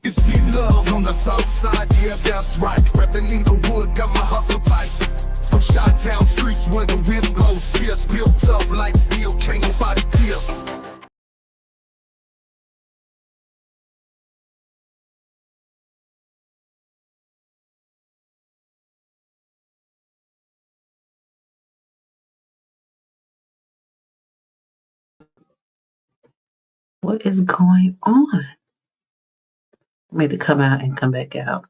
It's the love on the south side, yeah, that's right. Reppin' the wood, got my hustle tight. From Chi-Town streets where the wind blows fierce, built up like steel, can't nobody pierce. What is going on? I made to come out and come back out.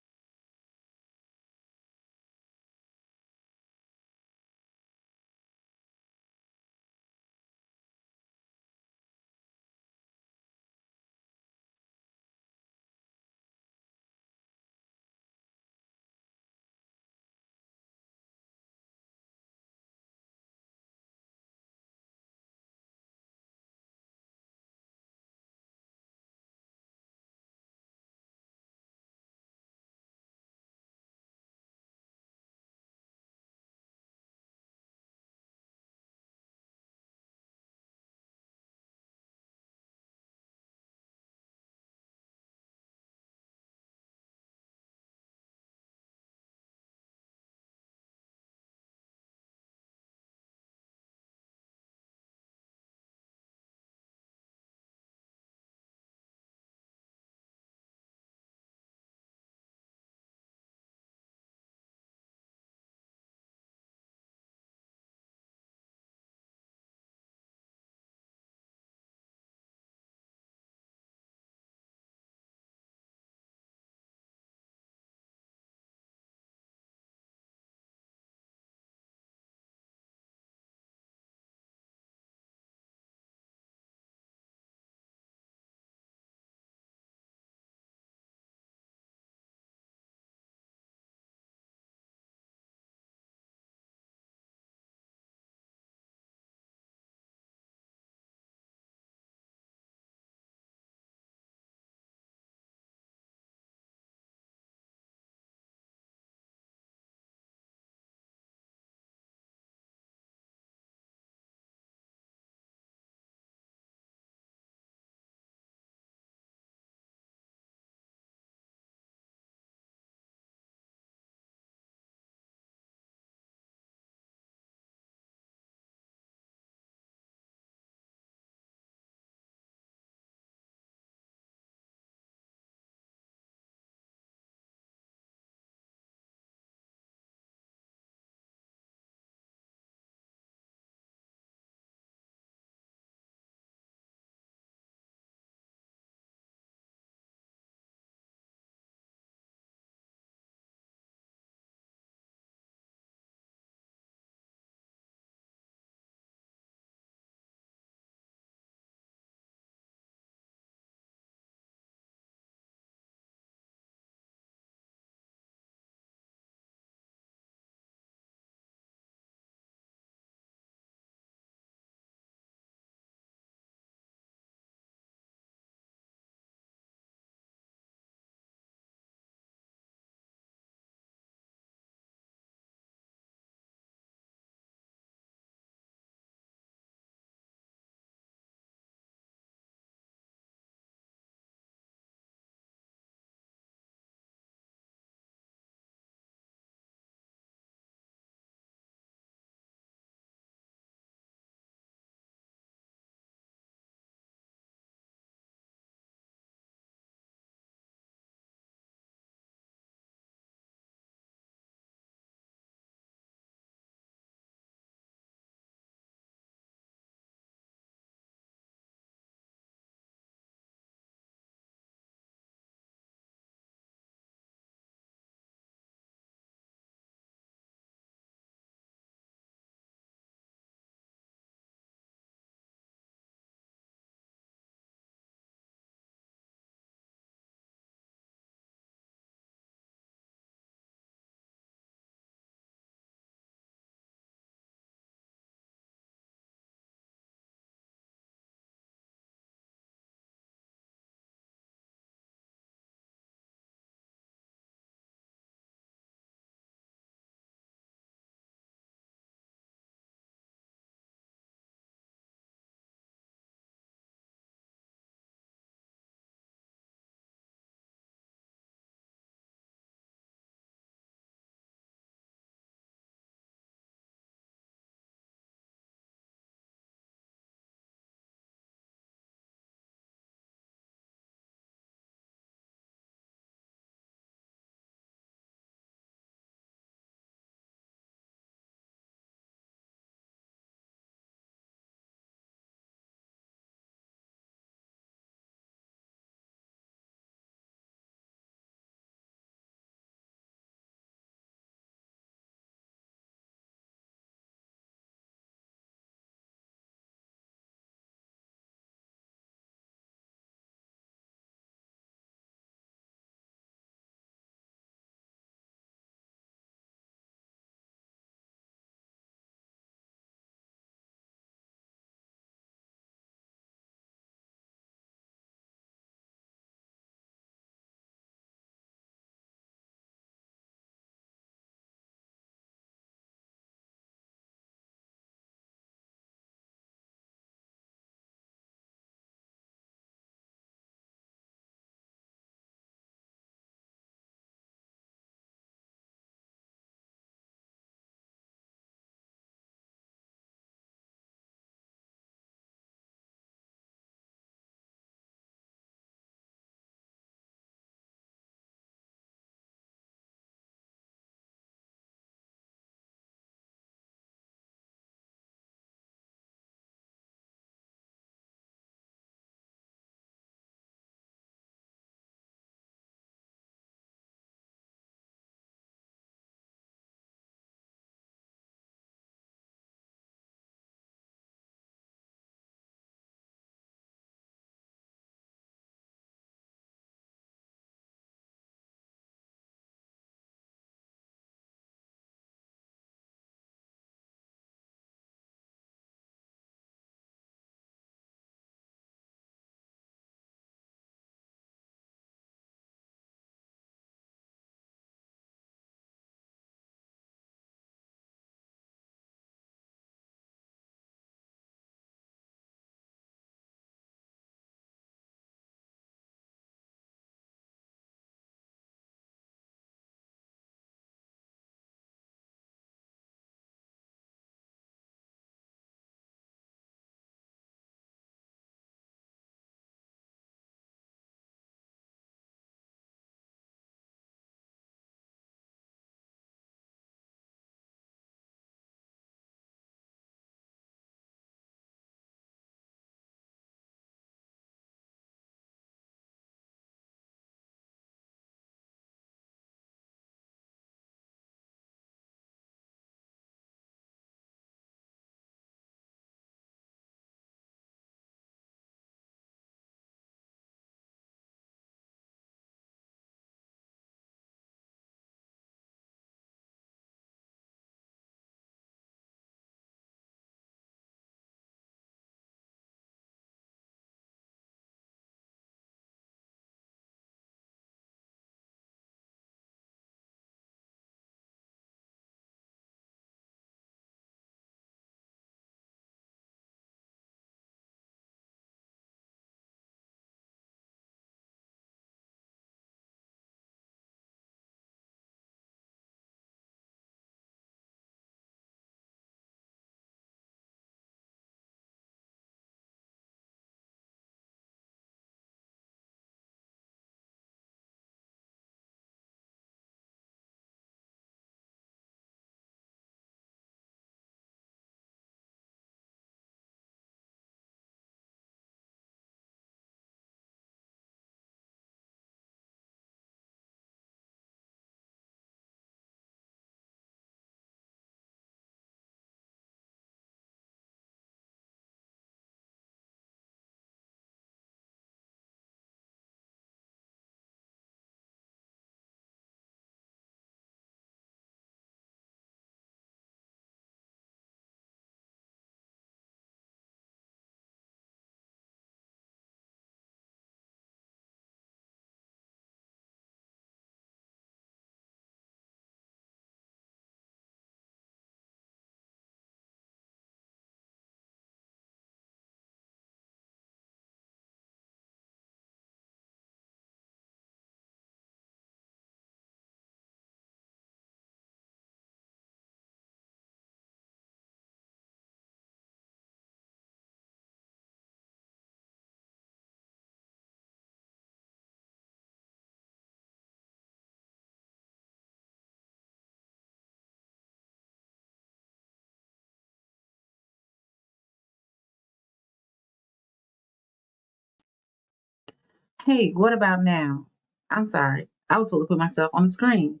Hey, what about now? I'm sorry. I was supposed to put myself on the screen.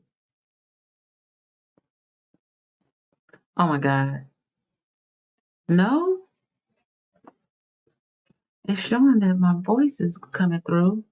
Oh my God. No, it's showing that my voice is coming through.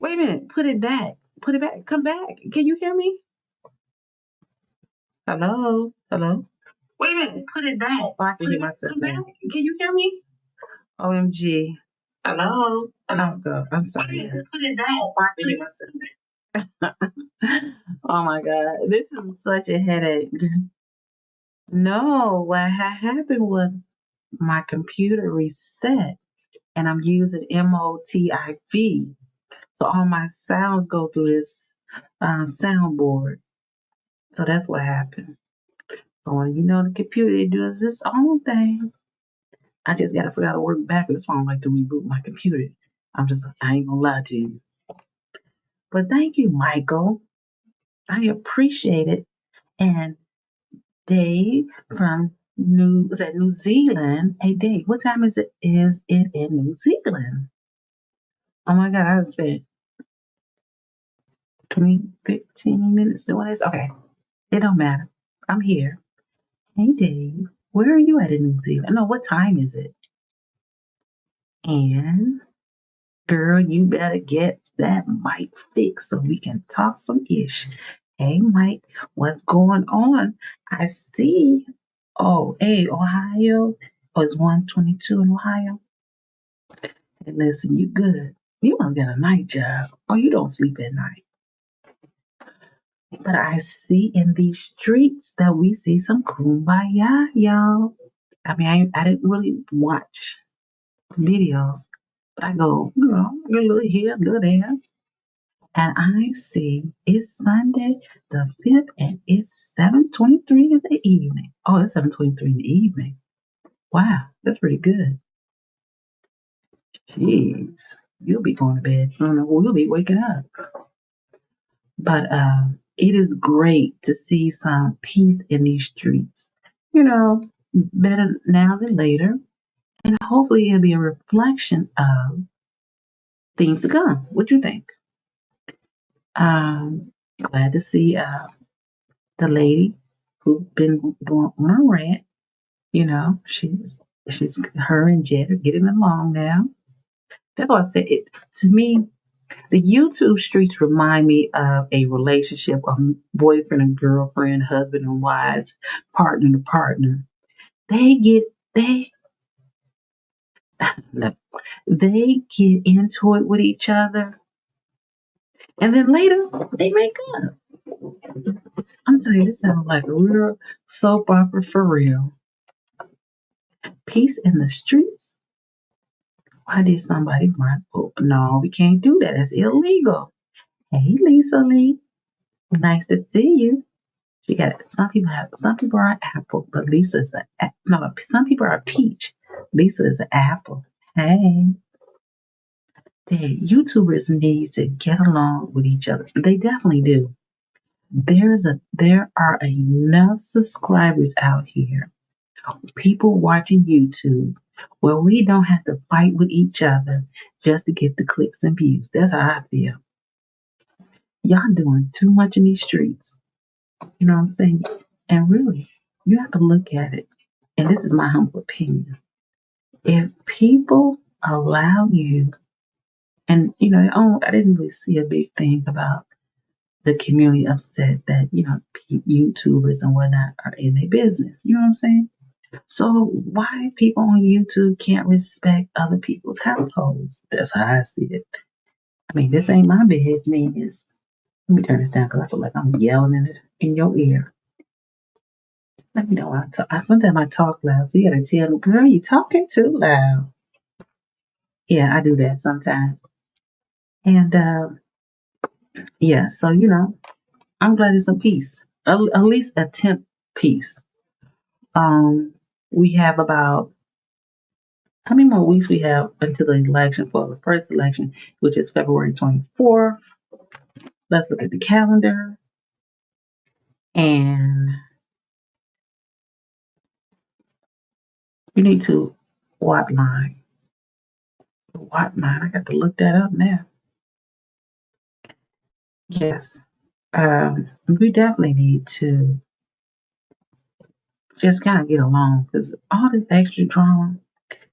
Wait a minute. Put it back. Put it back. Come back. Can you hear me? Hello? Hello? Wait a minute. Put it back. Oh, I can hear myself now. Can you hear me? OMG. Hello? Hello? Go. I'm sorry. Put it back. Oh, I can hear myself. Oh my God. This is such a headache. No, what happened was my computer reset and I'm using MOTIV. So all my sounds go through this soundboard. So that's what happened. So when the computer it does its own thing, I just gotta figure out to work backwards. So I don't like to reboot my computer. I ain't gonna lie to you. But thank you, Michael. I appreciate it. And Dave from New Zealand? Hey Dave, what time is it? Is it in New Zealand? Oh my God, I spent 15 minutes doing this. Okay, it don't matter. I'm here. Hey Dave, where are you at in New Zealand? No, what time is it? And girl, you better get that mic fixed so we can talk some ish. Hey Mike, what's going on? I see. Oh, hey, Ohio. Oh, it's 1:22 in Ohio. Hey, listen, you good. You must get a night job. Oh, you don't sleep at night. But I see in these streets that we see some kumbaya, y'all. I mean, I didn't really watch videos, but I go, a little here, a little there. And I see it's Sunday the 5th and it's 7:23 in the evening. Oh, it's 7:23 in the evening. Wow, that's pretty good. Jeez, you'll be going to bed soon or we'll be waking up. But it is great to see some peace in these streets. Better now than later. And hopefully it'll be a reflection of things to come. What you think? Glad to see the lady who's been doing on a rant. She's her and Jed are getting along now. That's why I said it to me. The YouTube streets remind me of a relationship of boyfriend and girlfriend, husband and wives, partner to partner. They get they they get into it with each other, and then later they make up. I'm telling you, this sounds like a real soap opera for real. Peace in the streets. Why did somebody want? Oh, no, we can't do that. That's illegal. Hey, Lisa Lee. Nice to see you. She got some people are apple, but Lisa's no. Some people are peach. Lisa is an apple. Hey, the YouTubers need to get along with each other. They definitely do. There are enough subscribers out here, people watching YouTube, where we don't have to fight with each other just to get the clicks and views. That's how I feel. Y'all doing too much in these streets. You know what I'm saying? And really, you have to look at it. And this is my humble opinion. If people allow you, and I didn't really see a big thing about the community upset that YouTubers and whatnot are in their business. You know what I'm saying? So why people on YouTube can't respect other people's households? That's how I see it. I mean, this ain't my business. Let me turn this down because I feel like I'm yelling in your ear. Let me know when I talk. Sometimes I talk loud, so you gotta tell me, girl, you talking too loud. Yeah, I do that sometimes. And yeah, so I'm glad it's some peace. At least attempt peace. We have about how many more weeks we have until the election for the first election, which is February 24th. Let's look at the calendar. And you need to what line? What line? I got to look that up now. Yes. We definitely need to just kind of get along because all this extra drama,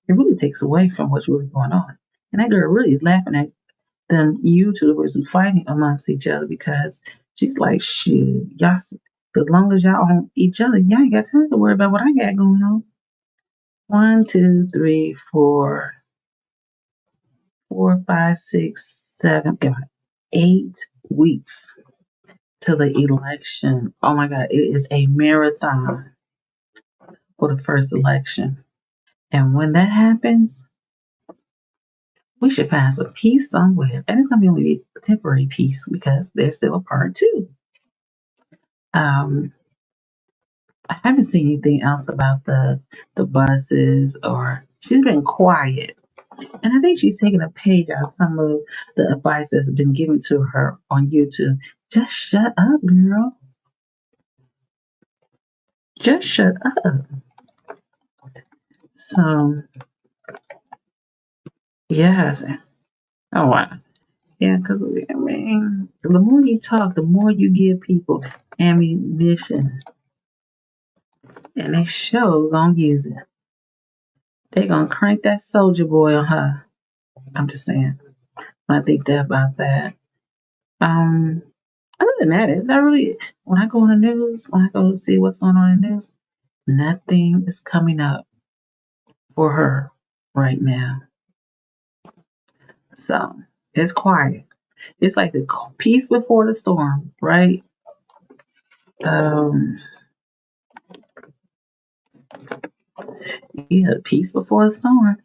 it really takes away from what's really going on. And that girl really is laughing at them YouTubers and fighting amongst each other because she's like, shoot, y'all, as long as y'all on each other, y'all ain't got time to worry about what I got going on. 1, 2, 3, 4, 4, 5, 6, 7, 8 weeks to the election. Oh my God, it is a marathon for the first election. And when that happens, we should find some peace somewhere. And it's going to be only a temporary peace because there's still a part two. I haven't seen anything else about the buses, or she's been quiet. And I think she's taking a page out of some of the advice that's been given to her on YouTube. Just shut up, girl. Just shut up. So, yes. Oh, wow. Yeah, because, I mean, the more you talk, the more you give people ammunition. And they sure gonna use it. They gonna crank that soldier boy on her. I'm just saying. I think that about that. Other than that, it's not really, when I go on the news, when I go to see what's going on in the news, nothing is coming up for her right now. So it's quiet. It's like the peace before the storm, right? Yeah, peace before the storm.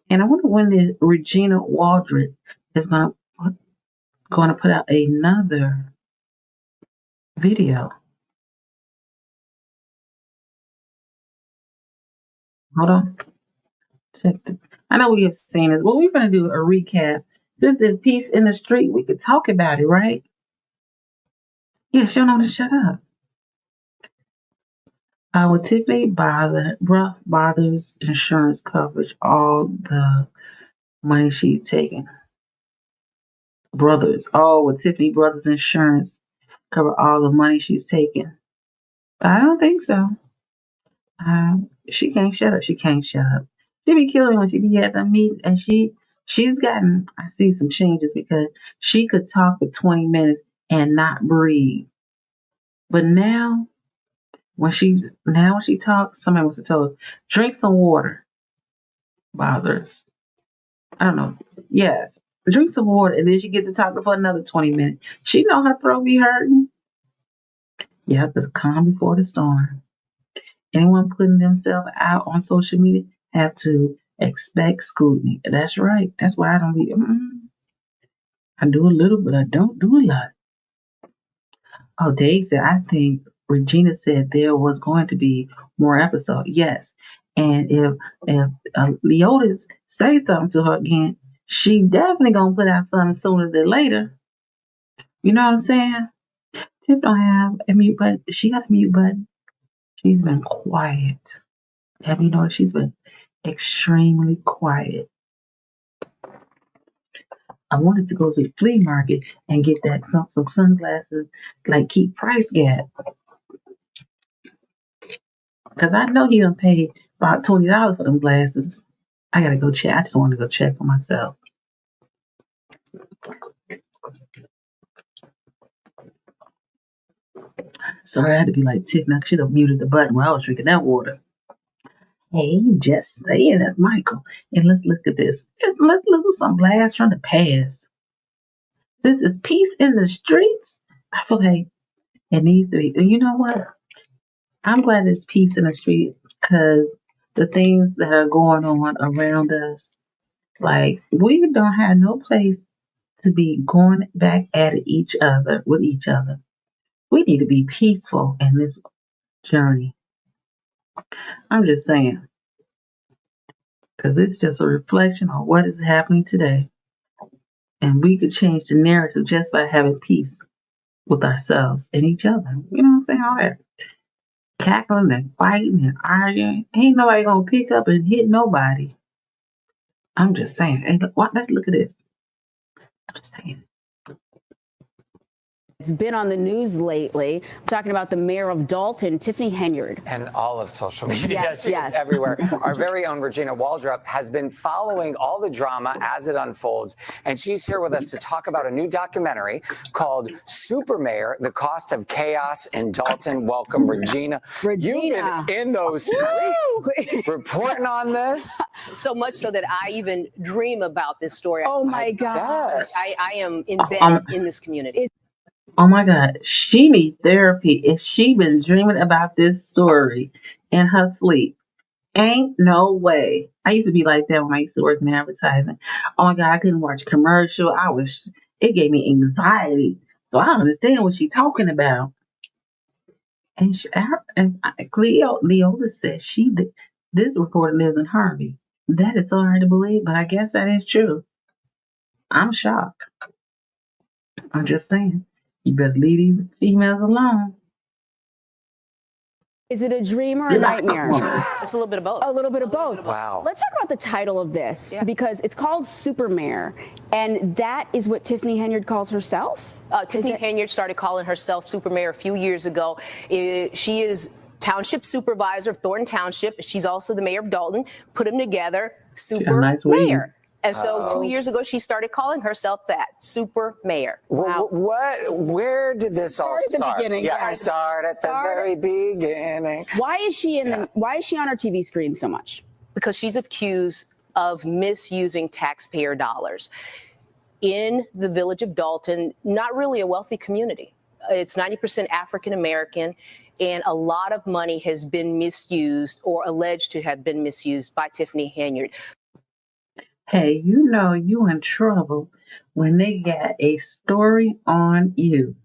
And I wonder when the Regina Waldred is going to put out another video. Hold on. I know we have seen it. Well, we're going to do a recap. Since there's peace in the street, we could talk about it, right? Yeah, she don't know to shut up. With Tiffany bothers insurance coverage, all the money she's taking. With Tiffany Brothers Insurance cover all the money she's taking. I don't think so. She can't shut up. She can't shut up. She be killing when she be at the meet, and she's gotten, I see some changes because she could talk for 20 minutes and not breathe. But now when she talks, somebody must have told her, drink some water. Bothers. I don't know. Yes. Drink some water, and then she get to talking for another 20 minutes. She know her throat be hurting. You have to calm before the storm. Anyone putting themselves out on social media have to expect scrutiny. That's right. That's why I don't be. I do a little, but I don't do a lot. Oh, Dave said, I think Regina said there was going to be more episode. Yes, and if Leotis say something to her again, she definitely gonna put out something sooner than later. You know what I'm saying? Tiff don't have a mute button. She got a mute button. She's been quiet. Have you noticed she's been extremely quiet? I wanted to go to the flea market and get some sunglasses, like keep price gap. Because I know he done paid about $20 for them glasses. I gotta go check. I just want to go check for myself. Sorry, I had to be like Tiffany. I should have muted the button while I was drinking that water. Hey, just saying that, Michael. And let's look at this. Let's look at some glass from the past. This is peace in the streets. I feel like it needs to be. And you know what? I'm glad there's peace in the street because the things that are going on around us, like we don't have no place to be going back at each other with each other. We need to be peaceful in this journey. I'm just saying, because it's just a reflection on what is happening today. And we could change the narrative just by having peace with ourselves and each other. You know what I'm saying? All that cackling and fighting and arguing. Ain't nobody gonna pick up and hit nobody. I'm just saying. Hey, let's look at this. I'm just saying. It's been on the news lately. I'm talking about the mayor of Dalton, Tiffany Henyard. And all of social media. Yes, She yes. is everywhere. Our very own Regina Waldrop has been following all the drama as it unfolds. And she's here with us to talk about a new documentary called Super Mayor, The Cost of Chaos in Dalton. Welcome, Regina. Regina. You've been in those streets reporting on this. So much so that I even dream about this story. Oh my God. I am embedded in this community. Oh my God, she needs therapy. If she been dreaming about this story in her sleep, ain't no way. I used to be like that when I used to work in advertising. Oh my God, I couldn't watch commercial. It gave me anxiety. So I understand what she's talking about. And Leola said this reporter lives in Harvey. That is so hard to believe, but I guess that is true. I'm shocked. I'm just saying. You better leave these females alone. Is it a dream or a nightmare? It's a little bit of both. A little bit of both. Wow. Let's talk about the title of this because it's called Super Mayor, and that is what Tiffany Henyard calls herself. Tiffany Henyard started calling herself Super Mayor a few years ago. She is Township Supervisor of Thornton Township. She's also the mayor of Dalton. Put them together, Super Mayor. And so 2 years ago, she started calling herself that, Super Mayor. Wow. Where did this all Start at the start? beginning, Yeah, right. start at the very beginning. Why is she why is she on our TV screen so much? Because she's accused of misusing taxpayer dollars. In the village of Dalton, not really a wealthy community. It's 90% African American, and a lot of money has been misused or alleged to have been misused by Tiffany Henyard. Hey, you know you in trouble when they got a story on you.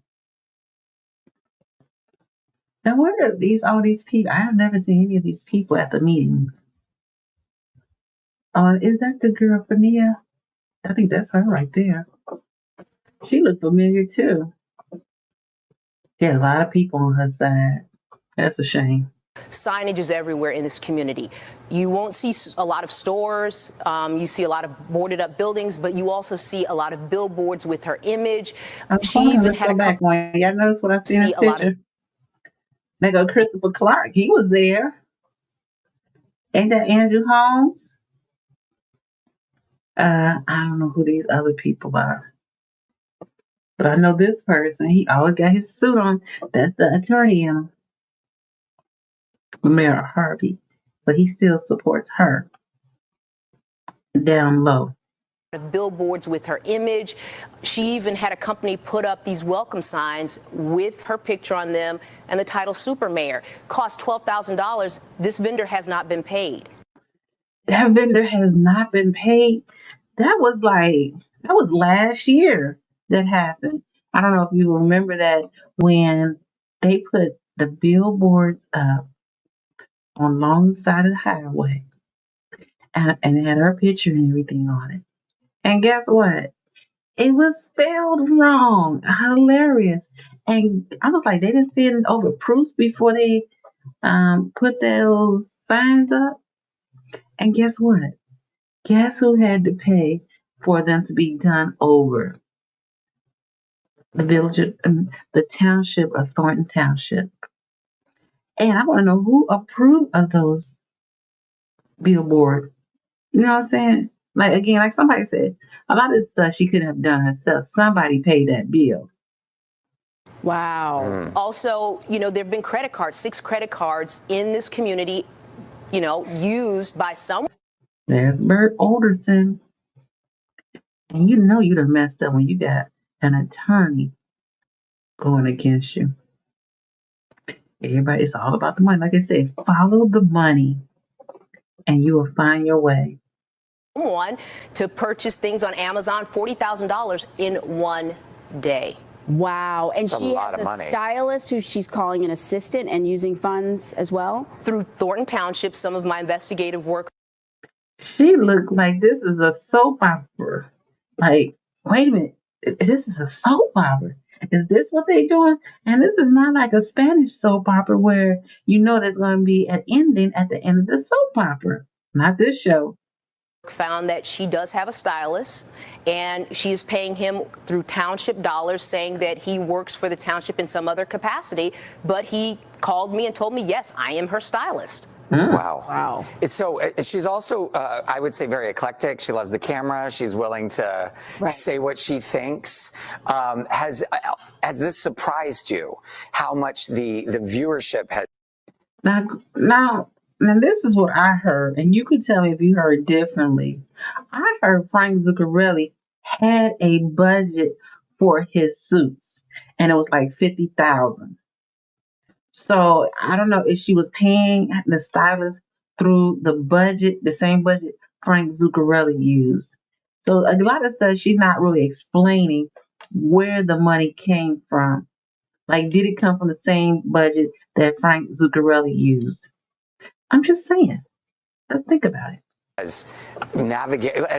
Now, where are all these people? I have never seen any of these people at the meetings. Is that the girl, Fania? I think that's her right there. She looked familiar, too. She had a lot of people on her side. That's a shame. Signage is everywhere in this community. You won't see a lot of stores. You see a lot of boarded up buildings, but you also see a lot of billboards with her image. She even had back one. Y'all notice what I see in this picture? There go Christopher Clark. He was there. Ain't that Andrew Holmes? I don't know who these other people are. But I know this person. He always got his suit on. That's the attorney in him. Mayor Harvey. So he still supports her down low. Billboards with her image. She even had a company put up these welcome signs with her picture on them and the title Super Mayor. Cost $12,000. This vendor has not been paid. That vendor has not been paid. That was last year that happened. I don't know if you remember that when they put the billboards up on long side of the highway and it had her picture and everything on it. And guess what? It was spelled wrong. Hilarious. And I was like, they didn't send over proof before they put those signs up. And guess what? Guess who had to pay for them to be done over? The village, the township of Thornton Township. And I want to know who approved of those billboards. You know what I'm saying? Like, again, like somebody said, a lot of stuff she couldn't have done herself. Somebody paid that bill. Wow. Also, there have been 6 credit cards in this community, used by someone. There's Bert Alderson. And you know you done messed up when you got an attorney going against you. Everybody, it's all about the money. Like I said, follow the money and you will find your way. One to purchase things on Amazon, $40,000 in one day. Wow. And That's a she lot has of a money. stylist who she's calling an assistant and using funds as well. Through Thornton Township, some of my investigative work. She looked like this is a soap opera. Like, wait a minute, this is a soap opera. Is this what they're doing? And this is not like a Spanish soap opera where you know there's going to be an ending at the end of the soap opera. Not this show. Found that she does have a stylist, and she is paying him through township dollars, saying that he works for the township in some other capacity. But he called me and told me, yes, I am her stylist. Wow. Wow. So she's also, I would say, very eclectic. She loves the camera. She's willing to say what she thinks. Has this surprised you, how much the viewership has? Now, this is what I heard, and you can tell me if you heard differently. I heard Frank Zuccarelli had a budget for his suits, and it was like $50,000. So I don't know if she was paying the stylist through the budget, the same budget Frank Zuccarelli used. So a lot of stuff she's not really explaining where the money came from. Like, did it come from the same budget that Frank Zuccarelli used? I'm just saying. Let's think about it. Has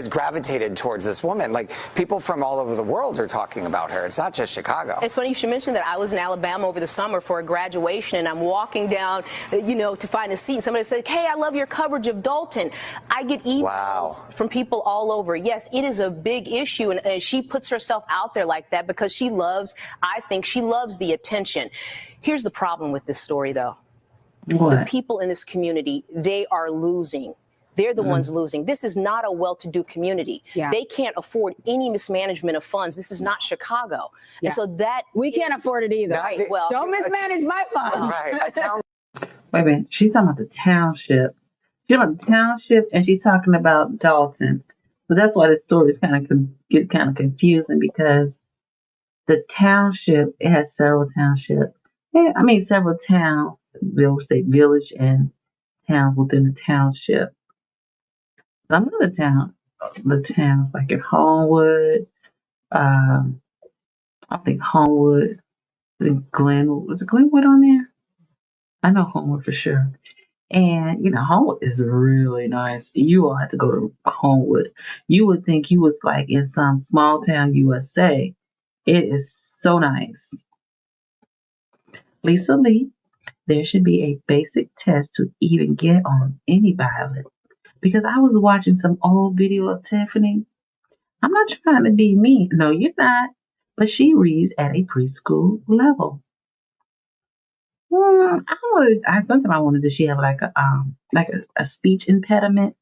gravitated towards this woman. Like, people from all over the world are talking about her. It's not just Chicago. It's funny you should mention that. I was in Alabama over the summer for a graduation, and I'm walking down, to find a seat. And somebody said, "Hey, I love your coverage of Dalton." I get emails from people all over. Yes, it is a big issue, and she puts herself out there like that because I think she loves the attention. Here's the problem with this story, though. What? The people in this community, they are losing. They're the ones losing. This is not a well-to-do community. Yeah. They can't afford any mismanagement of funds. This is not Chicago. Yeah. And so that We can't afford it either. Right. Well, don't mismanage my funds. Right. Wait a minute. She's talking about the township. She's talking about the township, and she's talking about Dalton. So that's why this story is kind of confusing, because the township, it has several townships. Yeah, I mean several towns. We'll say village and towns within the township. Some of the towns like in Homewood, I think Homewood, I think Glenwood. Was it Glenwood on there? I know Homewood for sure. And, Homewood is really nice. You all have to go to Homewood. You would think you was like in some small town USA. It is so nice. Lisa Lee, there should be a basic test to even get on any ballot. Because I was watching some old video of Tiffany. I'm not trying to be mean. No, you're not. But she reads at a preschool level. Sometimes I wondered, does she have like a speech impediment?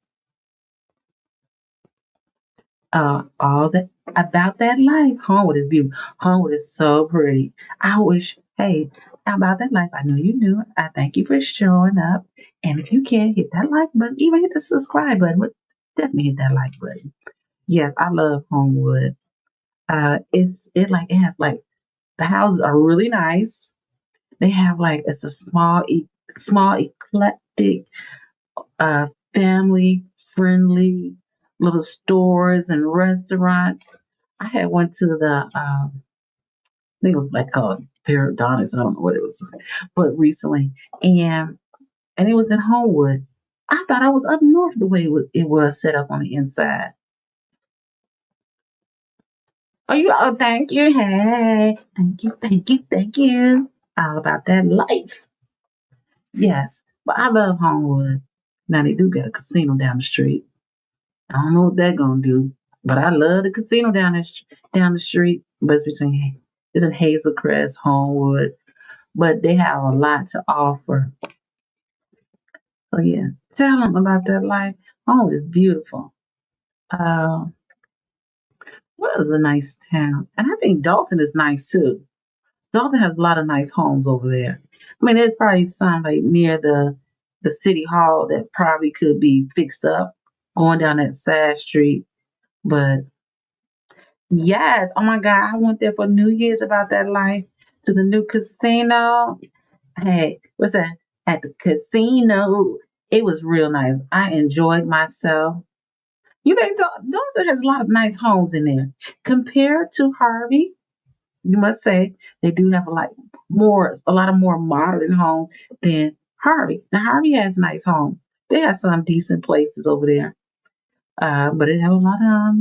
All that about that life. Homewood is beautiful. Homewood is so pretty. I wish, hey, about that life, I know you knew. I thank you for showing up. And if you can, hit that like button, even hit the subscribe button. But definitely hit that like button. Yes, I love Homewood. It has like, the houses are really nice. They have like, it's a small eclectic, family friendly little stores and restaurants. I had went to the I think it was like called Paradise. I don't know what it was, but recently, and it was in Homewood. I thought I was up north the way it was set up on the inside. Oh, thank you. Hey, thank you. All about that life. Yes, but I love Homewood. Now they do got a casino down the street. I don't know what they're gonna do, but I love the casino down the street. But it's in Hazelcrest, Homewood, but they have a lot to offer. So yeah, tell them about that life. Oh, it's beautiful. What is a nice town? And I think Dalton is nice too. Dalton has a lot of nice homes over there. I mean, there's probably some like near the city hall that probably could be fixed up going down that side street. But Yes. Oh my God. I went there for New Year's about that life to the new casino. Hey, what's that? At the casino. It was real nice. I enjoyed myself. You think Dalton has a lot of nice homes in there. Compared to Harvey, you must say they do have a lot of more modern homes than Harvey. Now Harvey has nice homes. They have some decent places over there. But they have a lot of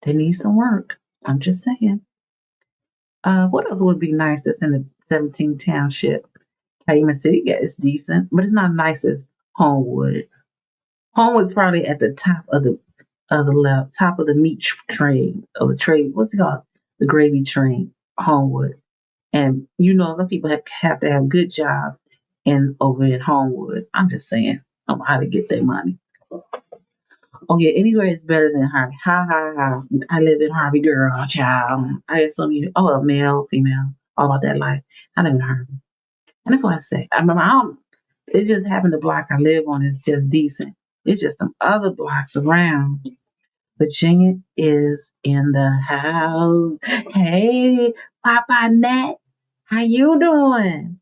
they need some work. I'm just saying. What else would be nice that's in the 17th Township? Calumet City, yeah, it's decent, but it's not nice as Homewood. Homewood's probably at the top of the meat train or the trade. What's it called? The gravy train. Homewood, and the people have to have good jobs in over in Homewood. I'm just saying, I don't know how to get their money. Oh yeah, anywhere is better than Harvey. Ha ha ha. I live in Harvey, girl, child. I assume you. Oh, male, female, all about that life. I live in Harvey, and that's why I say. I remember, it just happened. The block I live on is just decent. It's just some other blocks around. Virginia is in the house. Hey, Papa Nat, how you doing?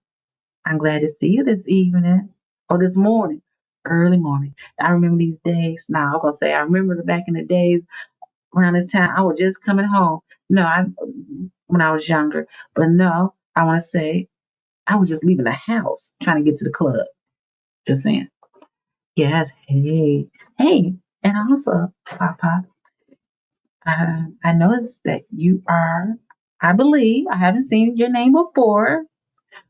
I'm glad to see you this evening or this morning, early morning. I remember these days. Now I'm gonna say I remember back in the days around the time I was just coming home. No, when I was younger, but no, I want to say I was just leaving the house trying to get to the club. Just saying. Yes. Hey, hey, and also, Papa. I noticed that you are, I believe, I haven't seen your name before,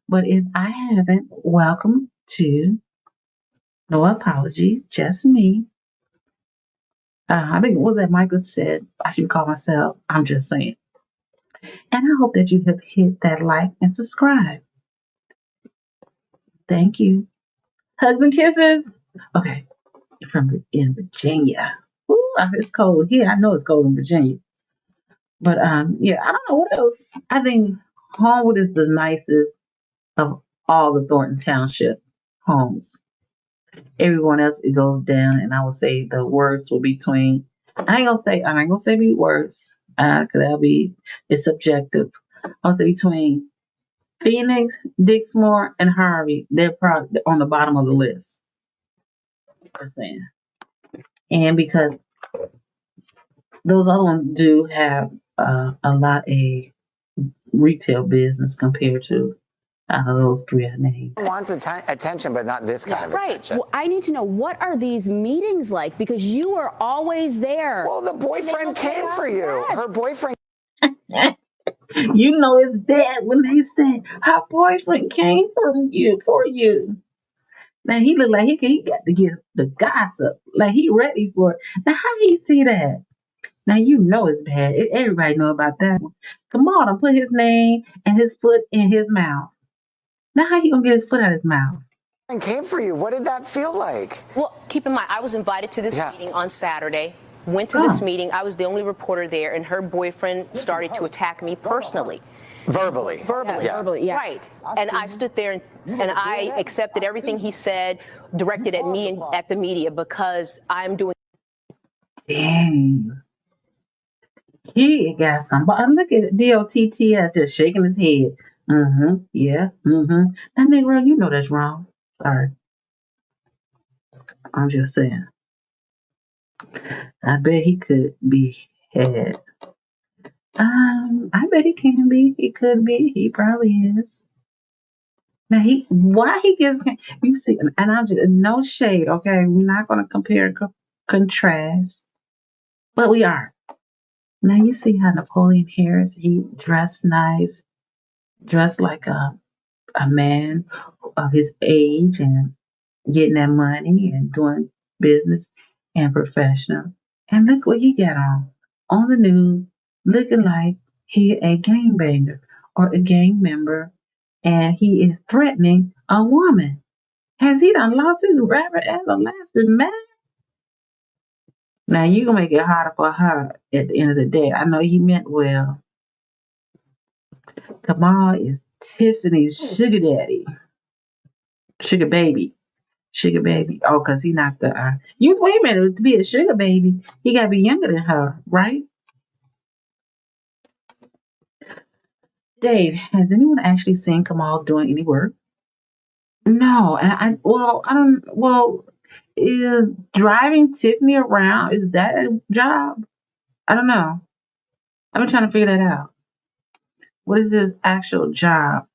but if I haven't, welcome to No Apology, Just Me. I think what that Michael said, I should call myself, I'm just saying. And I hope that you have hit that like and subscribe. Thank you. Hugs and kisses. Okay, in Virginia. Ooh, it's cold here. I know it's cold in Virginia. But yeah, I don't know what else. I think Homewood is the nicest of all the Thornton Township homes. Everyone else it goes down, and I would say the worst will be between. I ain't gonna say be worse, cause it's subjective. I'll say between Phoenix, Dixmoor, and Harvey. They're probably on the bottom of the list. Just saying, and because those other ones do have a lot of retail business compared to those three I named. Wants attention, but not this kind of attention. Well, I need to know, what are these meetings like? Because you are always there. Well, the boyfriend came for you. Yes. Her boyfriend. You know it's bad when they say her boyfriend came for you. Now he look like he got to get the gossip. Like he ready for it. Now how do you see that? Now you know it's bad. Everybody know about that one. Come on, I put his name and his foot in his mouth. Now how he gonna get his foot out of his mouth? Came for you. What did that feel like? Well, keep in mind, I was invited to this meeting on Saturday. Went to this meeting. I was the only reporter there, and her boyfriend started to attack me personally. Verbally. Yeah. Verbally, yes. Right. And I stood there and I accepted everything he said, directed at me and at the media, because I'm doing. Dang. He got somebody. Look at DOTTF just shaking his head. Yeah. That nigga, you know that's wrong. Sorry. I'm just saying. I bet he could be had. I bet he can be. He could be. He probably is. Now why he gets, you see, and I'm just, no shade, okay? We're not going to compare and contrast, but we are. Now you see how Napoleon Harris, he dressed nice, dressed like a man of his age and getting that money and doing business and professional. And look what he got on the news, looking like he a gangbanger or a gang member, and he is threatening a woman. Has he done lost his rapper everlasting man? Now you gonna make it harder for her at the end of the day. I know he meant well. Kamal is Tiffany's sugar daddy. Sugar baby. Oh, because he not the wait a minute, to be a sugar baby, he gotta be younger than her, right? Dave, has anyone actually seen Kamal doing any work? No, and I don't, is driving Tiffany around, is that a job? I don't know. I've been trying to figure that out. What is his actual job?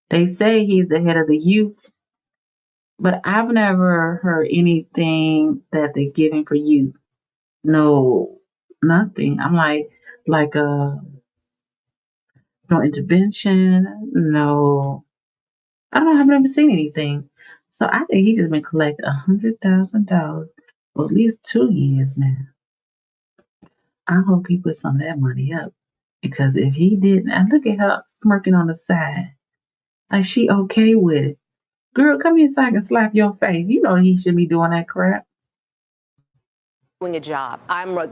They say he's the head of the youth, but I've never heard anything that they're giving for youth. No, nothing. I'm like, no intervention, no. I don't know. I've never seen anything. So I think he just been collecting $100,000 for at least 2 years now. I hope he put some of that money up because if he didn't, and look at her smirking on the side, like she okay with it. Girl, come here so I can slap your face. You know he should be doing that crap. Doing a job.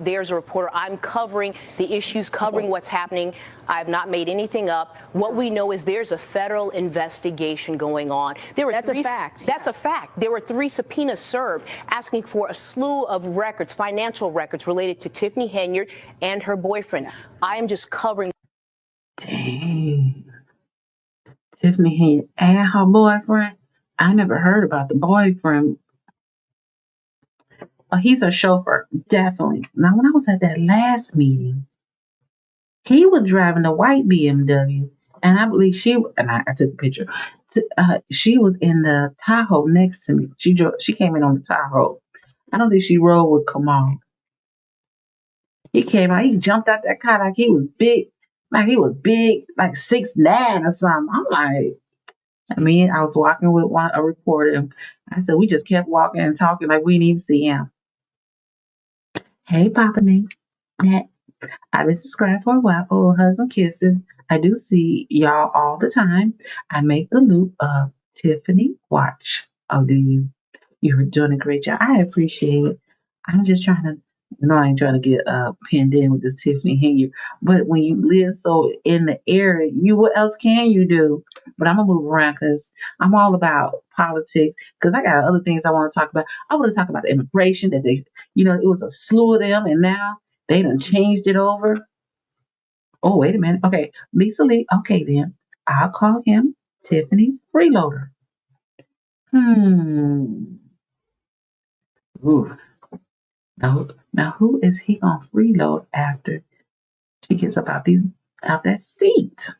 There's a reporter. I'm covering the issues, covering what's happening. I've not made anything up. What we know is there's a federal investigation going on. That's a fact. That's a fact. There were 3 subpoenas served asking for a slew of records, financial records related to Tiffany Henyard and her boyfriend. I am just covering. Dang. Tiffany Henyard and her boyfriend? I never heard about the boyfriend. Oh, he's a chauffeur, definitely. Now, when I was at that last meeting, he was driving the white BMW, and I believe I took a picture. She was in the Tahoe next to me. She came in on the Tahoe. I don't think she rode with Kamal. He came out, he jumped out that car like he was big, like 6'9" or something. I'm like, I was walking with a reporter, and I said, we just kept walking and talking like we didn't even see him. Hey, Papa Nate. I've been subscribed for a while. Oh, hugs and kisses. I do see y'all all the time. I make the loop of Tiffany watch. Oh, do you? You're doing a great job. I appreciate it. I'm just trying to, no, I ain't trying to get pinned in with this Tiffany Henyard. But when you live so in the area, what else can you do? But I'm going to move around because I'm all about politics because I got other things I want to talk about. I want to talk about the immigration that it was a slew of them and now they done changed it over. Oh, wait a minute. Okay, Lisa Lee. Okay, then. I'll call him Tiffany's freeloader. Ooh. Now who is he gonna freeload after she gets up out that seat?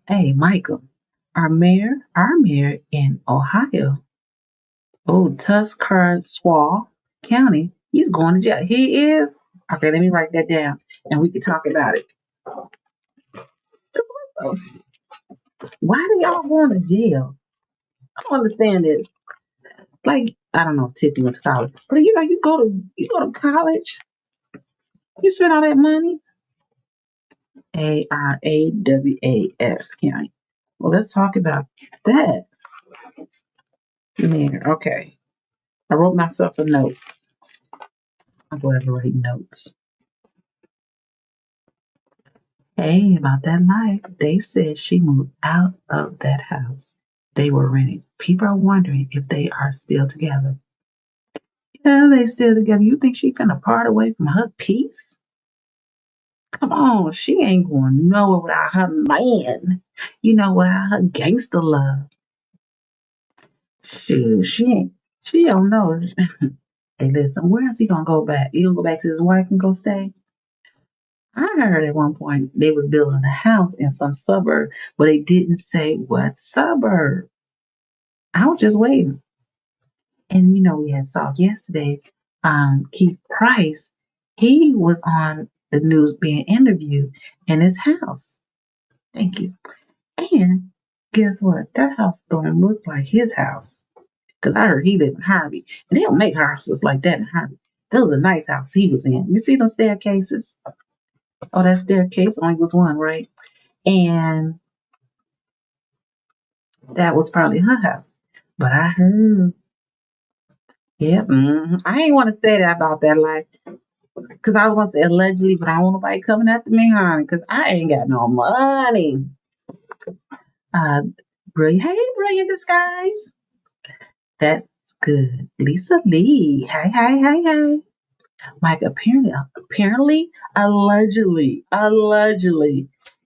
Hey, Michael, our mayor in Ohio. Oh, Tuscarawas County. He's going to jail. He is. Okay, let me write that down, and we can talk about it. Why do y'all going to jail? I don't understand this. Like, I don't know, Tiffany went to college, but you go to college, you spend all that money. Arawas County. Well, let's talk about that. Mayor, okay. I wrote myself a note. I'm going to write notes. Hey, about that life. They said she moved out of that house they were renting. People are wondering if they are still together. Yeah, they still together. You think she's gonna part away from her peace? Come on, she ain't going nowhere without her man. Without her gangster love. Shoot, she don't know. Hey, listen, where is he gonna go back? He gonna go back to his wife and go stay? I heard at one point they were building a house in some suburb, but they didn't say what suburb. I was just waiting. And we had saw yesterday, Keith Price, he was on the news being interviewed in his house. Thank you. And guess what? That house don't look like his house. Because I heard he lived in Harvey. And they don't make houses like that in Harvey. That was a nice house he was in. You see those staircases? Oh, that staircase only was one, right? And that was probably her house. But I heard, yeah, I ain't want to say that about that life. Because I was going to say allegedly, but I don't want nobody coming after me, honey. Because I ain't got no money. Brilliant disguise. That's good. Lisa Lee. Hey. Like allegedly,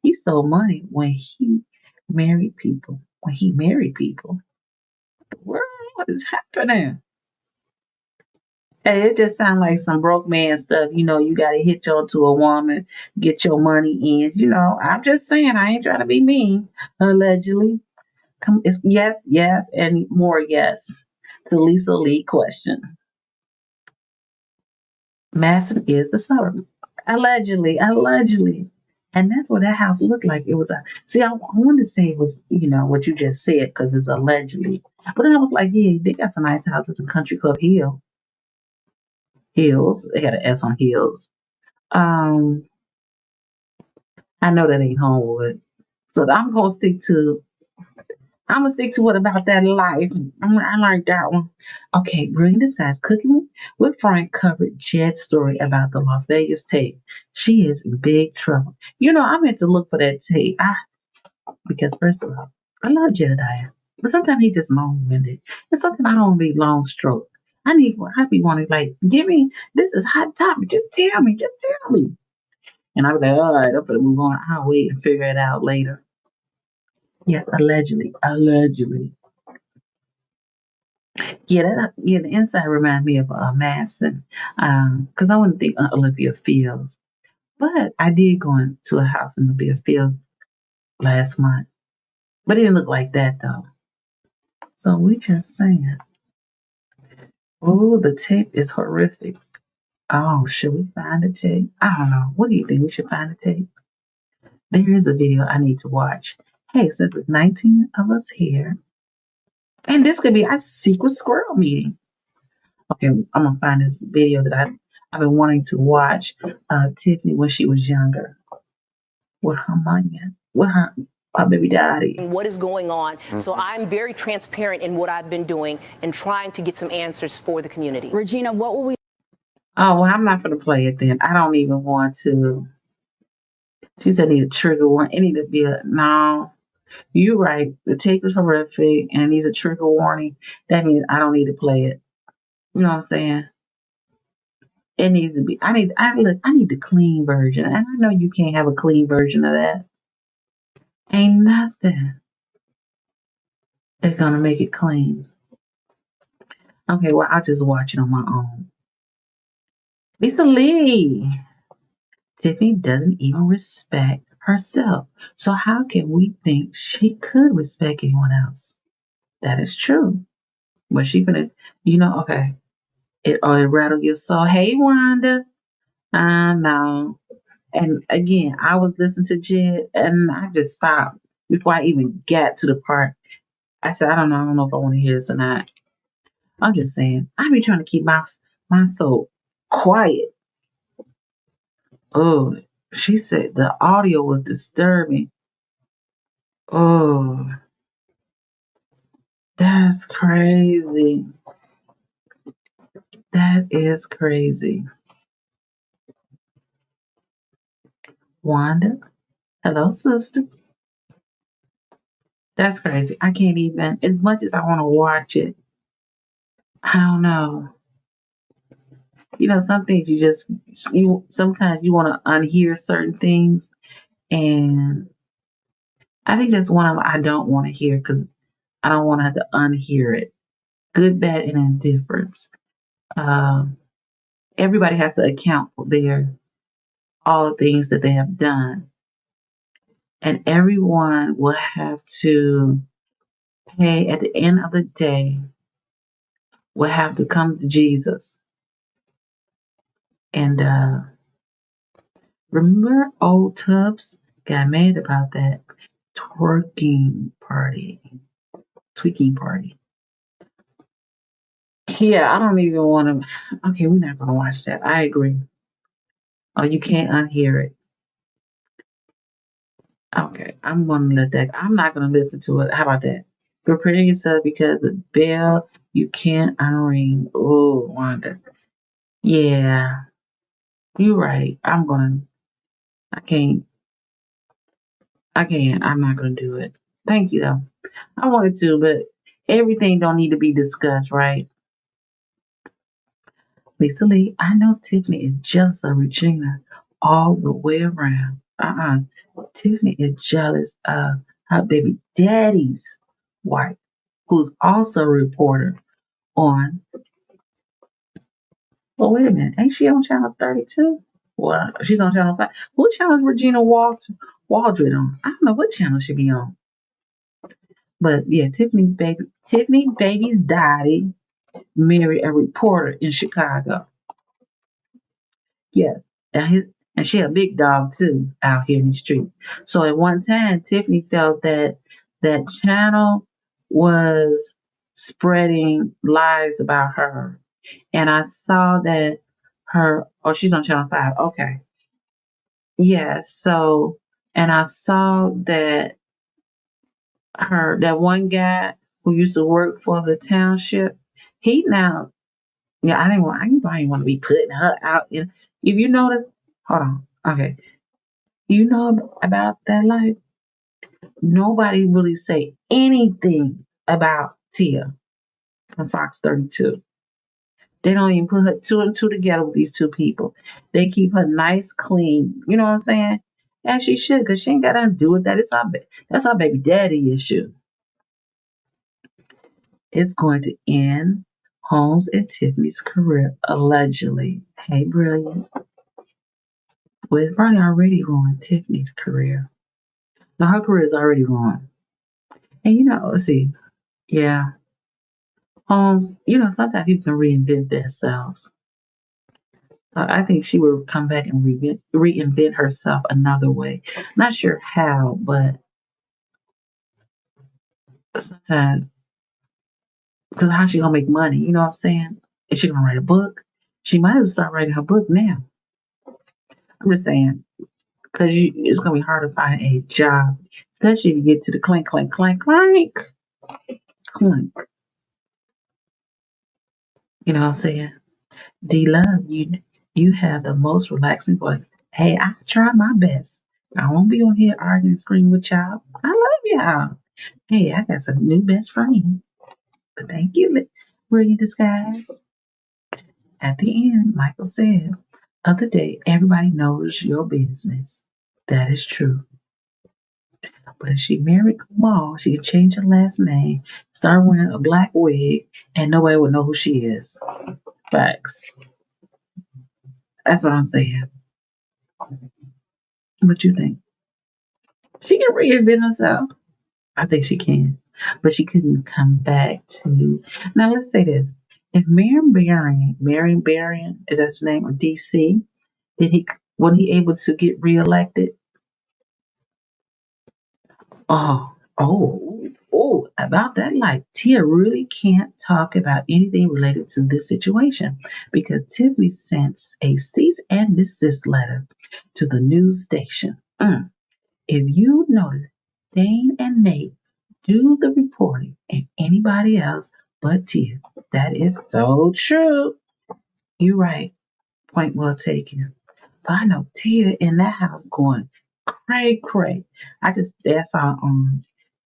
he stole money when he married people. When he married people, what is happening? Hey, it just sounds like some broke man stuff. You got to hitch onto a woman, get your money in. I'm just saying, I ain't trying to be mean. Allegedly, it's yes, and more yes to Lisa Lee question. Masson is the suburb. Allegedly. And that's what that house looked like. It was I wanted to say it was, what you just said, because it's allegedly. But then I was like, yeah, they got some nice houses in Country Club Hills. They got an S on Hills. I know that ain't Homewood. So I'm gonna stick to what about that life. I like that one. Okay, bring this guy's cooking with Frank covered Jed's story about the Las Vegas tape. She is in big trouble. I meant to look for that tape. Because first of all, I love Jedediah, but sometimes he just long-winded. And sometimes I don't be long stroke. I be wanting like, give me this is hot topic. Just tell me. And I'll be like, all right, I'm gonna move on. I'll wait and figure it out later. Yes, allegedly. Yeah, the inside remind me of Madison, because I wouldn't think Olympia Fields, but I did go into a house in Olympia Fields last month, but it didn't look like that though. So we just saying, oh, the tape is horrific. Oh, should we find the tape? I don't know. What do you think? We should find the tape. There is a video I need to watch. Hey, since it's 19 of us here, and this could be our secret squirrel meeting. Okay, I'm gonna find this video that I've been wanting to watch. Tiffany when she was younger, with her baby daddy. What is going on? So I'm very transparent in what I've been doing and trying to get some answers for the community. Regina, what will we? Oh, well, I'm not gonna play it then. I don't even want to. She said, "Need a trigger warning. It need to be no." You're right. The tape is horrific and it needs a trigger warning. That means I don't need to play it. You know what I'm saying? It needs to be. I need the clean version, and I know you can't have a clean version of that. Ain't nothing that's gonna make it clean. Okay, well I'll just watch it on my own. Lisa Lee. Tiffany doesn't even respect herself, so how can we think she could respect anyone else? That is true. But she gonna, okay. It rattled your soul. Hey, Wanda. I know. And again, I was listening to Jed and I just stopped before I even got to the part. I said, I don't know if I want to hear this or not. I'm just saying, I be trying to keep my soul quiet. Oh, she said the audio was disturbing. Oh, that's crazy. That is crazy. Wanda, hello, sister. That's crazy. I can't even, as much as I want to watch it, I don't know. Some things sometimes you want to unhear certain things. And I think that's one of them I don't want to hear because I don't want to have to unhear it. Good, bad, and indifference. Everybody has to account for all the things that they have done. And everyone will have to pay at the end of the day, will have to come to Jesus. And remember old Tubbs got mad about that tweaking party. Yeah, I don't even want to. Okay, we're not going to watch that. I agree. Oh, you can't unhear it. Okay, I'm going to let that. I'm not going to listen to it. How about that? Prepare yourself because the bell you can't unring. Oh, Wanda. Yeah, you're right. I can't. I'm not going to do it. Thank you, though. I wanted to, but everything don't need to be discussed, right? Lisa Lee, I know Tiffany is jealous of Regina all the way around. Tiffany is jealous of her baby daddy's wife, who's also a reporter on. Well, wait a minute. Ain't she on channel 32? Well, she's on channel 5. What channel is Regina Waldred on? I don't know what channel she be on. But yeah, Tiffany baby's daddy married a reporter in Chicago. Yes. And she a big dog too out here in the street. So at one time, Tiffany felt that that channel was spreading lies about her. And I saw that she's on channel 5. Okay. Yeah. So, and I saw that that one guy who used to work for the Township, he now, yeah, I didn't want to be putting her out in. If you notice, hold on, okay, you know about that life. Nobody really say anything about Tia from Fox 32. They don't even put her 2 and 2 together with these two people. They keep her nice, clean. You know what I'm saying? As she should, because she ain't got nothing to do with that. That's our baby daddy issue. It's going to end Holmes and Tiffany's career, allegedly. Hey, brilliant. Well, it's probably already ruined Tiffany's career. Now, her career is already ruined. And, let's see. Yeah. Holmes, sometimes people can reinvent themselves. So I think she will come back and reinvent herself another way. Not sure how, but sometimes, because how she gonna make money? You know what I'm saying? Is she gonna write a book? She might have started writing her book now. I'm just saying, because it's gonna be hard to find a job, especially if you get to the clink, clink, clink, clink, clink. You know what I'm saying? D-Love, you have the most relaxing voice. Hey, I try my best. I won't be on here arguing and screaming with y'all. I love y'all. Hey, I got some new best friends. But thank you, Brilliant Disguise. At the end, Michael said, other day, everybody knows your business. That is true. But if she married Kamal, she can change her last name, start wearing a black wig, and nobody would know who she is. Facts. That's what I'm saying. What you think? She can reinvent herself. I think she can. But she couldn't come back to. Now, let's say this. If Marion Barron, is that his name, or DC, was he able to get reelected? About that life, Tia really can't talk about anything related to this situation because Tiffany sent a cease and desist letter to the news station. If you notice, Dane and Nate do the reporting and anybody else but Tia. That is so true. You're right. Point well taken. But I know Tia in that house going cray. I saw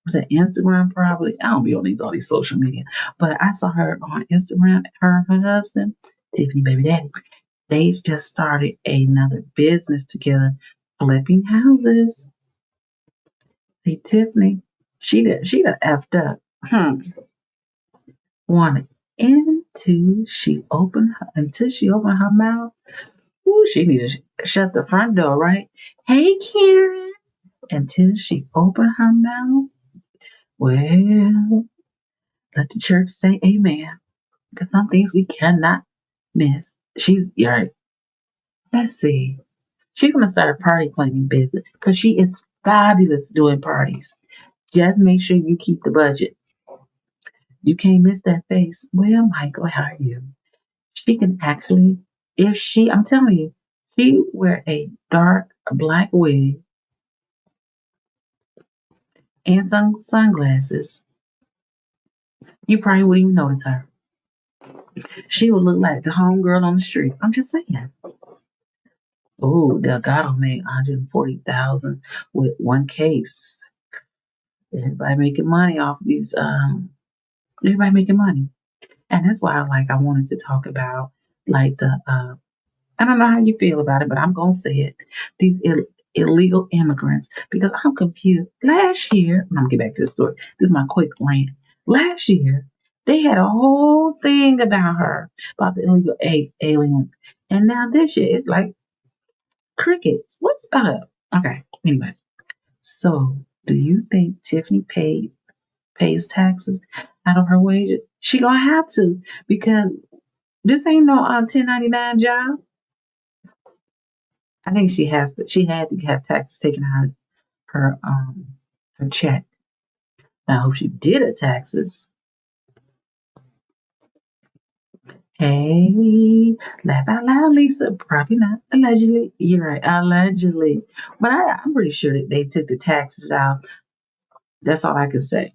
was it Instagram probably? I don't be on all these social media. But I saw her on Instagram, her and her husband, Tiffany baby daddy. They just started another business together, flipping houses. See, Tiffany, she done effed up. Wanted until she opened her mouth. Ooh, she needed to shut the front door, right? Hey, Karen. Until she opened her mouth. Well, let the church say amen. Because some things we cannot miss. You're right. Let's see. She's going to start a party planning business because she is fabulous doing parties. Just make sure you keep the budget. You can't miss that face. Well, Michael, how are you? She can actually, I'm telling you, she wear a dark black wig and some sunglasses. You probably wouldn't even notice her. She would look like the homegirl on the street. I'm just saying. Oh, Delgado made $140,000 with one case. Everybody making money off these. Everybody making money, and that's why I wanted to talk about like the I don't know how you feel about it, but I'm gonna say it. These illegal immigrants, because I'm confused. Last year, I'm gonna get back to the story. This is my quick rant. Last year, they had a whole thing about her, about the illegal aliens, and now this year it's like crickets. What's up? Okay, anyway. So, do you think Tiffany pays taxes out of her wages? She gonna have to, because this ain't no 1099 job. I think she has to. She had to have taxes taken out of her check. Now, I hope she did her taxes. Hey, laugh out loud, Lisa. Probably not. Allegedly, you're right. Allegedly, but I'm pretty sure that they took the taxes out. That's all I can say.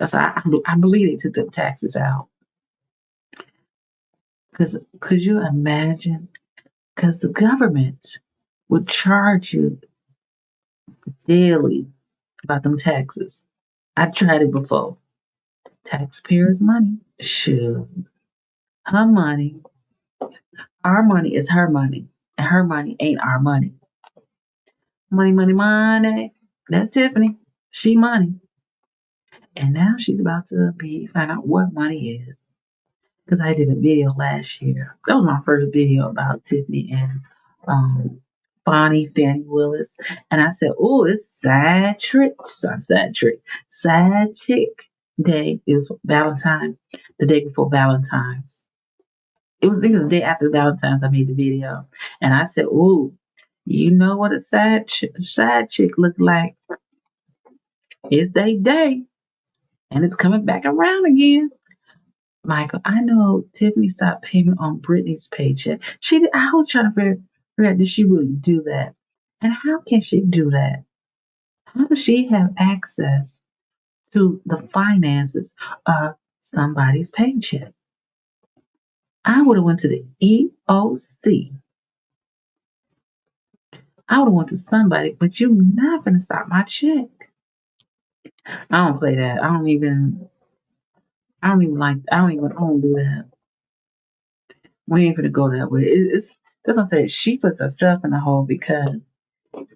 I believe they took the taxes out. Because could you imagine? Because the government would charge you daily about them taxes. I tried it before. Taxpayers' money. Sure. Her money. Our money is her money. And her money ain't our money. Money, money, money. That's Tiffany. She money. And now she's about to find out what money is. Because I did a video last year. That was my first video about Tiffany and Fannie Willis. And I said, oh, it's Sad Chick Day. It was Valentine's, the day before Valentine's. I think it was the day after Valentine's I made the video. And I said, oh, you know what a sad chick look like? It's their day. And it's coming back around again. Michael, I know Tiffany stopped payment on Brittany's paycheck. I was trying to figure out, did she really do that? And how can she do that? How does she have access to the finances of somebody's paycheck? I would have went to the EOC. I would have went to somebody, but you're not going to stop my check. I don't play that. I don't do that. We ain't gonna go that way. That's what I'm saying. She puts herself in a hole because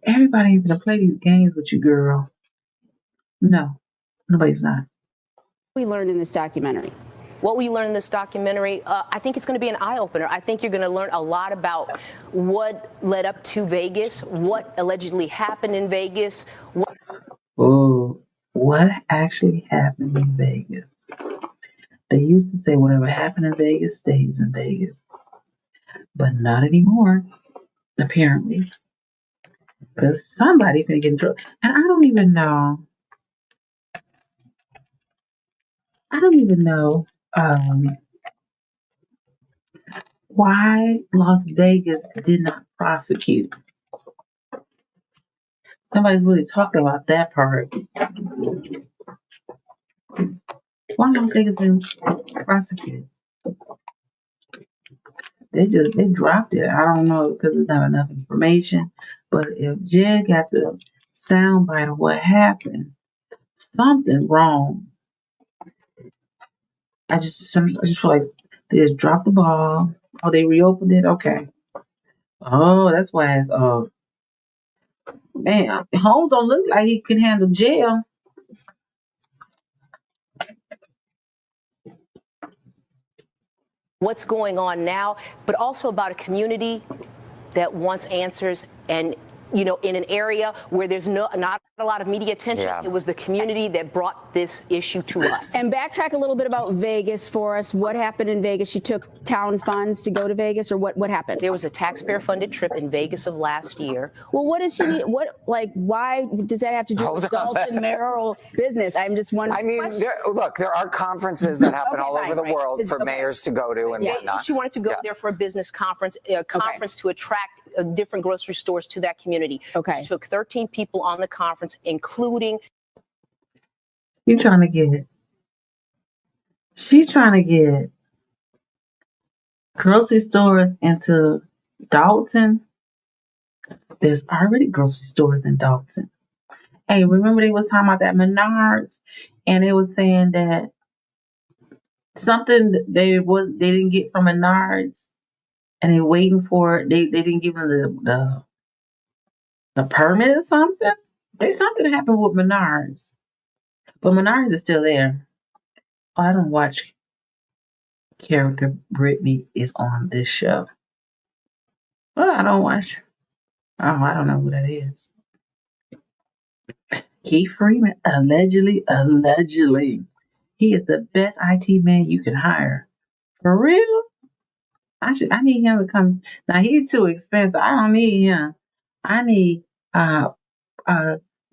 everybody ain't gonna play these games with you, girl. No, nobody's not. We learned in this documentary. What we learned in this documentary, I think it's going to be an eye-opener. I think you're going to learn a lot about what led up to Vegas, what allegedly happened in Vegas. What actually happened in Vegas? They used to say whatever happened in Vegas stays in Vegas. But not anymore, apparently. Because somebody finna get in trouble. And I don't even know why Las Vegas did not prosecute. Nobody's really talking about that part. Why Las Vegas didn't prosecute? They dropped it. I don't know because there's not enough information. But if Jed got the soundbite of what happened, something wrong. I just feel like they just dropped the ball. Oh, they reopened it? Okay. Oh, that's why it's man, Holmes don't look like he can handle jail. What's going on now, but also about a community that wants answers, and in an area where there's not a lot of media attention. Yeah. It was the community that brought this issue to us. And backtrack a little bit about Vegas for us. What happened in Vegas? You took town funds to go to Vegas, or what happened? There was a taxpayer-funded trip in Vegas of last year. Well, what does she need? Why does that have to do with Dalton mayoral business? I'm just wondering. I mean, there are conferences that happen all over the world for mayors to go to and whatnot. She wanted to go there for a business conference, to attract different grocery stores to that community. Okay. She took 13 people on the conference, including. She's trying to get grocery stores into Dalton. There's already grocery stores in Dalton. Hey, remember they was talking about that Menards, and they was saying that Something that they didn't get from Menards, and they waiting for it. They didn't give them the permit or something. Something happened with Menards, but Menards is still there. Oh, I don't watch character Brittany is on this show. Well, I don't watch. Oh, I don't know who that is. Keith Freeman, allegedly, he is the best IT man you can hire. For real? I need him to come. Now he's too expensive. I don't need him. I need uh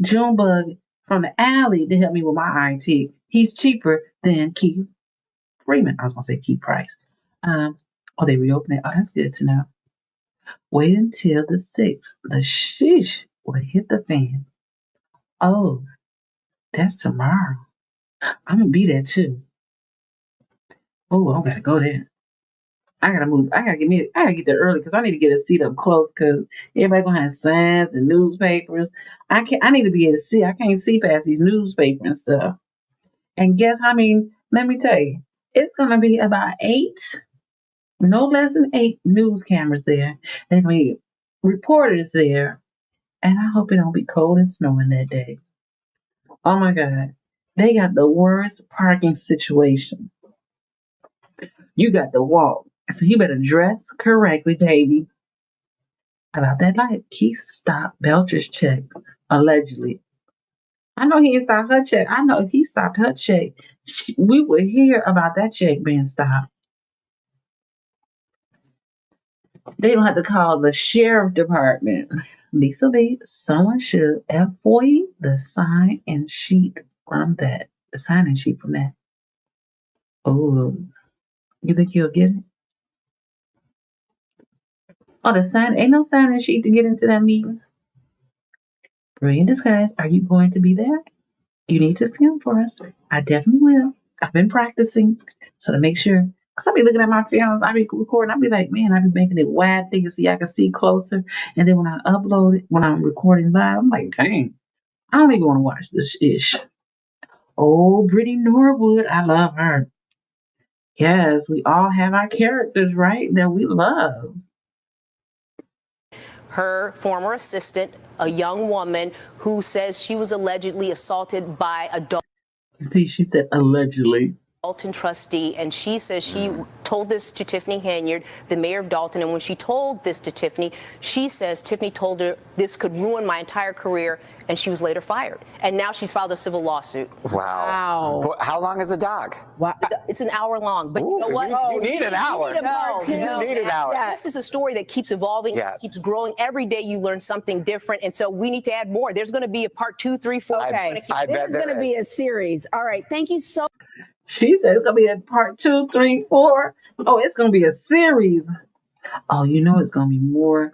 Junebug from the alley to help me with my IT. He's cheaper than Keith Freeman. I was gonna say Keith Price. Oh, they reopened it. Oh, that's good to know. Wait until the 6th. The sheesh will hit the fan. Oh, that's tomorrow. I'm gonna be there too. Oh, I gotta go there. I gotta move. I gotta get there early because I need to get a seat up close because everybody gonna have signs and newspapers. I need to be able to see. I can't see past these newspapers and stuff. And guess how many? Let me tell you, it's gonna be about 8, no less than 8 news cameras there. There's gonna be reporters there, and I hope it don't be cold and snowing that day. Oh my God, they got the worst parking situation. You got to walk, so you better dress correctly, baby. About that night, Keith stopped Belcher's check, allegedly. I know he didn't stop her check. I know if he stopped her check, we would hear about that check being stopped. They don't have to call the sheriff department. Lisa Lee, someone should FOI the sign-in sheet from that. The sign-in sheet from that. Oh, you think you'll get it? Oh, ain't no sign-in sheet to get into that meeting. Brilliant disguise. Are you going to be there? You need to film for us. I definitely will. I've been practicing, so to make sure. Cause I be looking at my films, I be recording. I be like, man, I be making it wide thing so I can see closer. And then when I upload it, when I'm recording live, I'm like, dang, I don't even want to watch this ish. Oh, Brittany Norwood, I love her. Yes, we all have our characters, right? That we love. Her former assistant, a young woman who says she was allegedly assaulted by a See, she said allegedly. Dalton trustee, and she says she told this to Tiffany Henyard, the mayor of Dalton, and when she told this to Tiffany, she says Tiffany told her this could ruin my entire career, and she was later fired. And now she's filed a civil lawsuit. Wow. How long is the doc? Wow. It's an hour long, but you know what? You need an hour. You need an hour. This is a story that keeps evolving, keeps growing. Every day you learn something different, and so we need to add more. There's going to be a part 2, 3, 4. Okay. I bet this is going to be a series. All right. Thank you so much. She said it's gonna be a part 2, 3, 4. Oh, it's gonna be a series. Oh, you know it's gonna be more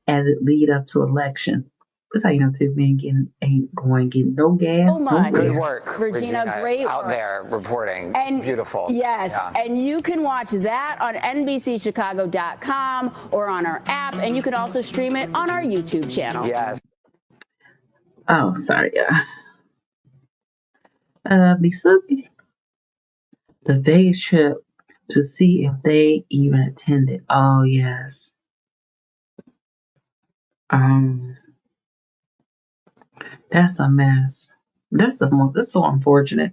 as it lead up to election. That's how you know Tiffany ain't going to get no gas. So much. Good work, Regina, great out work. there reporting. And beautiful. Yes, and you can watch that on NBCChicago.com or on our app, and you can also stream it on our YouTube channel. Yes. Oh, sorry. Lisa, the Vegas trip to see if they even attended. Oh, yes. That's a mess. That's so unfortunate.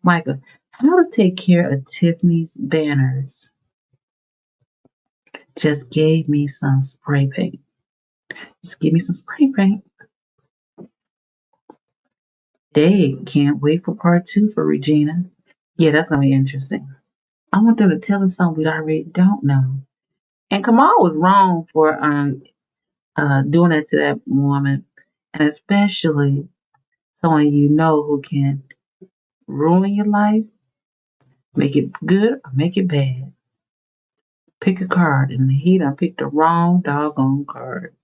Micah, how to take care of Tiffany's banners? Just gave me some spray paint. Just give me some spray paint. They can't wait for part 2 for Regina. Yeah, that's gonna be interesting. I want them to tell us something we already don't know. And Kamal was wrong for doing that to that woman, and especially someone you know who can ruin your life, make it good or make it bad. Pick a card, and he done picked the wrong doggone card.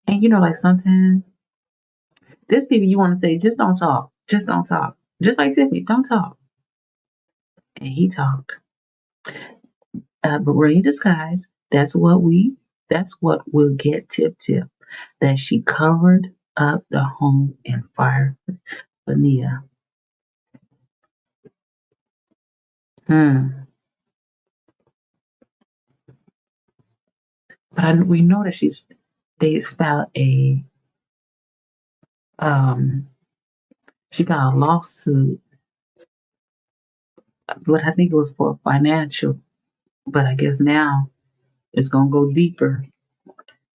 And you know, like sometimes there's people you want to say, just don't talk, just don't talk, just like Tiffany, don't talk. And he talked. But we're in disguise. That's what will get Tip Tip. That she covered up the home and fired Benia. But we know that they filed she got a lawsuit, but I think it was for financial. But I guess now it's gonna go deeper.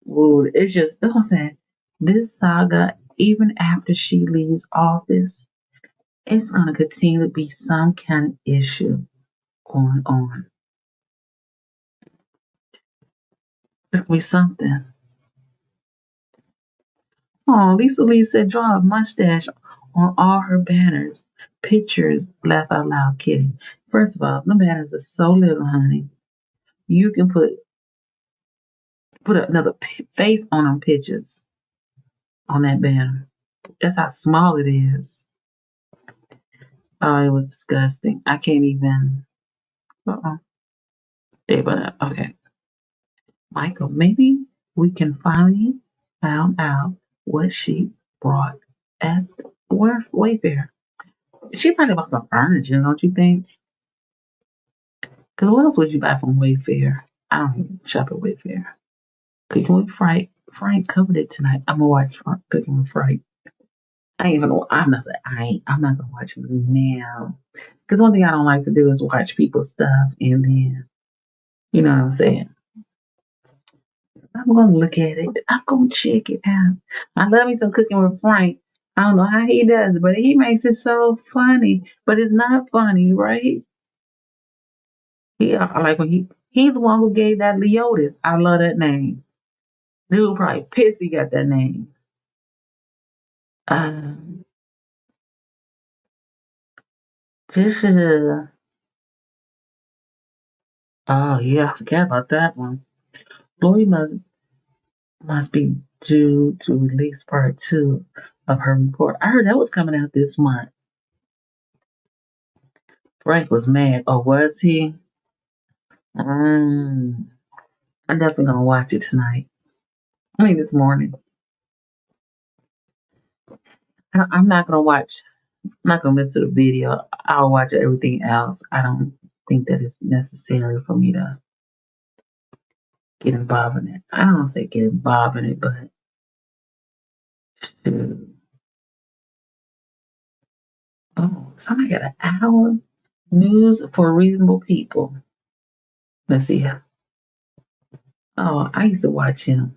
Well, it's just, you know what I'm saying, this saga, even after she leaves office, it's gonna continue to be some kind of issue going on. There's gonna be something. Oh, Lisa Lee said draw a mustache on all her banners. Pictures, laugh out loud, kidding. First of all, the banners are so little, honey. You can put another face on them pictures on that banner. That's how small it is. Oh, it was disgusting. I can't even. Okay. Michael, maybe we can finally find out what she brought at Wayfair. She probably bought some furniture, don't you think? Because what else would you buy from Wayfair? I don't even shop at Wayfair. Cooking with Frank. Frank covered it tonight. I'm gonna watch Cooking with Frank. I'm not gonna watch it now. Because one thing I don't like to do is watch people's stuff and then, you know what I'm saying? I'm gonna look at it. I'm gonna check it out. I love me some Cooking with Frank. I don't know how he does it, but he makes it so funny. But it's not funny, right? Yeah, like when he's the one who gave that Leotis. I love that name. Dude probably pissed he got that name. This is oh yeah, I forgot about that one. Lori must be due to release part 2 of her report. I heard that was coming out this month. Frank was mad. Oh, was he? I'm definitely gonna watch it tonight. I mean, this morning. I'm not gonna watch. I'm not gonna listen to the video. I'll watch everything else. I don't think that it's necessary for me to get involved in it. I don't say get involved in it, but shoot. Oh, somebody got an hour news for reasonable people. Let's see. Oh, I used to watch him.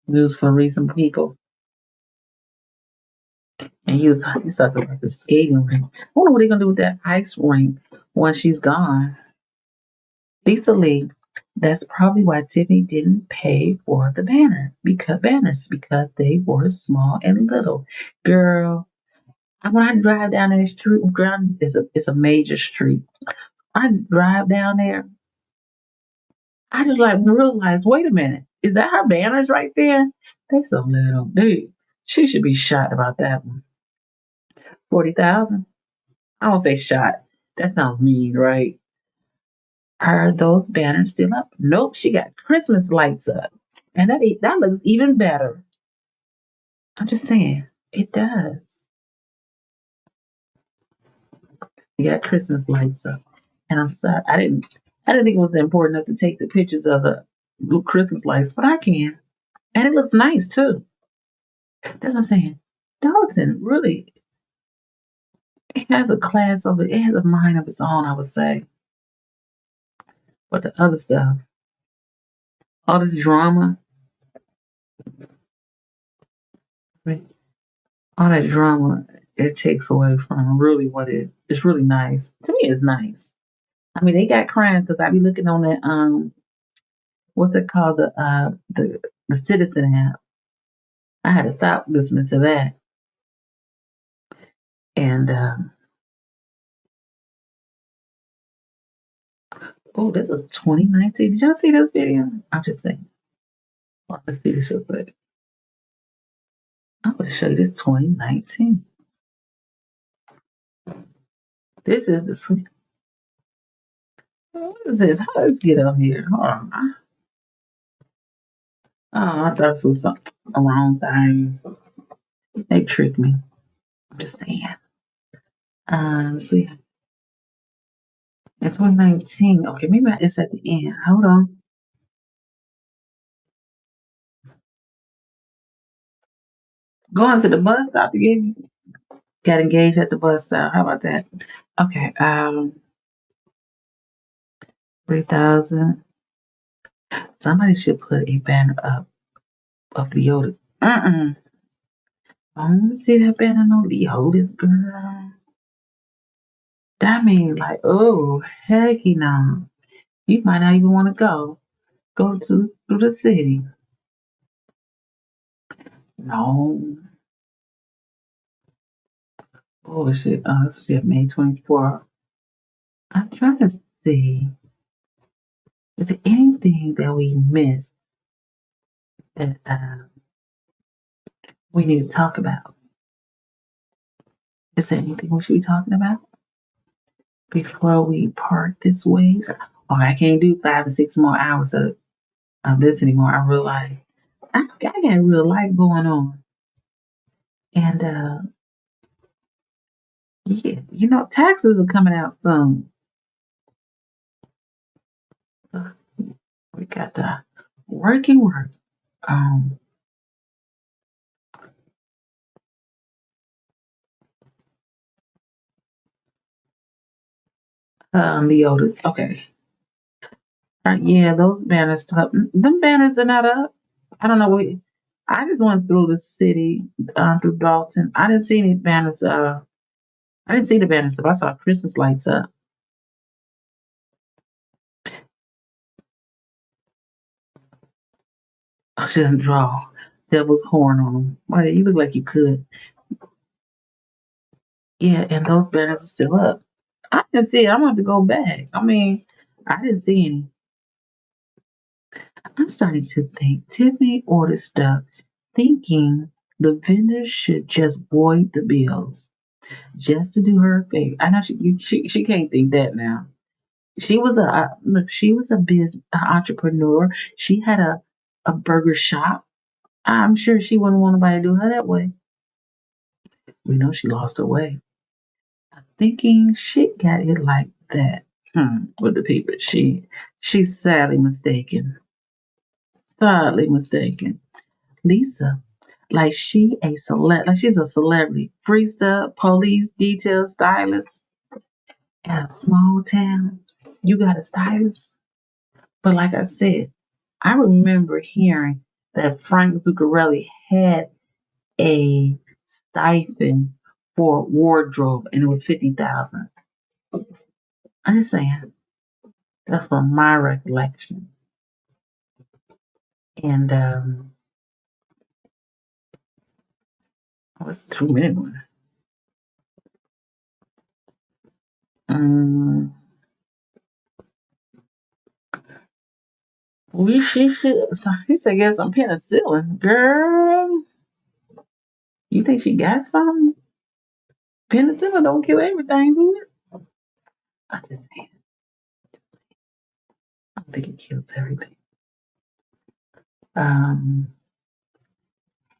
News for reasonable people. And he's talking about the skating rink. I wonder what they're gonna do with that ice rink once she's gone. Lisa Lee, that's probably why Tiffany didn't pay for the banners because they were small and little. Girl, when I drive down that street, it's a major street. I drive down there, I just like realize, wait a minute, is that her banners right there? They so little, dude. She should be shot about that one. 40,000. I don't say shot. That sounds mean, right? Are those banners still up? Nope, she got Christmas lights up. And that looks even better. I'm just saying, it does. You got Christmas lights up. And I'm sorry, I didn't think it was important enough to take the pictures of the blue Christmas lights, but I can. And it looks nice too. That's what I'm saying. Dalton really, it has a class of it. It has a mind of its own, I would say. But the other stuff, all this drama, all that drama, it takes away from really what it's really nice. To me, it's nice. I mean, they got crimes because I be looking on that what's it called, the Citizen app. I had to stop listening to that. And oh, this is 2019. Did y'all see this video? I'm just saying. Let's see this real quick. I'm going to show you this 2019. This is the sweet. What is this? How does this get up here? Hold on. Oh, I thought this was something a wrong thing. They tricked me. I'm just saying. Let's see. In 2019. Okay, maybe it's at the end. Hold on. Going to the bus stop again. Got engaged at the bus stop. How about that? Okay, 3,000. Somebody should put a banner up of Leotis. I want to see that banner no Leotis, girl. That means like, oh, hecky no. You might not even want to go. Go to through the city. No. Bullshit. Shit, May 24th. I'm trying to see. Is there anything that we missed that we need to talk about? Is there anything we should be talking about before we part this ways? Oh, I can't do 5 or 6 more hours of this anymore. I realize I got real life going on. And yeah, you know, taxes are coming out soon. We got the working work. Leotis. Okay. Yeah, those banners up. Them banners are not up. I don't know. I just went through the city, through Dalton. I didn't see any banners. I didn't see the banners up. I saw Christmas lights up. I shouldn't draw devil's horn on them. Well, you look like you could. Yeah, and those banners are still up. I didn't see it. I'm going to have to go back. I mean, I didn't see any. I'm starting to think Tiffany ordered stuff thinking the vendors should just void the bills just to do her a favor. I know she can't think that now. She was a business entrepreneur. She had a burger shop. I'm sure she wouldn't want anybody to do her that way. We know she lost her way. Thinking she got it like that. With the people. She's sadly mistaken. Sadly mistaken. Lisa, like she's a celebrity. Free stuff, police, detail, stylist. In a small town, you got a stylist. But like I said, I remember hearing that Frank Zuccarelli had a stipend for wardrobe and it was $50,000. I'm just saying. That's from my recollection. And what's 2 minute one? She should. So he said, "Get some penicillin, girl. You think she got something? Penicillin don't kill everything, do it? I'm just saying. I don't think it kills everything.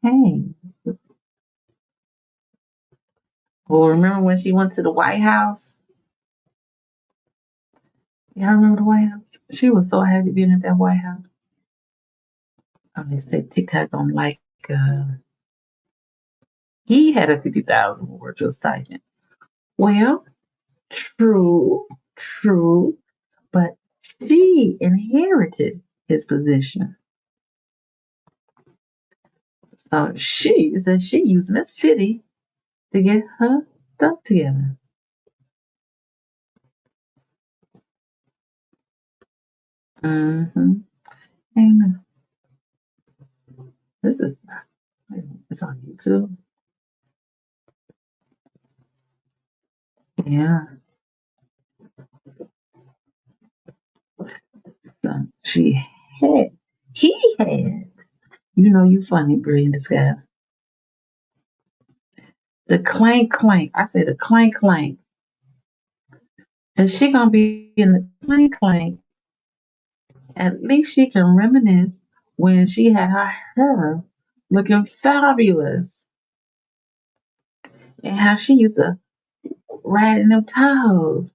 Hey. Well, remember when she went to the White House? Y'all remember the White House? She was so happy being at that White House. They said TikTok don't like. He had a 50,000 wardrobe stipend. Well, true, but she inherited his position. So she said she using this 50 to get her stuff together. And this is it's on YouTube. Yeah. So he had, you know, you funny, brilliant this guy. The clank clank. I say the clank clank. And she gonna be in the clank clank. At least she can reminisce when she had her hair looking fabulous. And how she used to ride in them toes.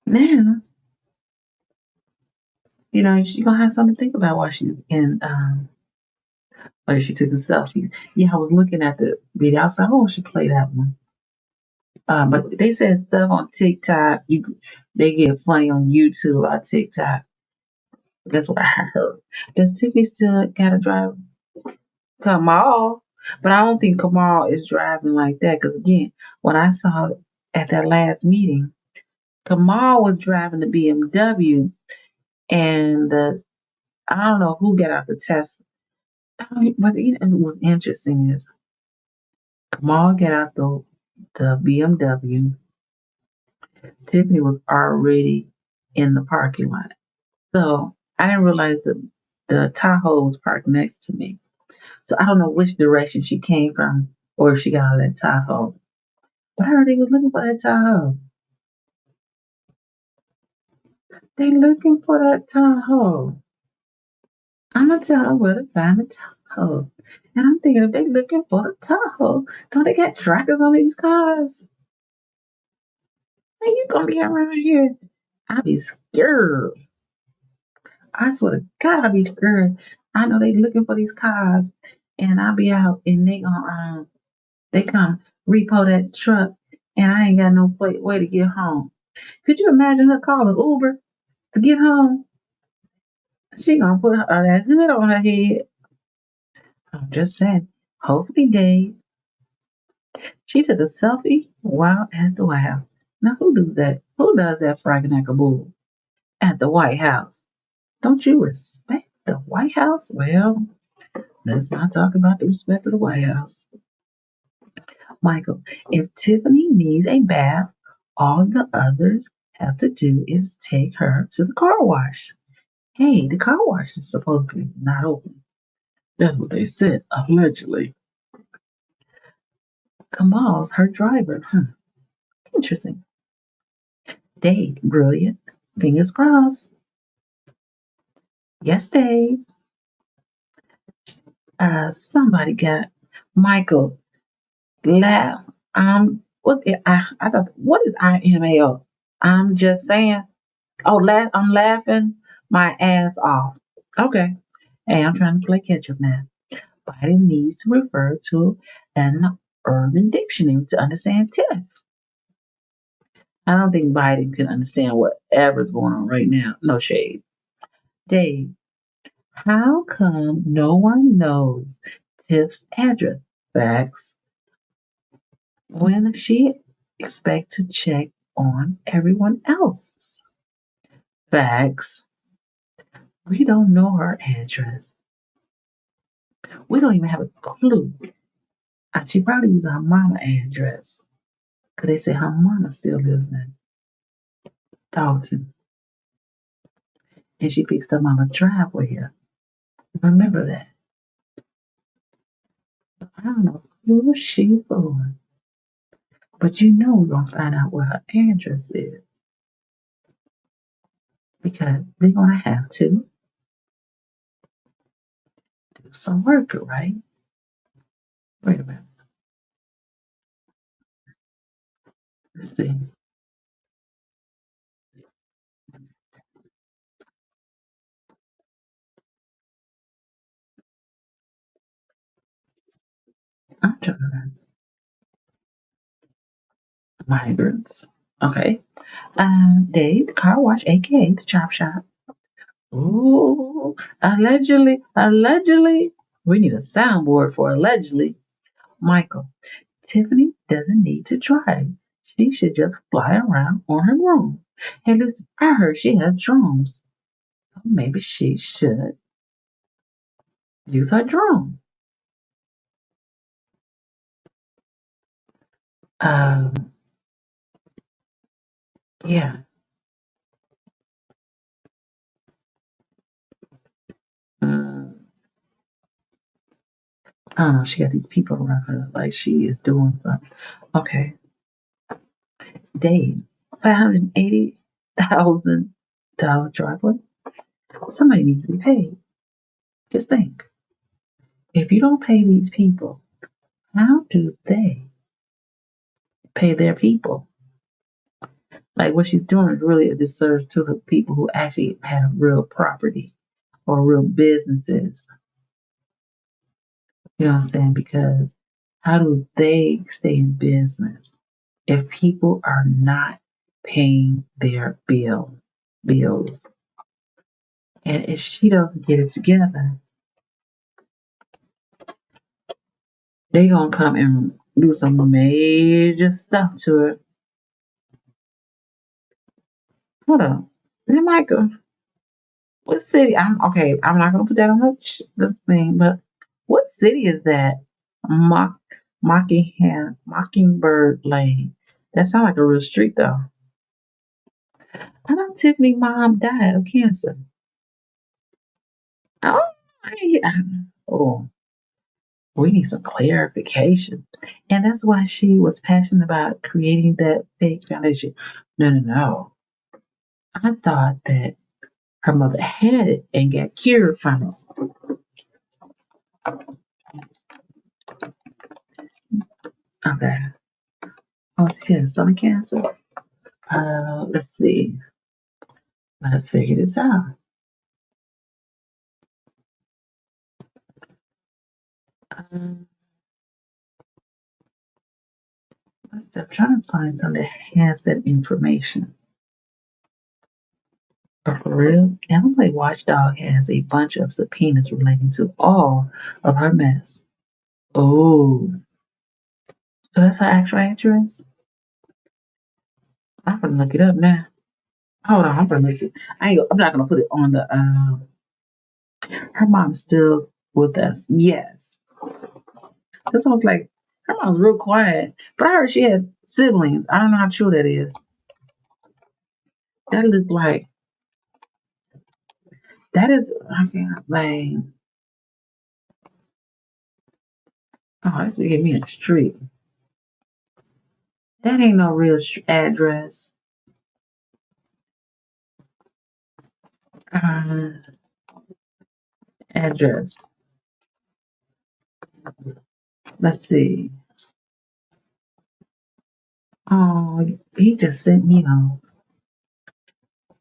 Now, you know, she's gonna have something to think about while she's in like she took a selfie. Yeah, I was looking at the video. I was like, oh, she played that one. But they said stuff on TikTok. They get funny on YouTube or TikTok. That's what I heard. Does Tiffany still gotta drive Kamal? But I don't think Kamal is driving like that. Because again, when I saw at that last meeting, Kamal was driving the BMW, and I don't know who got out the Tesla. But you know, what's interesting is Kamal got out the BMW. Tiffany was already in the parking lot. So I didn't realize the Tahoe was parked next to me. So I don't know which direction she came from or if she got out of that Tahoe. But I heard they was looking for that Tahoe. They looking for that Tahoe. I'm gonna tell her where to find the Tahoe. And I'm thinking if they looking for the Tahoe, don't they got trackers on these cars? Are you gonna be around here? I'll be scared. I swear to God, I'll be scared. I know they looking for these cars, and I'll be out, and they come repo that truck, and I ain't got no way to get home. Could you imagine her calling Uber to get home? She gonna put that hood on her head. I'm just saying. Hopefully, Dave. She took a selfie while at the White House. Now, who does that? Who does that bull at the White House? Don't you respect the White House? Well, let's not talk about the respect of the White House. Michael, if Tiffany needs a bath, all the others have to do is take her to the car wash. Hey, the car wash is supposedly not open. That's what they said, allegedly. Kamal's her driver. Interesting. Dave, brilliant. Fingers crossed. Yes, Dave. Somebody got Michael. Laugh. What's it? I thought, what is IMAO? I'm just saying. Oh, I'm laughing my ass off. Okay. Hey, I'm trying to play catch up now. Biden needs to refer to an urban dictionary to understand TIF. I don't think Biden can understand whatever's going on right now. No shade. Dave, how come no one knows Tiff's address? Facts. When does she expect to check on everyone else? Facts. We don't know her address. We don't even have a clue. She probably used her mama address. Because they say her mama still lives in Dalton. And she picks up on a driveway here. Remember that. I don't know who she's for. But you know we're going to find out what her address is. Because we're going to have to do some work, right? Wait a minute. Let's see. I'm trying to remember. Migrants. Okay. Dave, the car wash, aka the chop shop. Ooh, allegedly. We need a soundboard for allegedly. Michael, Tiffany doesn't need to drive. She should just fly around on her broom. Hey, listen, I heard she has drums. So maybe she should use her drum. Yeah. I don't know. She got these people around her like she is doing something. Okay. Dave, $580,000 driveway. Somebody needs to be paid. Just think. If you don't pay these people, how do they pay their people? Like what she's doing is really a disservice to the people who actually have real property or real businesses. You know what I'm saying? Because how do they stay in business if people are not paying their bills? And if she doesn't get it together, they gonna come and do some major stuff to her. Hold on. Hey, Michael, what city? I'm not gonna put that on the thing, but what city is that? Mockingbird Lane. That sounds like a real street though. I know Tiffany's mom died of cancer. Oh, we need some clarification. And that's why she was passionate about creating that fake foundation. No. I thought that her mother had it and got cured from it. Okay. Oh, she had stomach cancer. Let's see. Let's figure this out. I'm trying to find something that has that information. But for real, Illinois Watchdog has a bunch of subpoenas relating to all of her mess. Oh, so that's her actual address? I'm gonna look it up now. Hold on, I'm gonna look it. I'm not gonna put it on the. Her mom's still with us. Yes, that sounds like her mom's real quiet. But I heard she had siblings. I don't know how true that is. That looks like. That is, like, oh, this give me a street. That ain't no real address. Address. Let's see. Oh, he just sent me home.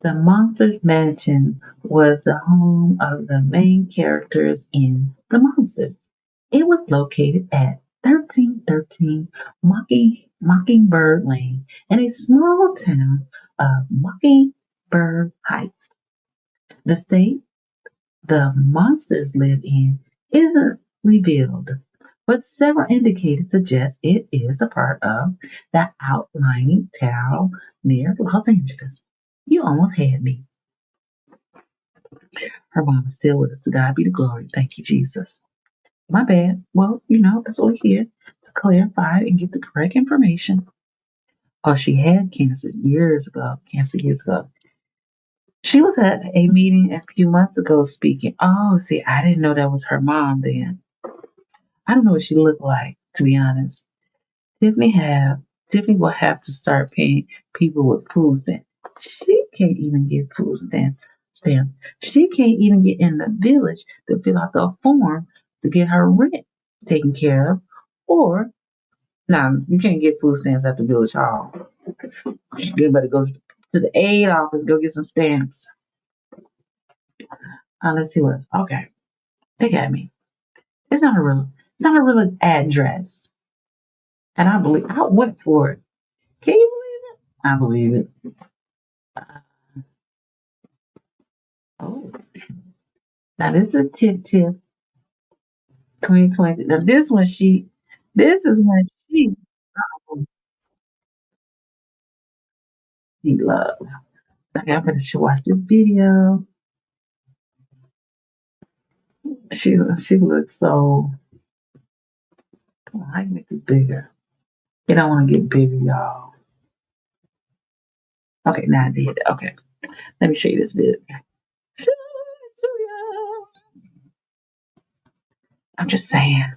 The Monsters Mansion was the home of the main characters in The Monsters. It was located at 1313 Mockingbird Lane in a small town of Mockingbird Heights. The state the monsters live in isn't revealed, but several indicators suggest it is a part of the outlying town near Los Angeles. You almost had me. Her mom is still with us. To God be the glory. Thank you, Jesus. My bad. Well, that's what we're here to clarify and get the correct information. Oh, she had cancer years ago. She was at a meeting a few months ago speaking. Oh, see, I didn't know that was her mom then. I don't know what she looked like, to be honest. Tiffany will have to start paying people with food stamps. She can't even get food stamps. She can't even get in the village to fill out the form to get her rent taken care of. Or, you can't get food stamps at the village hall. You better go to the aid office, go get some stamps. Let's see what else. Okay. They got me. It's not a real address. And I went for it. Can you believe it? I believe it. Oh. Now this is a tip 2020. Now this is when she loved. Okay, I'm gonna watch this video. She looks so. Come on, I can make this bigger. You don't want to get bigger, y'all. Okay, now I did. Okay, let me show you this video. I'm just saying,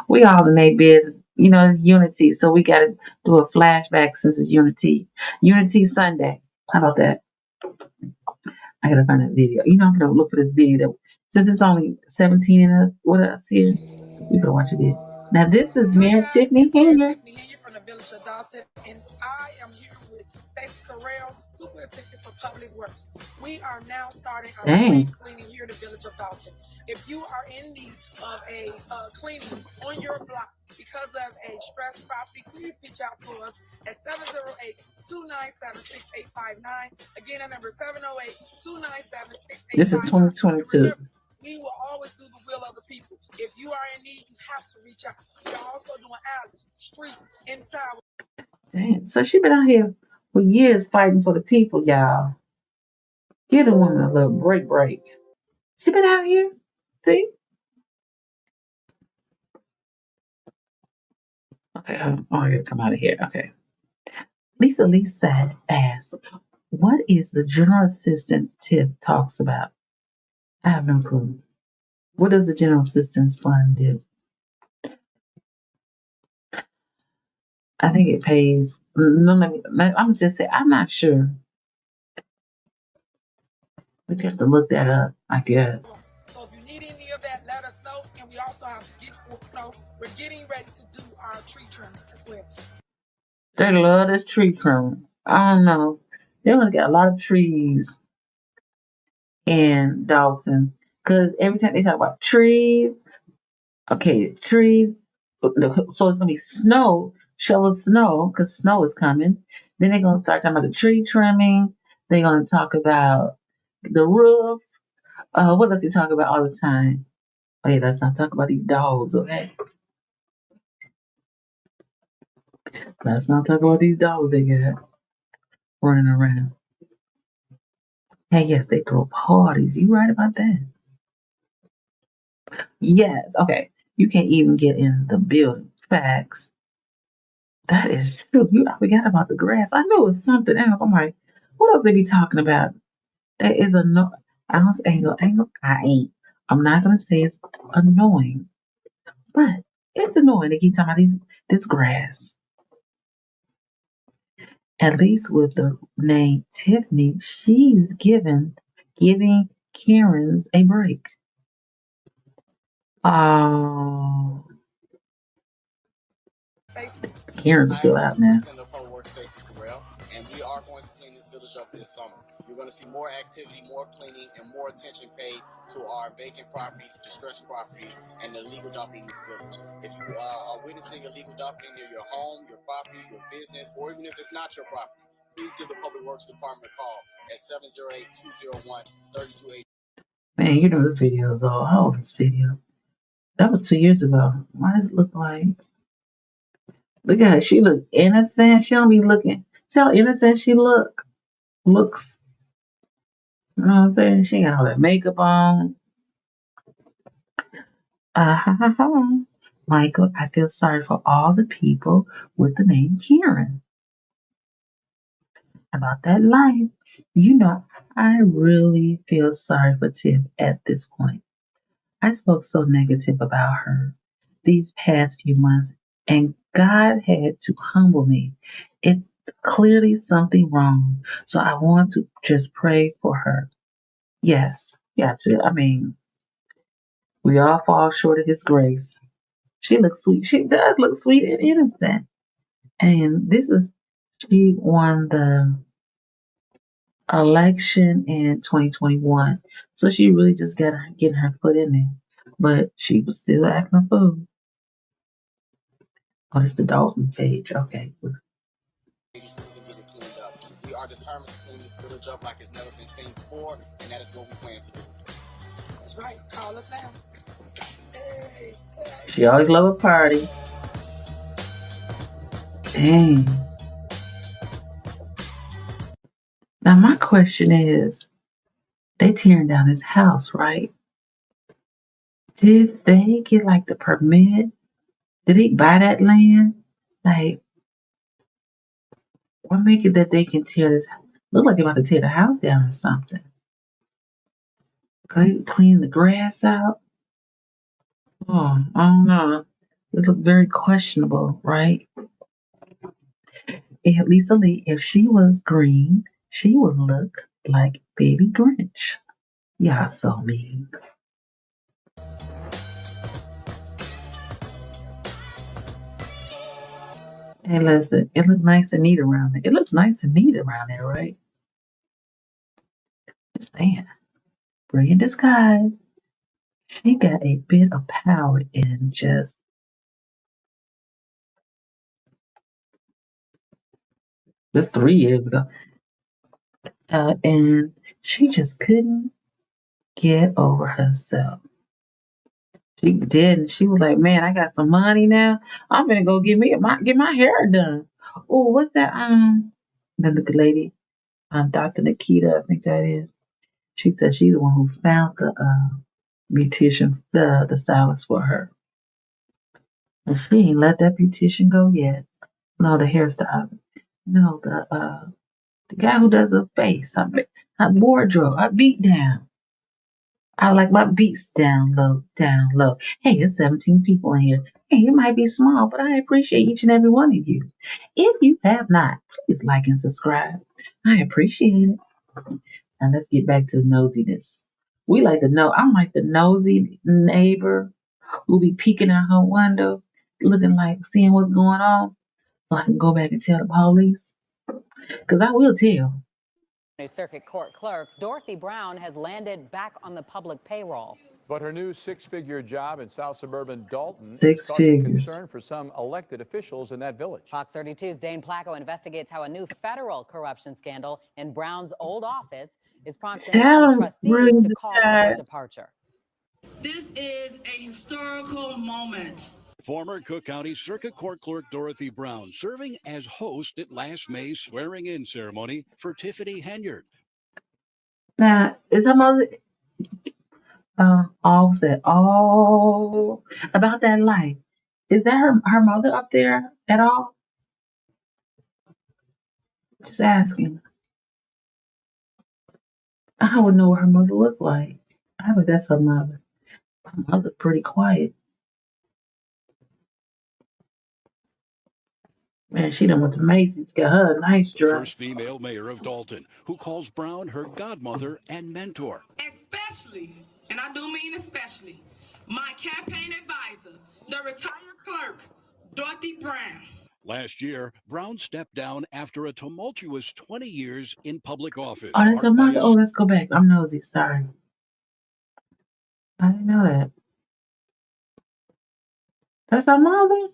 we all in their business. It's Unity, so we got to do a flashback since it's Unity Sunday. How about that? I gotta find that video. I'm gonna look for this video. Since it's only 17 of us with us here, you can watch it. Now this is Mayor Tiffany Henyard. Village of Dalton, and I am here with Stacey Carrell, Superintendent for Public Works. We are now starting our spring cleaning here in the Village of Dalton. If you are in need of a cleaning on your block because of a stressed property, please reach out to us at 708-297-6859. Again, that number is 708-297-6859. This is 2022. We will always do the will of the people. If you are in need, you have to reach out. We're also doing alleys, streets, inside. Dang. So she been out here for years fighting for the people, y'all. Give the woman a little break. She been out here. See? Okay, I'm gonna come out of here. Okay. Lisa asked, what is the general assistant tip talks about? I have no clue. What does the general assistance fund do? I think it pays. I'm just saying, I'm not sure. We have to look that up, I guess. So if you need any of that, let us know. And we also have we're getting ready to do our tree trimming as well. They love this tree trimming. I don't know. They only got a lot of trees in Dalton. Because every time they talk about trees, trees, so it's going to be snow, shovel snow, because snow is coming. Then they're going to start talking about the tree trimming. They're going to talk about the roof. What else they talk about all the time? Oh, yeah, let's not talk about these dogs, okay? Let's not talk about these dogs they got running around. Hey, yes, they throw parties. You right about that? Yes, okay. You can't even get in the building. Facts. That is true. I forgot about the grass. I know it's something else. I'm like, what else they be talking about? That is no. I'm not gonna say it's annoying, but it's annoying to keep talking about this grass. At least with the name Tiffany, she's giving Karen's a break. Oh, Karen's still out now. And we are going to clean this village up this summer. You're going to see more activity, more cleaning, and more attention paid to our vacant properties, distressed properties, and illegal dumping in this village. If you are witnessing illegal dumping near your home, your property, your business, or even if it's not your property, please give the Public Works Department a call at 708-201-3280. Man, you know this video is all. How old is this video? That was 2 years ago. Why does it look like? Look at her. She look innocent. She don't be looking. See how innocent she looks. You know what I'm saying? She ain't got all that makeup on. Michael, I feel sorry for all the people with the name Karen. About that life. You know, I really feel sorry for Tiff at this point. I spoke so negative about her these past few months, and God had to humble me. It's clearly something wrong, so I want to just pray for her. Yes, we all fall short of His grace. She looks sweet. She does look sweet and innocent. And she won the election in 2021. So she really just getting her foot in there. But she was still acting a fool. Oh, it's the Dalton page. Okay. We are determined to clean this village up like it's never been seen before, and that is what we plan to do. That's right. Call us now. Hey. She always love a party. Dang. Now my question is, they tearing down his house, right? Did they get like the permit? Did he buy that land? Like, what make it that they can tear this? Look like they're about to tear the house down or something. Clean the grass out. Oh, I don't know. It looked very questionable, right? Lisa Lee, if she was green, she would look like Baby Grinch. Y'all so mean. Hey, listen, it looks nice and neat around there. It looks nice and neat around there, right? Just saying. Brilliant disguise. She got a bit of power in just this 3 years ago. And she just couldn't get over herself. She did. She was like, "Man, I got some money now. I'm gonna go get my hair done." Oh, what's that? The lady, Dr. Nikita, I think that is. She said she's the one who found the beautician, the stylist for her, and she ain't let that beautician go yet. No, the hairstylist. No, the guy who does her face, her wardrobe, her beat down. I like my beats down low, down low. Hey, there's 17 people in here. Hey, it might be small, but I appreciate each and every one of you. If you have not, please like and subscribe. I appreciate it. And let's get back to nosiness. We like to know. I'm like the nosy neighbor who be peeking out her window, looking like seeing what's going on, so I can go back and tell the police. Because I will tell. Circuit Court clerk Dorothy Brown has landed back on the public payroll. But her new six-figure job in South suburban Dalton Six is causing figures. concern for some elected officials in that village. Fox 32's Dane Placco investigates how a new federal corruption scandal in Brown's old office is prompting some trustees to call for her departure. This is a historical moment. Former Cook County Circuit Court Clerk Dorothy Brown serving as host at last May's swearing-in ceremony for Tiffany Henyard. Now, is her mother all said all about that life? Is that her mother up there at all? Just asking. I would know what her mother looked like. I bet that's her mother. Her mother's pretty quiet. Man, she done went to Macy's, got her a nice dress. First female mayor of Dalton, who calls Brown her godmother and mentor. Especially, and I do mean especially, my campaign advisor, the retired clerk, Dorothy Brown. Last year, Brown stepped down after a tumultuous 20 years in public office. Oh, that's her mother? Oh, let's go back. I'm nosy, sorry. I didn't know that. That's her mother?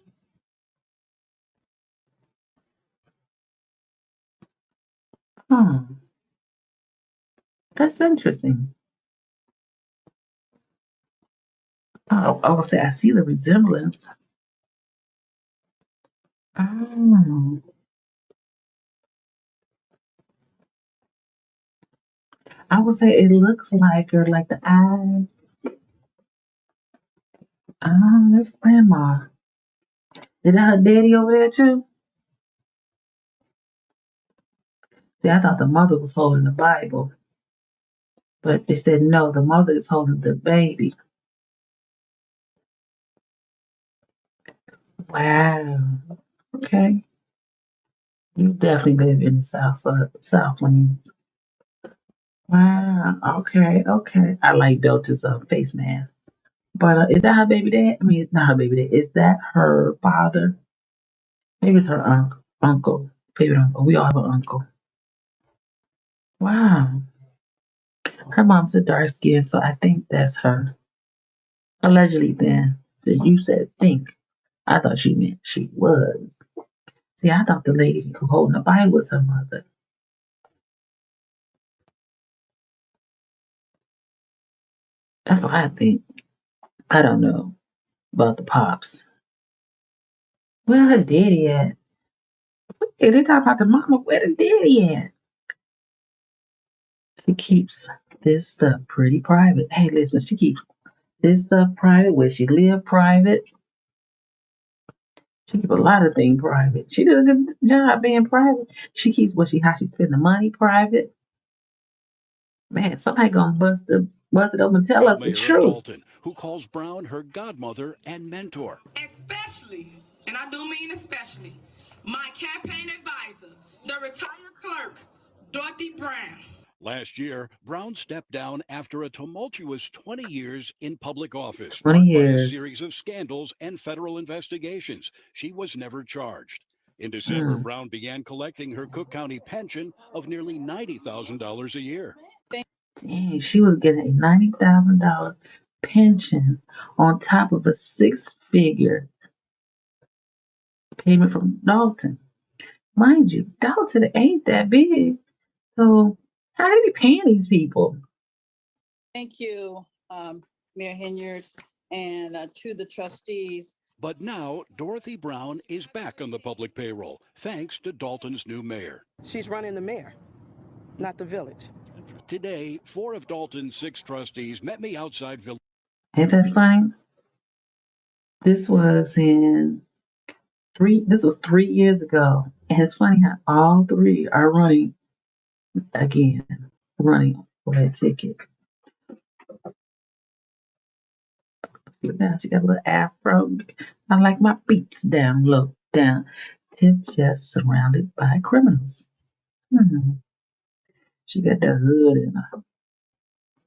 That's interesting. Oh, I will say I see the resemblance. Oh. I would say it looks like her, like the eyes. Oh, that's grandma. Is that her daddy over there too? See, I thought the mother was holding the Bible. But they said no, the mother is holding the baby. Wow. Okay. You definitely live in the Southland. Wow. Okay. I like Delta's face mask. But is that her baby dad? I mean, it's not her baby dad. Is that her father? Maybe it's her uncle. Favorite uncle. We all have an uncle. Wow. Her mom's a dark skin, so I think that's her. Allegedly then. So you said think. I thought she meant she was. See, I thought the lady who holding the Bible was her mother. That's what I think. I don't know about the pops. Where her daddy at? Hey, they talk about the mama. Where the daddy at? She keeps this stuff pretty private. Hey, listen, she keeps this stuff private. Where she live private. She keeps a lot of things private. She does a good job being private. She keeps how she spend the money private. Man, somebody gonna bust it open and tell us the truth. Dalton, who calls Brown her godmother and mentor. Especially, and I do mean especially, my campaign advisor, the retired clerk, Dorothy Brown. Last year, Brown stepped down after a tumultuous 20 years in public office. 20 marked years. by a series of scandals and federal investigations. She was never charged. In December, Brown began collecting her Cook County pension of nearly $90,000 a year. Dang, she was getting a $90,000 pension on top of a six-figure payment from Dalton. Mind you, Dalton ain't that big. So how are they paying these people? Thank you, Mayor Henyard, and to the trustees. But now Dorothy Brown is back on the public payroll, thanks to Dalton's new mayor. She's running the mayor, not the village. Today, 4 of Dalton's 6 trustees met me outside Village. Ain't that funny? This was 3 years ago. And it's funny how all 3 are running for that ticket. Look at, she got a little afro. I like my beats down, low down. Tiff just surrounded by criminals. She got the hood in her.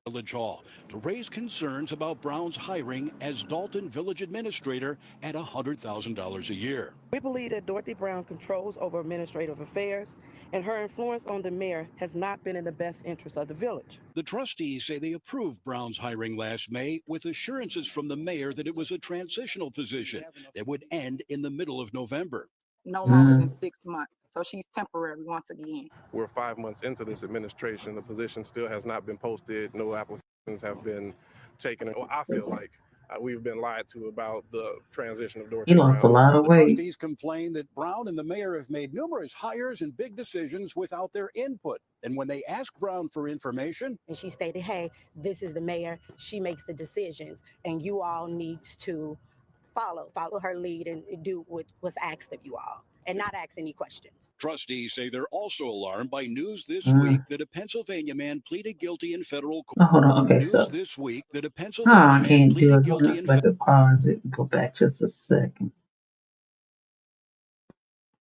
Village Hall to raise concerns about Brown's hiring as Dalton Village Administrator at $100,000 a year. We believe that Dorothy Brown controls over administrative affairs, and her influence on the mayor has not been in the best interest of the village. The trustees say they approved Brown's hiring last May with assurances from the mayor that it was a transitional position that would end in the middle of November. No longer than 6 months. So she's temporary once again. We're 5 months into this administration. The position still has not been posted. No applications have been taken. Well, I feel like we've been lied to about the transition of Dorothy Brown. He lost a lot of weight. The trustees complain that Brown and the mayor have made numerous hires and big decisions without their input. And when they ask Brown for information, and she stated, hey, this is the mayor. She makes the decisions, and you all need to follow her lead and do what was asked of you all, and not ask any questions. Trustees say they're also alarmed by news this week that a Pennsylvania man pleaded guilty in federal court. Oh, hold on. Okay, so this week that a I Pennsylvania can't do it. guilty Let's like to pause it and go back just a second.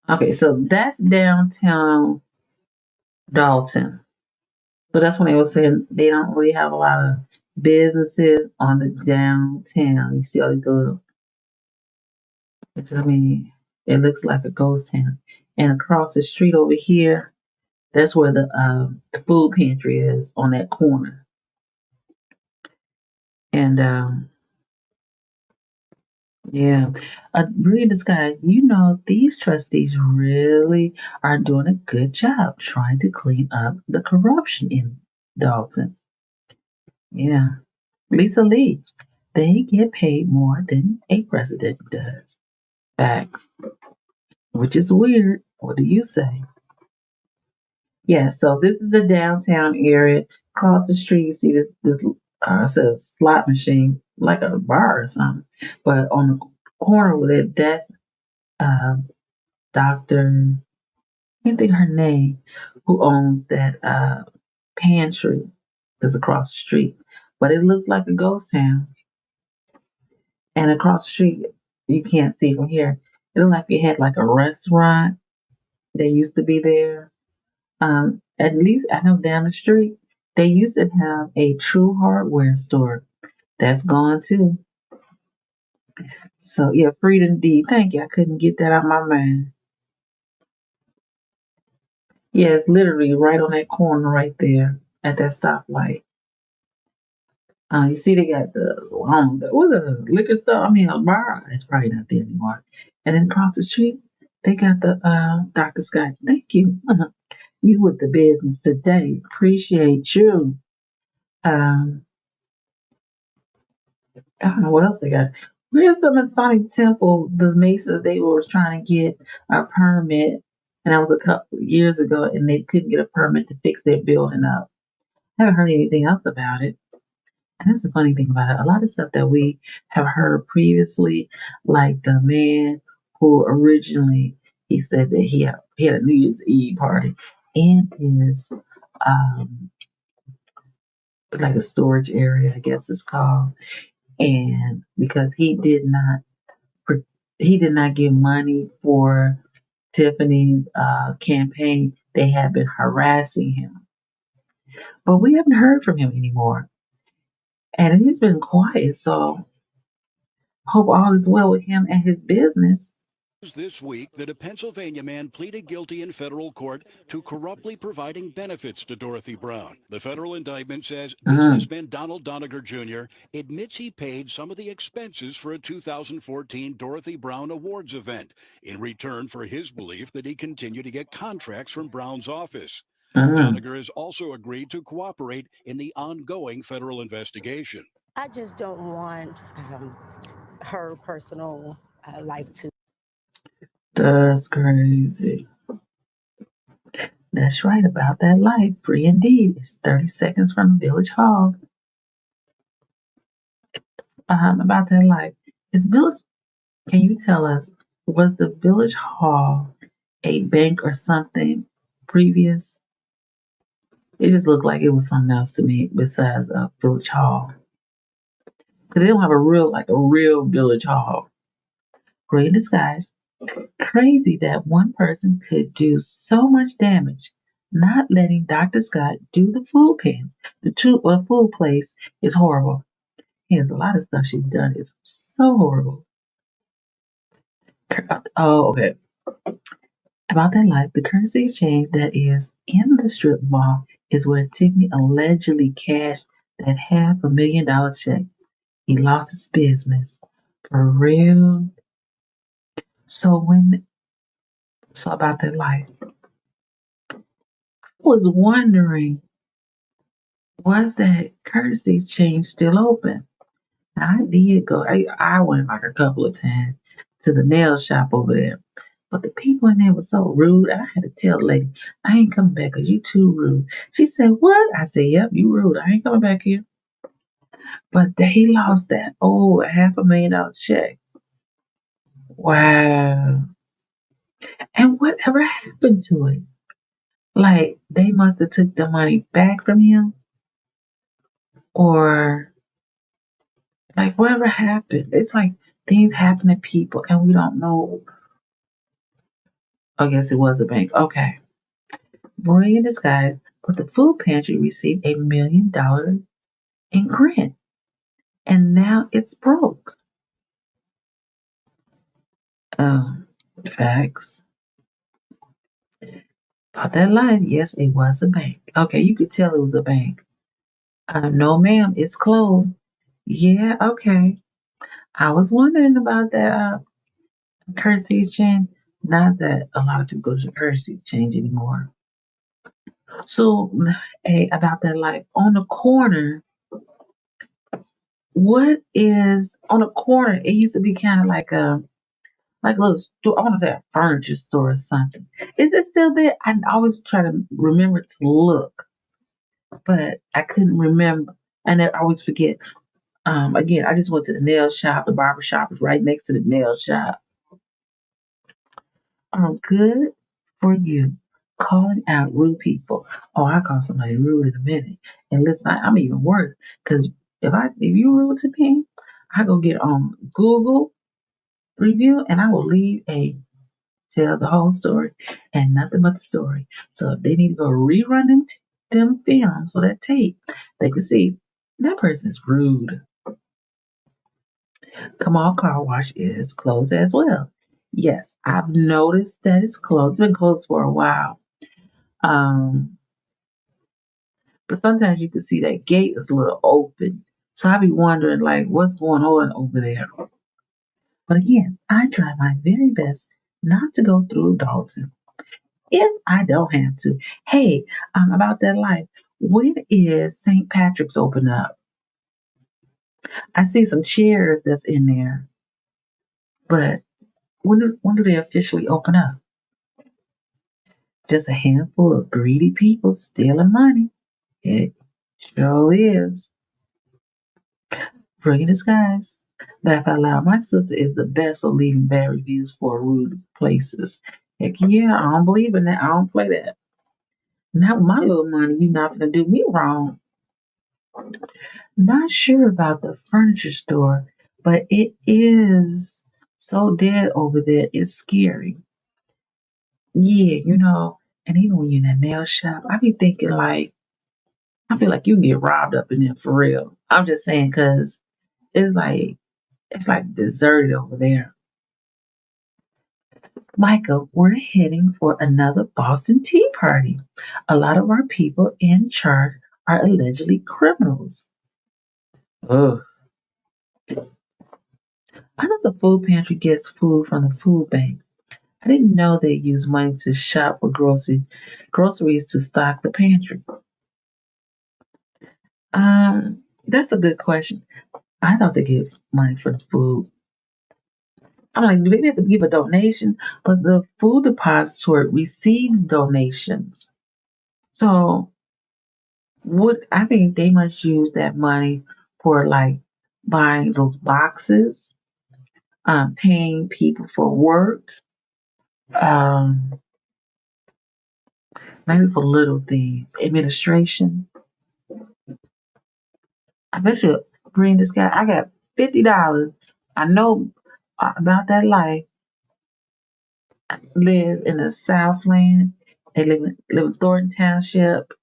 Okay, so that's downtown Dalton. So that's when they were saying they don't really have a lot of businesses on the downtown. You see all these little, which I mean, it looks like a ghost town. And across the street over here, that's where the food pantry is on that corner. And yeah, read this guy. You know, these trustees really are doing a good job trying to clean up the corruption in Dalton. Yeah, Lisa Lee, they get paid more than a president does. Facts. Which is weird. What do you say? Yeah, so this is the downtown area. Across the street, you see this slot machine, like a bar or something. But on the corner with it, that's Dr. I can't think of her name, who owns that pantry that's across the street. But it looks like a ghost town. And across the street, you can't see from here. It looked like it had like a restaurant that used to be there. At least I know down the street, they used to have a True Hardware store. That's gone too. So yeah, Freedom D. Thank you. I couldn't get that out of my mind. Yeah, it's literally right on that corner right there at that stoplight. You see, they got what's a liquor store? I mean, a bar. It's probably not there anymore. And then across the street, they got the Dr. Scott. Thank you. You with the business today. Appreciate you. I don't know what else they got. Where's the Masonic Temple? The Masons, they were trying to get a permit, and that was a couple of years ago, and they couldn't get a permit to fix their building up. I haven't heard anything else about it. And that's the funny thing about it. A lot of stuff that we have heard previously, like the man who originally, he said that he had a New Year's Eve party in his, like a storage area, I guess it's called. And because he did not give money for Tiffany's campaign, they had been harassing him. But we haven't heard from him anymore. And he's been quiet, so hope all is well with him and his business. This week that a Pennsylvania man pleaded guilty in federal court to corruptly providing benefits to Dorothy Brown. The federal indictment says businessman Donald Doniger Jr. admits he paid some of the expenses for a 2014 Dorothy Brown Awards event in return for his belief that he continued to get contracts from Brown's office. Doniger has also agreed to cooperate in the ongoing federal investigation. I just don't want her personal life to. That's crazy. That's right about that life. Free indeed. It's 30 seconds from the Village Hall. About that life. Can you tell us, was the Village Hall a bank or something previous? It just looked like it was something else to me besides a Village Hall. Because they don't have a real Village Hall. Great in disguise. Crazy that one person could do so much damage. Not letting Dr. Scott do the food pen. The food place is horrible. There's a lot of stuff she's done. It's so horrible. Oh, okay. About that life, the currency exchange that is in the strip mall is where Tiffany allegedly cashed that $500,000 check. He lost his business. For real. So about that life. I was wondering, was that currency exchange still open? Now, I did go. I went like a couple of times to the nail shop over there. But the people in there were so rude. I had to tell the lady, I ain't coming back because you too rude. She said, what? I said, yep, you rude. I ain't coming back here. But he lost that $500,000 check. Wow. And whatever happened to it? Like, they must have took the money back from him. Or, like, whatever happened. It's like things happen to people and we don't know. I guess it was a bank. Okay. Brilliant in disguise, but the food pantry received $1 million in grant. And now it's broke. Facts. About that line, yes, it was a bank. Okay, you could tell it was a bank. No, ma'am, it's closed. Yeah, okay. I was wondering about that currency exchange. Not that a lot of people go to currency exchange anymore. So, about that life on the corner. What is on a corner? It used to be kind of like a little store. I want to say a furniture store or something. Is it still there? I always try to remember to look, but I couldn't remember, and I always forget. Again, I just went to the nail shop. The barber shop is right next to the nail shop. Good for you. Calling out rude people. Oh, I call somebody rude in a minute. And listen, I'm even worse because if you rude to me, I go get on Google review and I will tell the whole story and nothing but the story. So if they need to go rerun them films or that tape, they can see that person's rude. Kamal Car Wash is closed as well. Yes, I've noticed that it's closed. It's been closed for a while. But sometimes you can see that gate is a little open. So I be wondering, like, what's going on over there? But again, I try my very best not to go through Dalton. If I don't have to. Hey, about that life. When is St. Patrick's open up? I see some chairs that's in there. But when do they officially open up? Just a handful of greedy people stealing money. It sure is. Brilliant disguise. Laugh out loud. My sister is the best for leaving bad reviews for rude places. Heck yeah, I don't believe in that. I don't play that. Not with my little money. You're not gonna do me wrong. Not sure about the furniture store, but it is so dead over there. It's scary. Yeah, and even when you're in that nail shop, I be thinking like, I feel like you can get robbed up in there for real. I'm just saying because it's like deserted over there. Michael, we're heading for another Boston Tea Party. A lot of our people in charge are allegedly criminals. Ugh. I know the food pantry gets food from the food bank. I didn't know they use money to shop for groceries to stock the pantry. That's a good question. I thought they give money for the food. I'm like, do they have to give a donation? But the food depository receives donations. So I think they must use that money for like buying those boxes, paying people for work, maybe for little things, administration. I bet you bring this guy. I got $50. I know about that life. Lives in the Southland. They live in Thornton Township.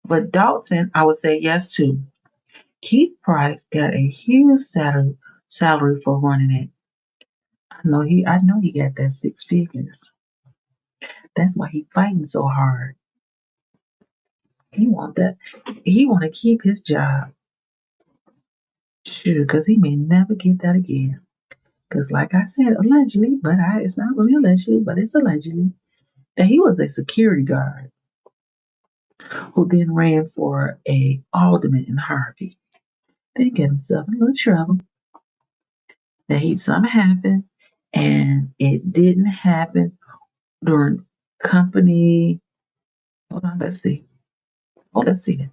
But Dalton, I would say yes to. Keith Price got a huge salary for running it. I know he got that 6 figures. That's why he fighting so hard. He want to keep his job. Sure, because he may never get that again. Because like I said, allegedly, but it's not really allegedly, but it's allegedly, that he was a security guard who then ran for a alderman in Harvey. They get himself in a little trouble. That something happened, and it didn't happen during company. Hold on, let's see. Oh, let's see that.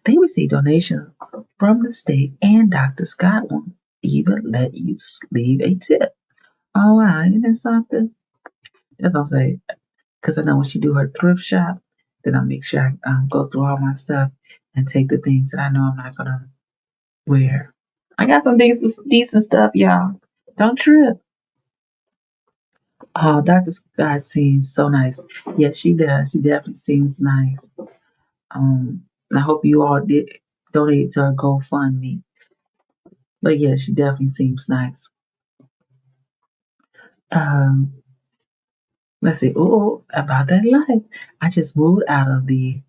They received donations from the state, and Dr. Scott won't even let you leave a tip. Oh, wow, isn't that something? That's what I'm saying. Because I know when she do her thrift shop, then I'll make sure I go through all my stuff and take the things that I know I'm not going to wear. I got some decent stuff, y'all. Don't trip. Oh, Dr. Scott seems so nice. Yeah, she does. She definitely seems nice. And I hope you all did donate to her GoFundMe. But yeah, she definitely seems nice. Let's see. Oh, about that life. I just moved out there.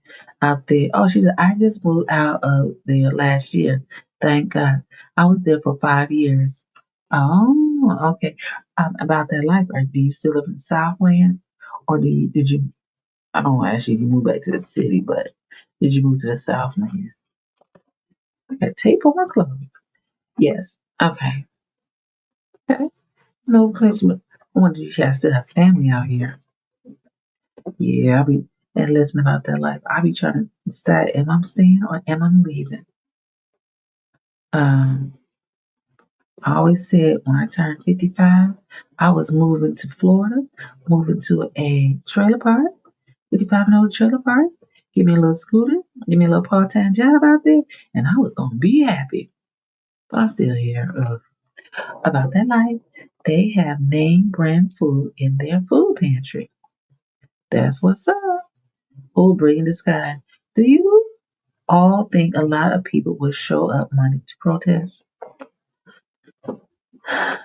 Oh, she said, I just moved out of there last year. Thank God. I was there for 5 years. Oh, okay. About that life. Do you still live in Southland? Or did you, I don't want to ask you if you moved back to the city, but did you move to the Southland? I got tape on my clothes. Yes. Okay. Okay. No question. I wonder if you still have family out here. Yeah, and listen about that life. I be trying to decide, am I staying or am I leaving? I always said when I turned 55, I was moving to Florida, moving to a trailer park, 55 and old trailer park, give me a little scooter, give me a little part-time job out there, and I was going to be happy. But I'm still here. About that life, they have name brand food in their food pantry. That's what's up. Who bring the sky? Do you all think a lot of people will show up Monday to protest? I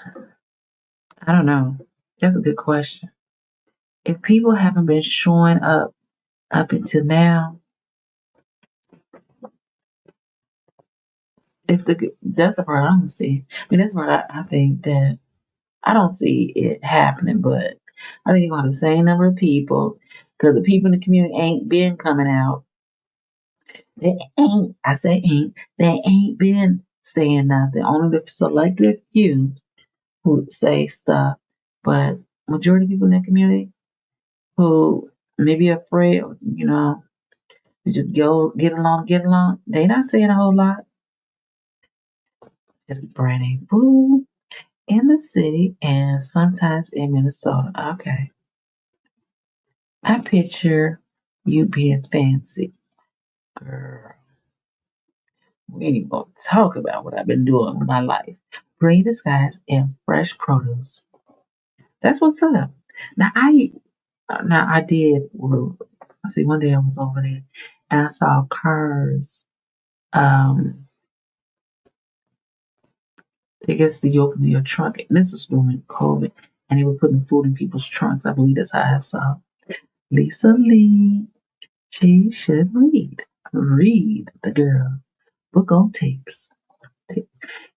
don't know. That's a good question. If people haven't been showing up until now, that's the part I don't see. I mean, that's what I think that I don't see it happening, but I think you're going to have the same number of people because the people in the community ain't been coming out. They ain't, I say ain't, they ain't been saying nothing. Only the selective few who say stuff, but majority of people in that community who may be afraid, to just get along, they not saying a whole lot. Just branding food in the city and sometimes in Minnesota. Okay. I picture you being fancy. Girl, we ain't gonna talk about what I've been doing with my life. Bring disguise and fresh produce. That's what's up. Now I did. Well, I see. One day I was over there and I saw cars. I guess you open your trunk. And this was during COVID, and they were putting food in people's trunks. I believe that's how I saw Lisa Lee. She should read. Read the girl. Book on tapes.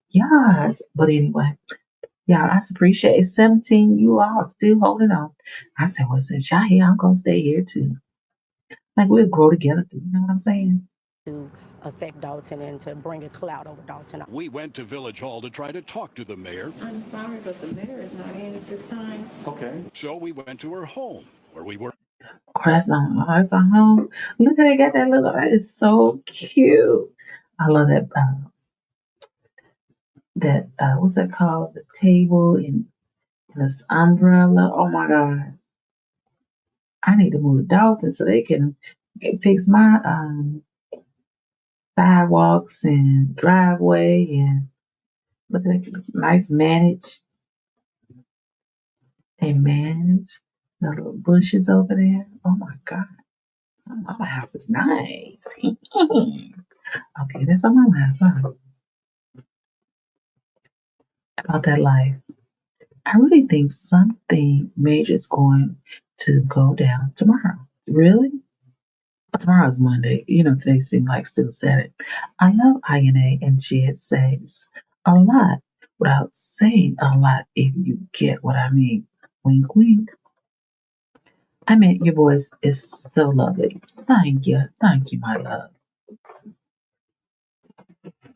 Yes. But anyway, yeah, I appreciate it. 17, you all still holding on. I said, well, since y'all here, I'm going to stay here too. Like, we'll grow together too. You know what I'm saying? To affect Dalton and to bring a cloud over Dalton. We went to Village Hall to try to talk to the mayor. I'm sorry, but the mayor is not in at this time. Okay. So we went to her home, where we were. Oh, that's on home. Look how they got that little, that is so cute. I love that, what's that called? The table and this umbrella. Oh my God. I need to move to Dalton so they can fix my sidewalks and driveway, and look at that nice manage. They manage the little bushes over there. Oh my God. My house is nice. Okay, that's on my house, huh? About that life. I really think something major is going to go down tomorrow. Really? But tomorrow is Monday. You know, today seems like still Saturday. I love INA, and Jed says a lot without saying a lot, if you get what I mean. Wink, wink. I mean, your voice is so lovely. Thank you. Thank you, my love.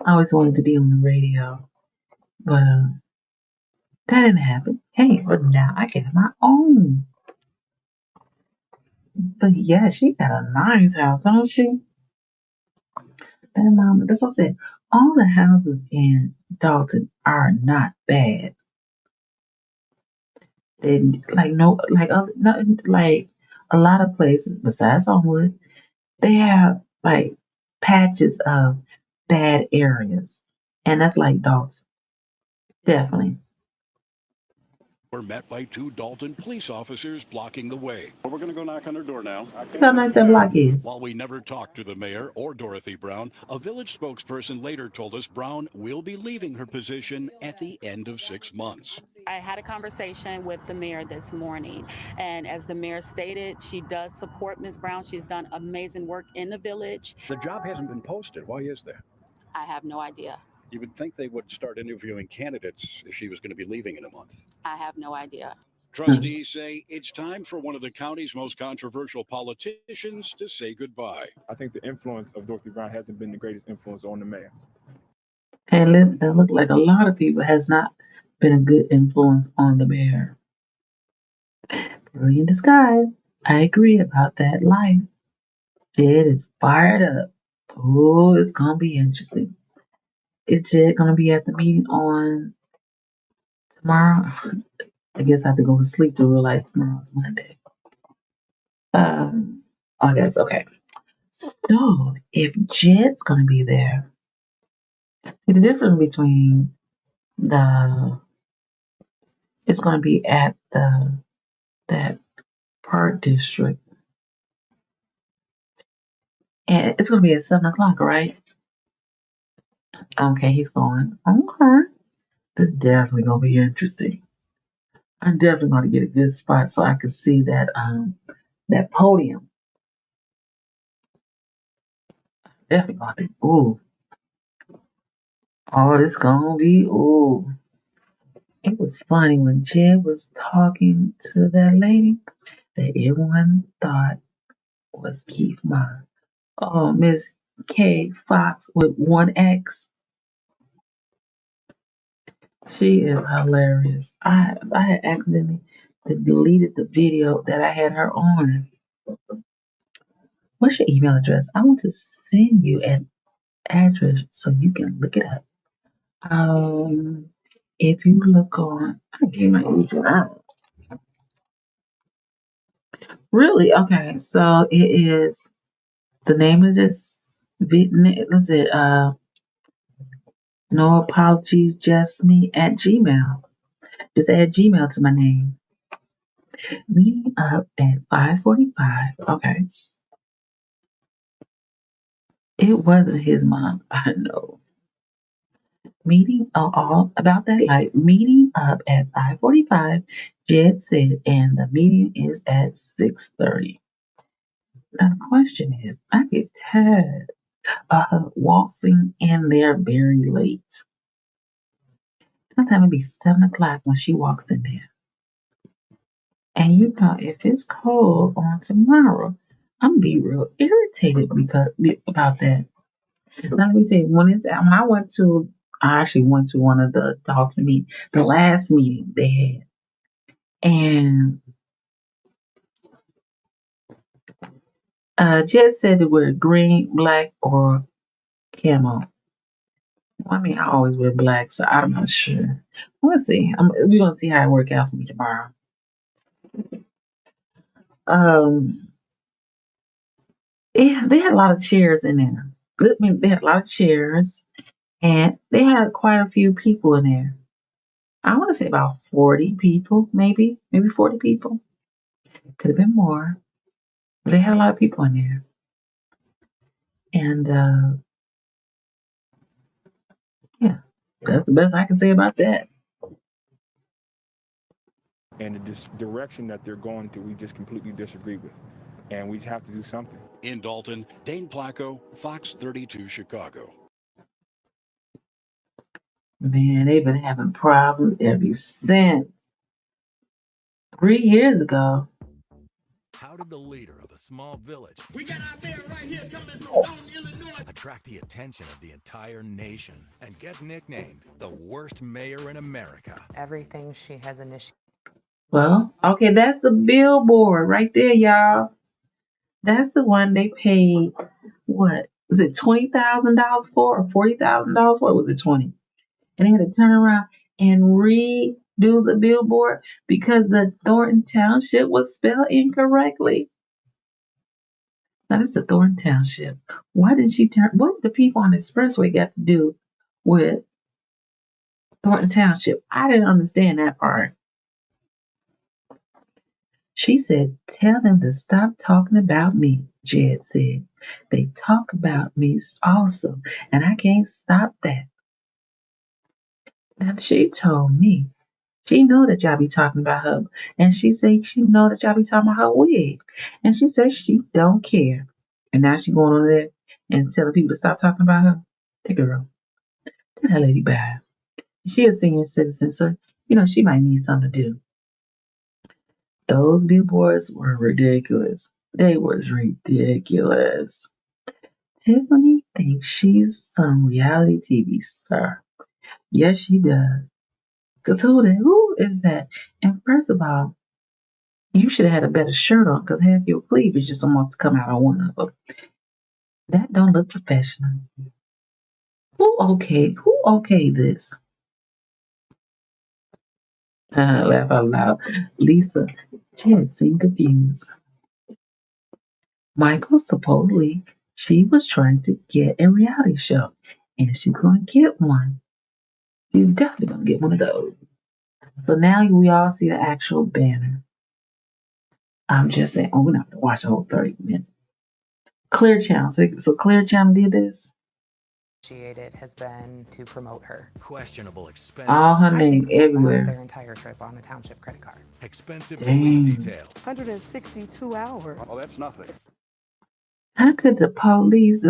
I always wanted to be on the radio, but that didn't happen. Hey, but now I get my own. But yeah, she got a nice house, don't she? That mama, that's what I said. All the houses in Dalton are not bad. They like like a lot of places besides Homewood, they have like patches of bad areas, and that's like Dalton. Definitely. We're met by 2 Dalton police officers blocking the way. Well, we're going to go knock on her door now. How nice that block is. While we never talked to the mayor or Dorothy Brown, a village spokesperson later told us Brown will be leaving her position at the end of 6 months. I had a conversation with the mayor this morning, and as the mayor stated, she does support Ms. Brown. She's done amazing work in the village. The job hasn't been posted. Why is that? I have no idea. You would think they would start interviewing candidates if she was going to be leaving in a month. I have no idea. Trustees say it's time for one of the county's most controversial politicians to say goodbye. I think the influence of Dorothy Brown hasn't been the greatest influence on the mayor. And listen, it look like a lot of people has not been a good influence on the mayor. Brilliant disguise. I agree about that life. Jed is fired up. Oh, it's gonna be interesting. Is Jed gonna be at the meeting on tomorrow? I guess I have to go to sleep to realize tomorrow's Monday. I guess, okay. So, if Jed's gonna be there, see the difference between it's gonna be at that park district, and it's gonna be at 7 o'clock, right? Okay, he's going. Okay, this definitely gonna be interesting. I'm definitely gonna get a good spot so I can see that that podium. Definitely gonna be, ooh. Oh, this gonna be, ooh. It was funny when Jed was talking to that lady that everyone thought was Keith Mine. Oh, Miss K Fox with 1X. She is hilarious. I had accidentally deleted the video that I had her on. What's your email address? I want to send you an address so you can look it up. If you look on, I gave my email out. Really? Okay, so it is the name of this video. Is it no apologies, just me at Gmail. Just add Gmail to my name. Meeting up at 5:45. Okay. It wasn't his mom. I know. Meeting all about that life. Meeting up at 5:45, Jed said, and the meeting is at 6:30. Now the question is, I get tired of her waltzing in there very late. Sometimes it'll be 7 o'clock when she walks in there. And you know, if it's cold on tomorrow, I'm gonna be real irritated about that. Now let me tell you, when I actually went to one of the Dalton meetings, the last meeting they had, and Jed said to wear green, black, or camo. I mean, I always wear black, so I'm not sure. Let's see. We're gonna see how it works out for me tomorrow. Yeah, they had a lot of chairs in there. I mean, they had a lot of chairs, and they had quite a few people in there. I want to say about 40 people, maybe 40 people. Could have been more. But they had a lot of people in there. And yeah, that's the best I can say about that. And the direction that they're going to, we just completely disagree with. And we have to do something. In Dalton, Dane Placco, Fox 32 Chicago. Man, they've been having problems ever since 3 years ago. How did the leader of a small village, we got our mayor right here coming from Dalton, Illinois, attract the attention of the entire nation and get nicknamed the worst mayor in America? Everything she has initiated. Well, okay, that's the Billboard right there, y'all. That's the one they paid, what, was it $20,000 for or $40,000 for? Or was it 20? And they had to turn around and redo the Billboard because the Thornton Township was spelled incorrectly. Now, that's the Thornton Township. Why didn't she what did the people on the expressway got to do with Thornton Township? I didn't understand that part. She said, tell them to stop talking about me, Jed said. They talk about me also, and I can't stop that. Now, she told me, she know that y'all be talking about her, and she said she know that y'all be talking about her wig, and she said she don't care. And now she going on there and telling people to stop talking about her. The girl, tell that lady bye. She a senior citizen, so, you know, she might need something to do. Those billboards were ridiculous. They was ridiculous. Tiffany thinks she's some reality TV star. Yes, she does. Because who is that? And first of all, you should have had a better shirt on because half your cleavage just almost come out on one of them. That don't look professional. Who okayed this? Laugh out loud. Lisa, Jed seemed confused. Michael, supposedly, she was trying to get a reality show, and she's going to get one. She's definitely going to get one of those. So now we all see the actual banner. I'm just saying, we're not going to watch the whole 30 minutes. Clear Channel. So Clear Channel did this? Has been to promote her. Questionable expenses. All her name everywhere. Their entire trip on the Township credit card. Expensive police Dang. details. 162 hours. Oh, that's nothing. How could the police,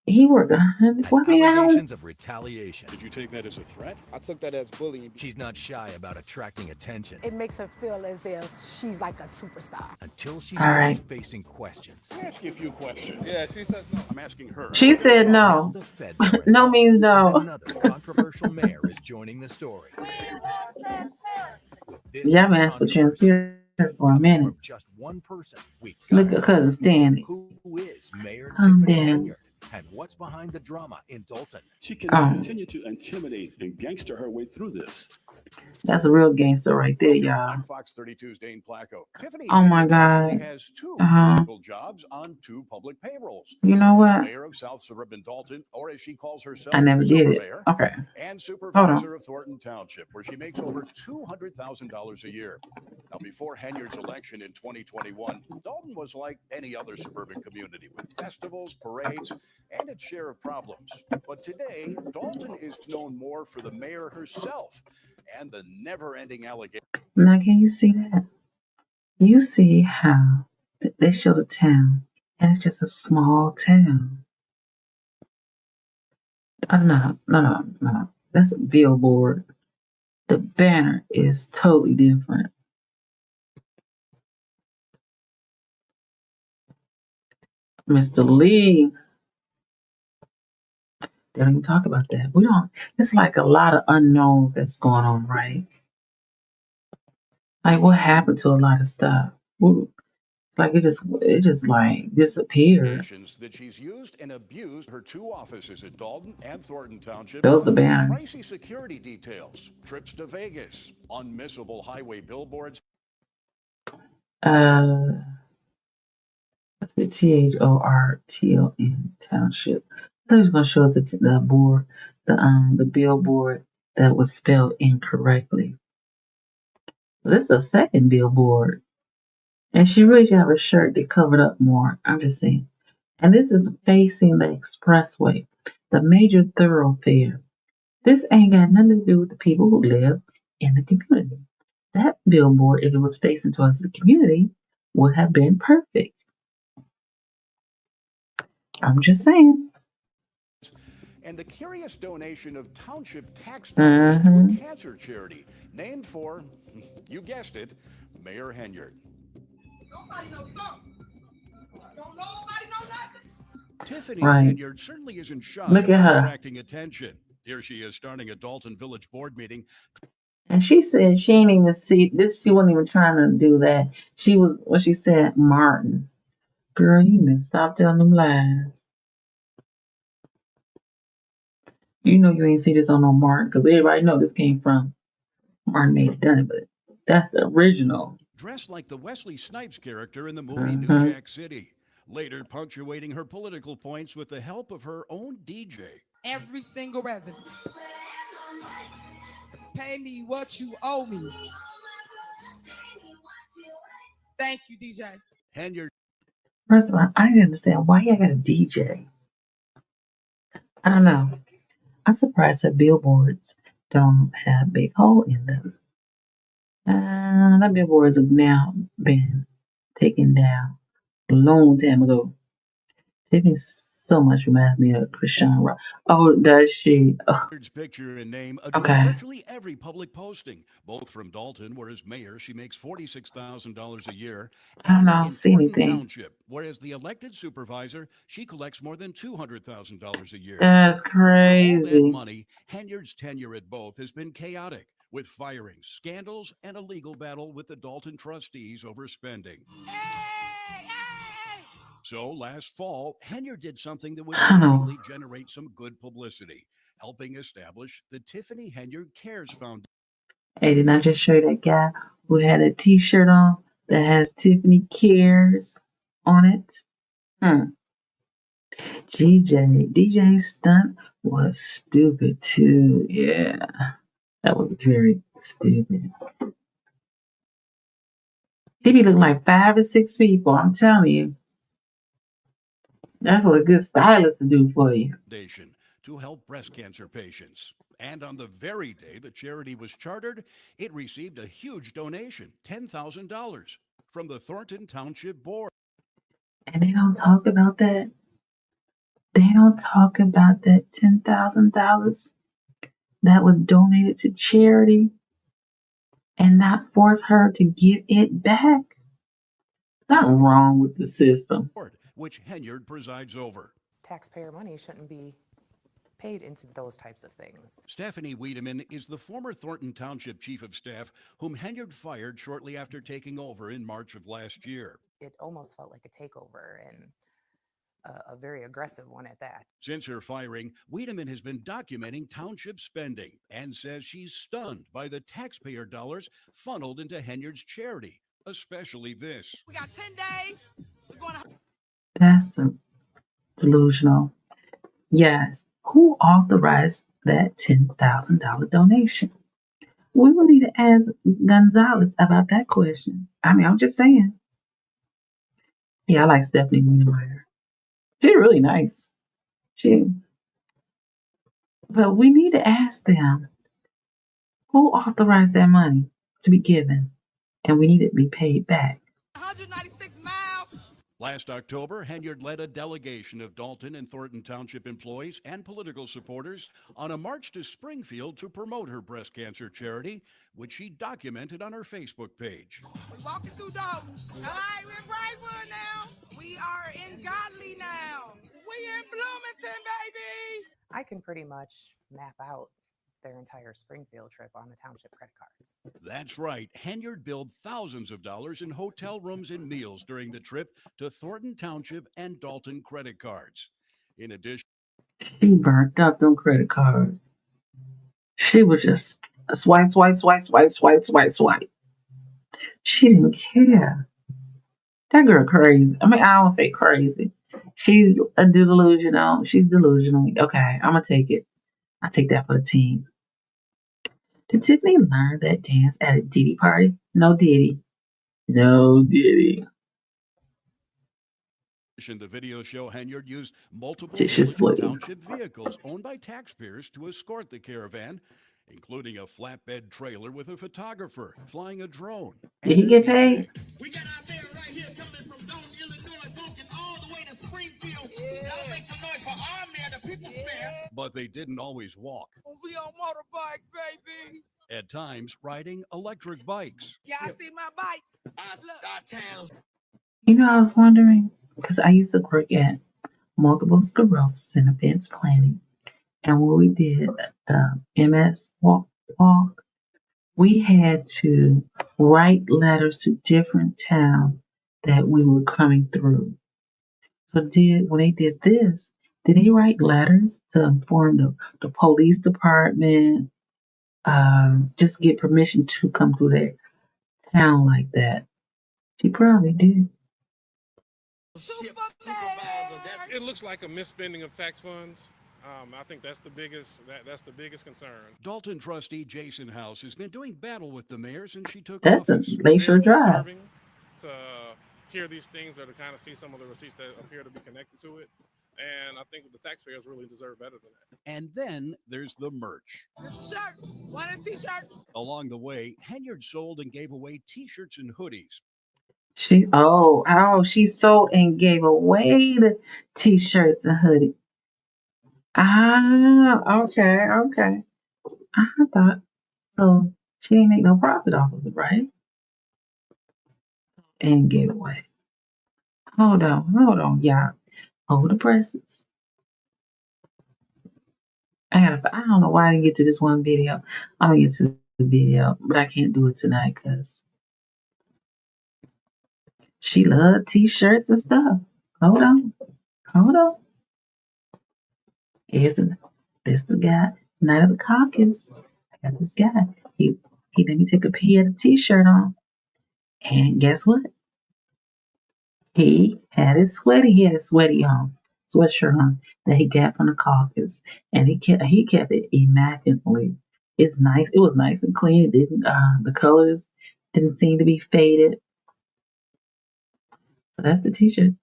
he worked 120 hours? Allegations of retaliation. Did you take that as a threat? I took that as bullying. She's not shy about attracting attention It makes her feel as if she's like a superstar. until she All starts right. facing questions. Let me ask you a few questions. Yeah, she said no. I'm asking her. She said Now no. the feds are No involved, means and no. another controversial mayor is joining the story. With this Yeah, much I'm asked for controversy transparency for a coming minute. from just one person, we Look gotta at cousin ask, Stanley. who is Mayor Calm Tiffany down. Henyard, and what's behind the drama in Dalton? She can Oh. continue to intimidate and gangster her way through this. That's a real gangster right there, y'all. I'm Fox 32's Dane Placco. Tiffany Oh my Henyard actually God. has two political jobs on two public payrolls. You know As what? mayor of South Suburban Dalton, or as she calls herself, I never did Super it. Mayor, Okay. and Hold on. supervisor of Thornton Township, where she makes over $200,000 a year. Now, before Henyard's election in 2021, Dalton was like any other suburban community with festivals, parades, and its share of problems. But today, Dalton is known more for the mayor herself and the never-ending allegation. Now, can you see that? You see how they show the town, and it's just a small town. No. That's a billboard. The banner is totally different. Mr. Lee. They don't even talk about that. We don't. It's like a lot of unknowns that's going on, right? Like what happened to a lot of stuff? It's like it just like disappeared. That she's used and abused her two offices at Dalton and Thornton Township. Those are the banners. Pricey security details, trips to Vegas, unmissable highway billboards. That's the THORTON Township. So he's gonna show us the board, the billboard that was spelled incorrectly. This is the second billboard. And she really should have a shirt that covered up more. I'm just saying. And this is facing the expressway, the major thoroughfare. This ain't got nothing to do with the people who live in the community. That billboard, if it was facing towards the community, would have been perfect. I'm just saying. And the curious donation of township tax dollars to a cancer charity named for, you guessed it, Mayor Henyard. Nobody knows something. Don't nobody know nothing. Tiffany Right. Henyard certainly isn't shy Look at about her. attracting attention. Here she is starting a Dalton Village board meeting. And she said she ain't even see this. She wasn't even trying to do that. She was when she said Martin. Girl, you need to stop telling them lies. You know you ain't see this on no Martin because everybody know this came from Martin may have done it, but that's the original. Dressed like the Wesley Snipes character in the movie New Jack City. Later punctuating her political points with the help of her own DJ. Every single resident. Pay me what you owe me. Thank you, DJ. Henyard. First of all, I didn't understand why you got a DJ. I don't know. I'm surprised that billboards don't have big hole in them. That billboards have now been taken down a long time ago. Tiffany so much reminds me of Krishan Rock. Oh, does she? Oh. Picture and name adorn Okay. virtually every public posting, both from Dalton, where as mayor she makes $46,000 a year, I don't know. I and don't in see Thornton anything. Township, whereas the elected supervisor she collects more than $200,000 a year. That's For all that crazy. money, Henyard's tenure at both has been chaotic, with firings, scandals, and a legal battle with the Dalton trustees over spending. So last fall, Henyard did something that would seemingly generate some good publicity, helping establish the Tiffany Henyard Cares Foundation. Hey, didn't I just show you that guy who had a T-shirt on that has Tiffany Cares on it? DJ's stunt was stupid too. Yeah, that was very stupid. She be looking like 5 or 6 people. I'm telling you. That's what a good stylist to do for you. To help breast cancer patients. And on the very day the charity was chartered, it received a huge donation, $10,000, from the Thornton Township Board. And they don't talk about that. They don't talk about that $10,000 that was donated to charity and not force her to give it back. Something wrong with the system. Which Henyard presides over. Taxpayer money shouldn't be paid into those types of things. Stephanie Wiedemann is the former Thornton Township Chief of Staff, whom Henyard fired shortly after taking over in March of last year. It almost felt like a takeover, and a very aggressive one at that. Since her firing, Wiedemann has been documenting township spending and says she's stunned by the taxpayer dollars funneled into Henyard's charity, especially this. We got 10 days. We're going to... That's delusional. Yes. Who authorized that $10,000 donation? We will need to ask Gonzalez about that question. I mean, I'm just saying. Yeah, I like Stephanie Henyard. She's really nice. But we need to ask them who authorized that money to be given, and we need it to be paid back. 196 miles. Last October, Henyard led a delegation of Dalton and Thornton Township employees and political supporters on a march to Springfield to promote her breast cancer charity, which she documented on her Facebook page. We walking through Dalton. All right, we're in Brightwood now. We are in Godly now. We in Bloomington, baby. I can pretty much map out their entire Springfield trip on the township credit cards. That's right. Henyard billed thousands of dollars in hotel rooms and meals during the trip to Thornton Township and Dalton credit cards. In addition, She burnt up them credit cards. She was just swipe, swipe, swipe, swipe, swipe, swipe, swipe. She didn't care. That girl crazy. I mean, I don't say crazy. She's a delusional. She's delusional. Okay, I'm going to take it. I take that for the team. Did Tiffany learn that dance at a Diddy party? No Diddy. No Diddy. the videos show Henyard used multiple township vehicles owned by taxpayers to escort the caravan, including a flatbed trailer with a photographer flying a drone. Did he get paid? We got our mayor right here coming from Dalton, Illinois, walking all the way to Springfield. Y'all make some noise for our mayor, the people's mayor. But they didn't always walk. We on motorbikes, baby. At times, riding electric bikes. Yeah, I see my bike. Our town. You know, I was wondering, because I used to work at multiple sclerosis and events planning. And when we did MS walk, we had to write letters to different towns that we were coming through. So when they did this, did they write letters to inform the police department, just get permission to come through their town like that? She probably did. It looks like a misspending of tax funds. I think that's the biggest concern. Dalton trustee Jason House has been doing battle with the mayor since she took That's office. a Lakeshore Drive. To hear these things or to kind of see some of the receipts that appear to be connected to it. And I think the taxpayers really deserve better than that. And then there's the merch. Shirt. One of the t-shirts. Along the way, Henyard sold and gave away t-shirts and hoodies. She sold and gave away the t-shirts and hoodies. Okay. I thought so. She ain't make no profit off of it, right? And gave away. Hold on, y'all. Hold the presses. I don't know why I didn't get to this one video. I'm gonna get to the video, but I can't do it tonight because she loved t-shirts and stuff. Hold on. This the guy, Night of the Caucus. I got this guy. He let me take a he had a t-shirt on. And guess what? He had a sweatshirt on that he got from the caucus. And he kept it immaculately. It's nice. It was nice and clean. It didn't the colors didn't seem to be faded. So that's the t-shirt.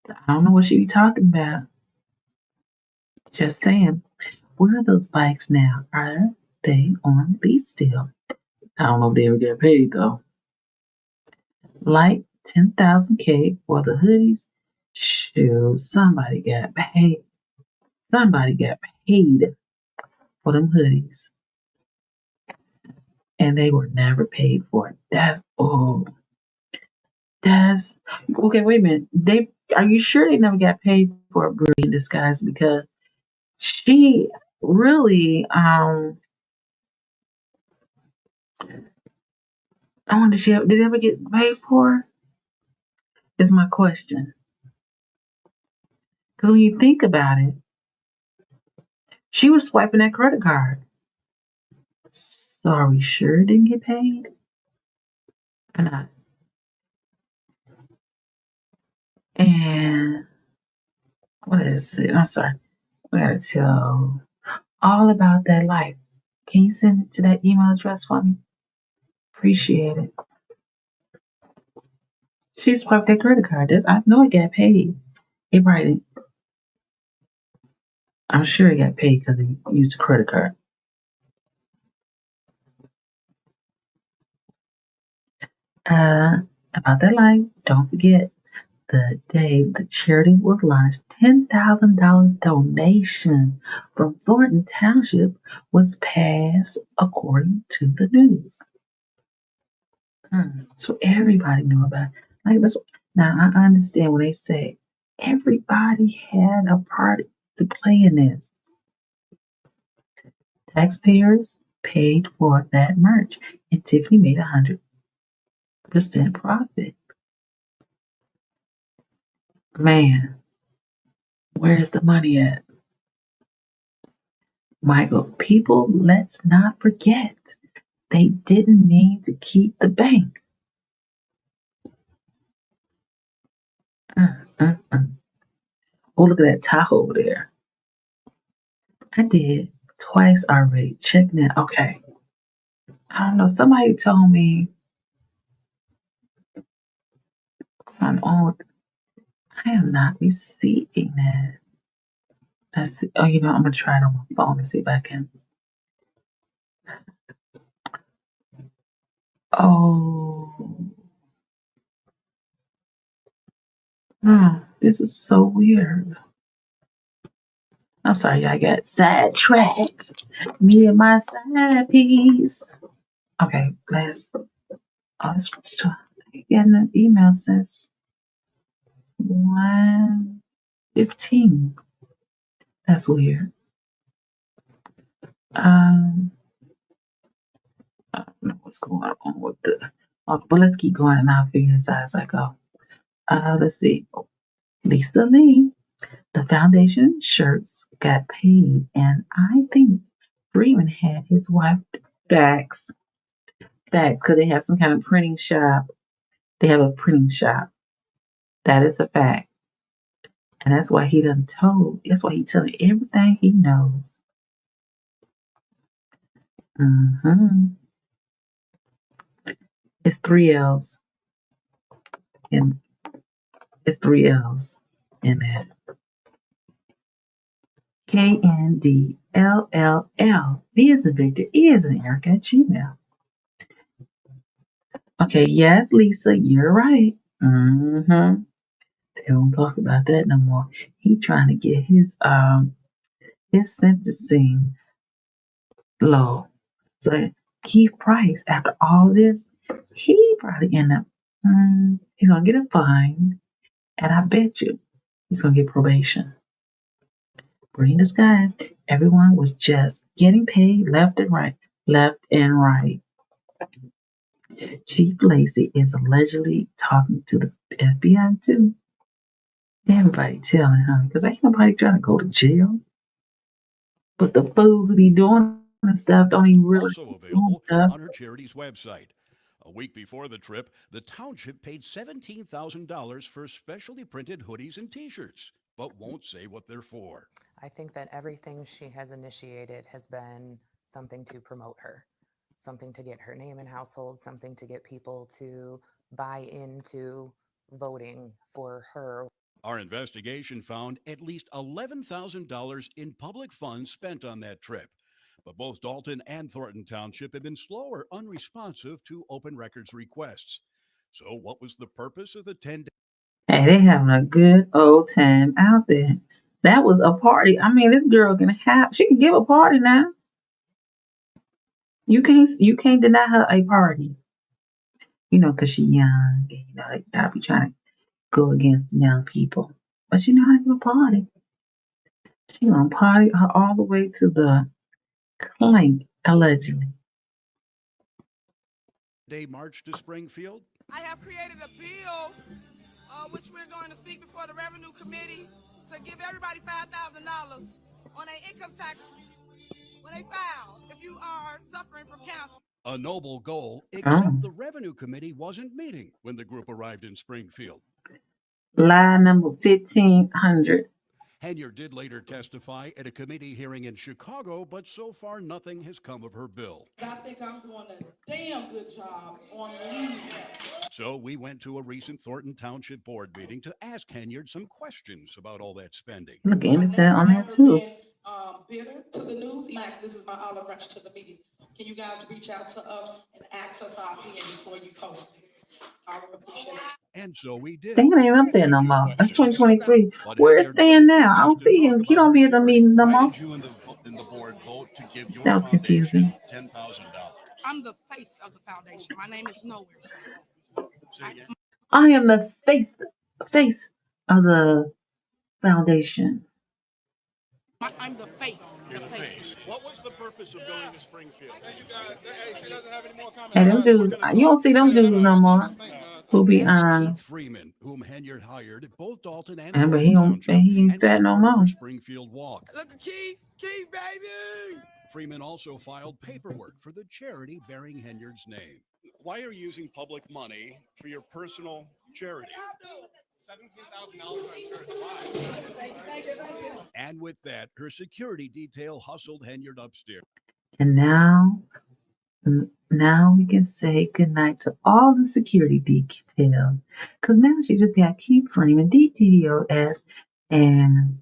I don't know what she be talking about. Just saying. Where are those bikes now? Are they on lease still? I don't know if they ever get paid though. Like 10,000K for the hoodies. Shoot, somebody got paid. Somebody got paid for them hoodies. And they were never paid for it. Okay, wait a minute. Are you sure they never got paid for a brilliant disguise? Because she really did they ever get paid for? Is my question. Because when you think about it, she was swiping that credit card. So are we sure it didn't get paid? Or not? And what is it? I'm sorry. We gotta tell all about that life. Can you send it to that email address for me? Appreciate it. She swiped that credit card. I know it got paid. It probably, I'm sure it got paid because they used a credit card. About that life, don't forget the day the charity was launched, $10,000 donation from Thornton Township was passed according to the news. So everybody knew about it. Like that's, now I understand when they say everybody had a part to play in this. Taxpayers paid for that merch, and Tiffany made 100% profit. Man, where's the money at? Michael, people, let's not forget, they didn't mean to keep the bank. Oh, look at that Tahoe over there. I did twice already. Check that. Okay. I don't know. Somebody told me I am not receiving that. Let's see. Oh, I'm gonna try it on my phone and see if I can. Oh, this is so weird. I'm sorry, I got sidetracked. Me and my side piece. Okay, let's getting an email since 1:15. That's weird. I don't know what's going on with but let's keep going and I'll figure this out as I go. Let's see. Lisa Lee, the foundation shirts got paid, and I think Freeman had his wife facts, because they have some kind of printing shop. They have a printing shop. That is a fact. And that's why he that's why he telling everything he knows. It's 3 L's. And it's 3 L's in that. KNDLLL. V is a Victor, E is an Eric at Gmail. Okay, yes, Lisa, you're right. They don't talk about that no more. He trying to get his sentencing low. So Keith Price, after all this, he probably end up he's gonna get a fine, and I bet you he's gonna get probation. Bring this guys, everyone was just getting paid left and right. Chief Lacey is allegedly talking to the FBI too. Everybody telling her, because ain't nobody trying to go to jail. But the fools who be doing this stuff don't even really Also available on her charity's website. A week before the trip, the township paid $17,000 for specially printed hoodies and T-shirts, but won't say what they're for. I think that everything she has initiated has been something to promote her, something to get her name in household, something to get people to buy into voting for her. Our investigation found at least $11,000 in public funds spent on that trip. But both Dalton and Thornton Township have been slow or unresponsive to open records requests. So what was the purpose of the 10-day? Hey, they having a good old time out there. That was a party. I mean, this girl she can give a party now. You can't deny her a party. Because she's young. And, they be trying to go against young people. But she know how to give a party. She gonna party her all the way to the clink, allegedly. Day march to Springfield. I have created a bill which we're going to speak before the Revenue Committee to give everybody $5,000 on their income tax when they file if you are suffering from cancer. A noble goal, except the Revenue Committee wasn't meeting when the group arrived in Springfield. Lie number 1500. Henyard did later testify at a committee hearing in Chicago, but so far nothing has come of her bill. I think I'm doing a damn good job on leaving. So we went to a recent Thornton Township board meeting to ask Henyard some questions about all that spending. Look, Amy said on there too. Bitter to the news. This is my olive branch to the media. Can you guys reach out to us and ask us our opinion before you post it? I would appreciate it. And so we did. Stan ain't up there no more. That's 2023. Where is Stan now? I don't see him. He don't be at the meetings no more. Why did you and the board vote to give your That was confusing. $10,000? I'm the face of the foundation. My name is Nowhere. I am the face of the foundation. I'm the face. You're the face. What was the purpose of going to Springfield? She doesn't have any more comments. Hey, them dudes, you don't see them dudes no more. Who be Keith Freeman, whom Henyard hired at both Dalton and but he ain't fat no more. Springfield Walk. Look at Keith, baby. Freeman also filed paperwork for the charity bearing Henyard's name. Why are you using public money for your personal charity? $17,000 And with that, her security detail hustled Henyard upstairs. And now we can say goodnight to all the security detail. Because now she just got Keith Freeman, DTDOS, and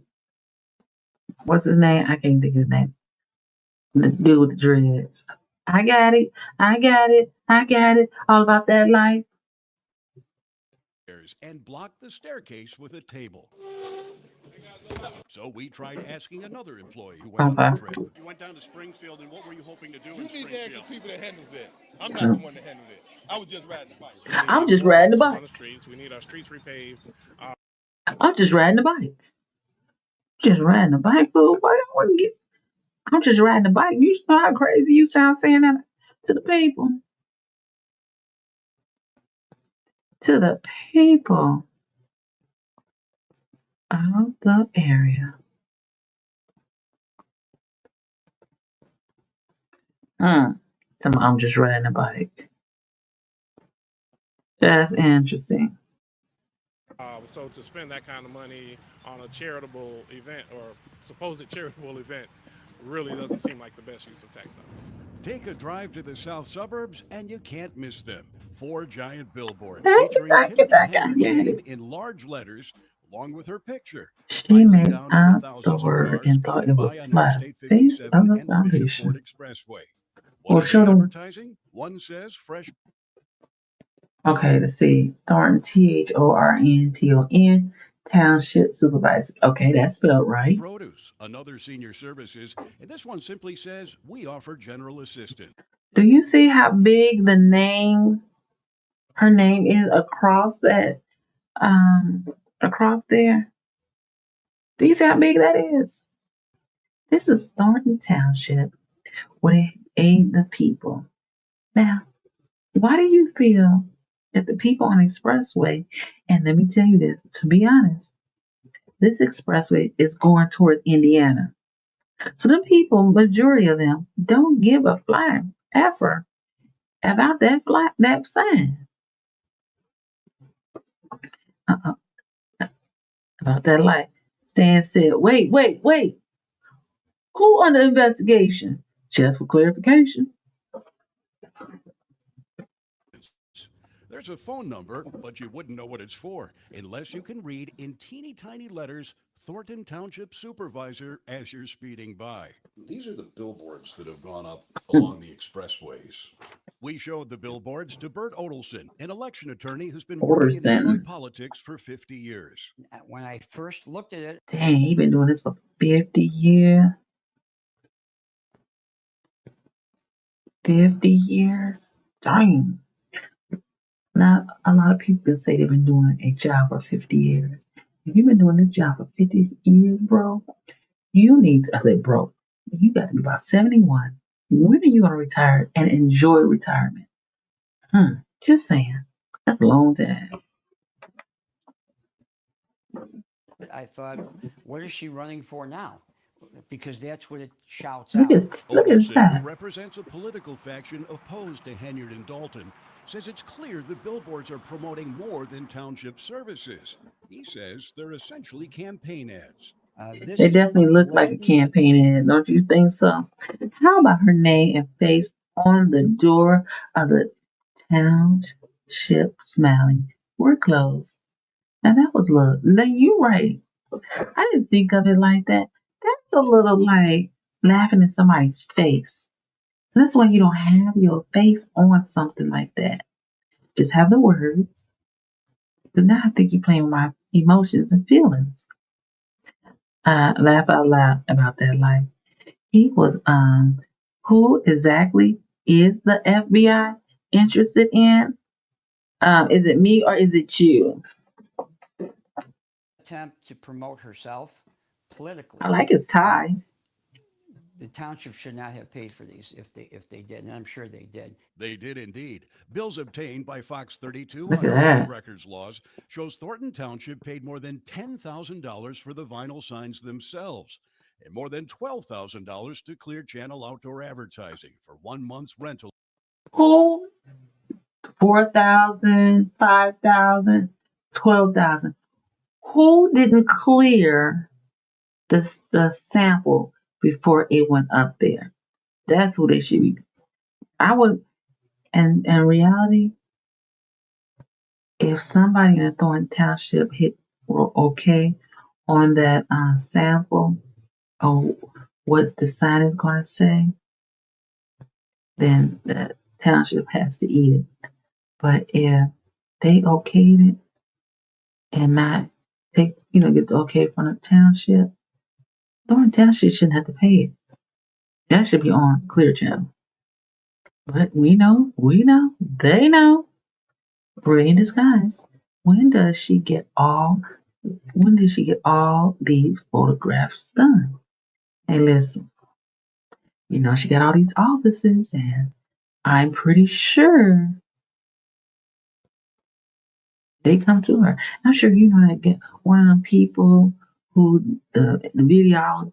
what's his name? I can't think of his name. The dude with the dreads. I got it. All about that life. And blocked the staircase with a table. So we tried asking another employee who went on the trip. You went down to Springfield, and what were you hoping to do You in need Springfield? to ask the people that handles that. I'm not the one that handles it. I was just riding the bike. I'm just riding the bike. On the streets. We need our streets repaved. I'm just riding the bike. Just riding the bike, fool. Why I wouldn't get? I'm just riding the bike. You know how crazy you sound saying that to the people. To the people of the area. I'm just riding a bike. That's interesting. So to spend that kind of money on a charitable event or supposed charitable event really doesn't seem like the best use of tax dollars. Take a drive to the south suburbs and you can't miss them. 4 giant billboards Get featuring back, Tiffany I Henyard's get name it. in large letters along with her picture. She made Down to out the thousands of word cars and thought going it by was on my Interstate face of 57 the and the Bishop Ford foundation. Expressway. Well, What are show they them. advertising? One says fresh. Okay, let's see. Thornton, THORNTON, Township Supervisor. Okay, that's spelled right. Produce, another senior services, and this one simply says we offer general assistance. Do you see how big the name, her name is across that, across there? Do you see how big that is? This is Thornton Township, where they aid the people. Now, why do you feel that the people on the expressway, and let me tell you this, to be honest, this expressway is going towards Indiana. So the people, majority of them, don't give a flying effort about that sign. About that light. Stan said, wait. Who under investigation? Just for clarification. There's a phone number, but you wouldn't know what it's for unless you can read in teeny tiny letters Thornton Township Supervisor as you're speeding by. These are the billboards that have gone up along the expressways. We showed the billboards to Bert Odelson, an election attorney who's been working in Illinois politics for 50 years. When I first looked at it, Dang, he been doing this for 50 years. 50 years? Dang. Not a lot of people can say they've been doing a job for 50 years. If you've been doing this job for 50 years, bro, you need to, I said, bro, you got to be about 71. When are you going to retire and enjoy retirement? Just saying. That's a long time. I thought, what is she running for now? Because that's what it shouts Look out. at his Olson, tie. who represents a political faction opposed to Henyard and Dalton, says it's clear the billboards are promoting more than Township services. He says they're essentially campaign ads. This They is definitely look like a blatant. campaign ad, don't you think so? How about her name and face on the door of the Township smiling? We're closed. Now that was love. Now you're right. I didn't think of it like that. That's a little like laughing in somebody's face. So that's why you don't have your face on something like that. Just have the words. But now I think you're playing with my emotions and feelings. Laugh out loud about that life. He was who exactly is the FBI interested in? Is it me or is it you? Attempt to promote herself politically. I like his tie. The township should not have paid for these if they did, and I'm sure they did. They did indeed. Bills obtained by Fox 32 Look under at public that. records laws shows Thornton Township paid more than $10,000 for the vinyl signs themselves and more than $12,000 to Clear Channel Outdoor Advertising for 1 month's rental. Who? 4,000, 5,000, 12,000. Who didn't clear the sample before it went up there? That's who they should be. I would, and in reality, if somebody in the Thornton Township hit okay on that sample or what the sign is going to say, then the township has to eat it. But if they okayed it and not take, get the okay from the township, Thornton Township shouldn't have to pay it. That should be on Clear Channel. But we know, they know. We're in disguise. When did she get all these photographs done? Hey, listen, she got all these offices, and I'm pretty sure they come to her. I'm sure you know that get one of them people who the videologist.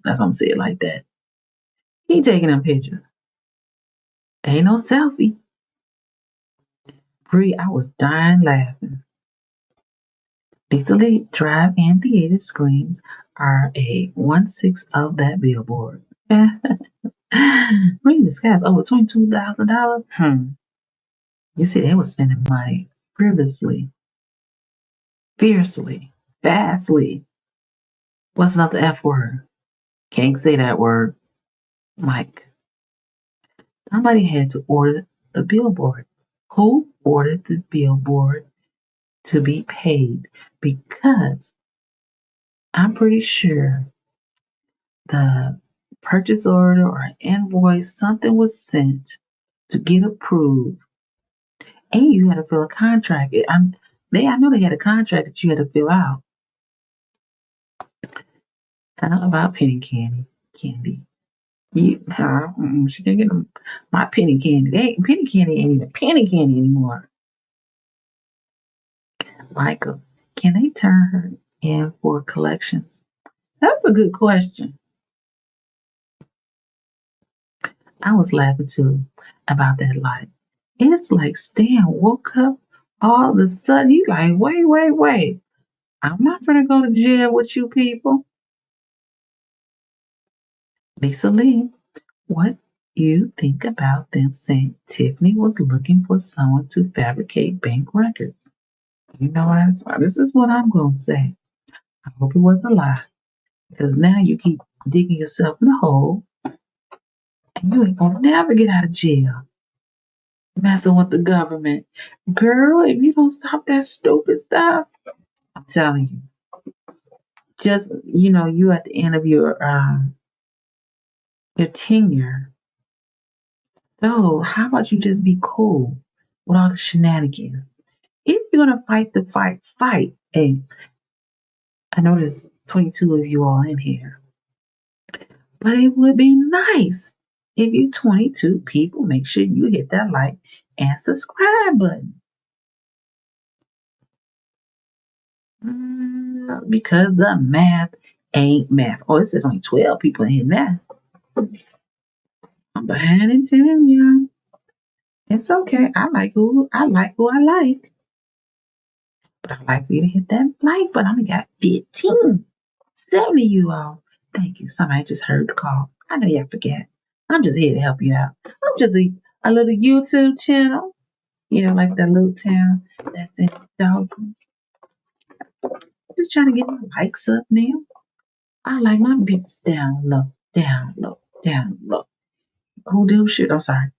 That's what I'm saying like that. He taking a picture. Ain't no selfie. Bree, I was dying laughing. Lisa Lee drive-in theater screens are a 1/6 of that billboard. Reading the skies over $22,000. You see, they were spending money frivolously, fiercely, vastly. What's another F word? Can't say that word. Mike. Somebody had to order the billboard. Who ordered the billboard to be paid? Because I'm pretty sure the purchase order or invoice, something was sent to get approved. And you had to fill a contract. I know they had a contract that you had to fill out. How about penny candy? She can't get my penny candy. Penny candy ain't even penny candy anymore. Michael, can they turn her in for collections? That's a good question. I was laughing too about that light. It's like Stan woke up all of a sudden. He's like, wait. I'm not gonna go to jail with you people. Lisa Lee, what you think about them saying Tiffany was looking for someone to fabricate bank records? You know what? This is what I'm gonna say. I hope it was a lie. Because now you keep digging yourself in a hole and you ain't gonna never get out of jail. Messing with the government. Girl, if you don't stop that stupid stuff, I'm telling you. Just, you at the end of your tenure. So how about you just be cool with all the shenanigans? If you're gonna fight the fight. Hey, I know there's 22 of you all in here. But it would be nice if you 22 people make sure you hit that like and subscribe button. because the math ain't math. Oh, it says only 12 people in here now. I'm behind in time, y'all. It's okay. I like who I like. But I'd like for you to hit that like button. I only got 15. 70 you all. Thank you. Somebody just heard the call. I know y'all forget. I'm just here to help you out. I'm just a little YouTube channel. Like that little town that's in Dalton. Just trying to get my likes up now. I like my beats down low, down low, down low. Who do shit? I'm sorry.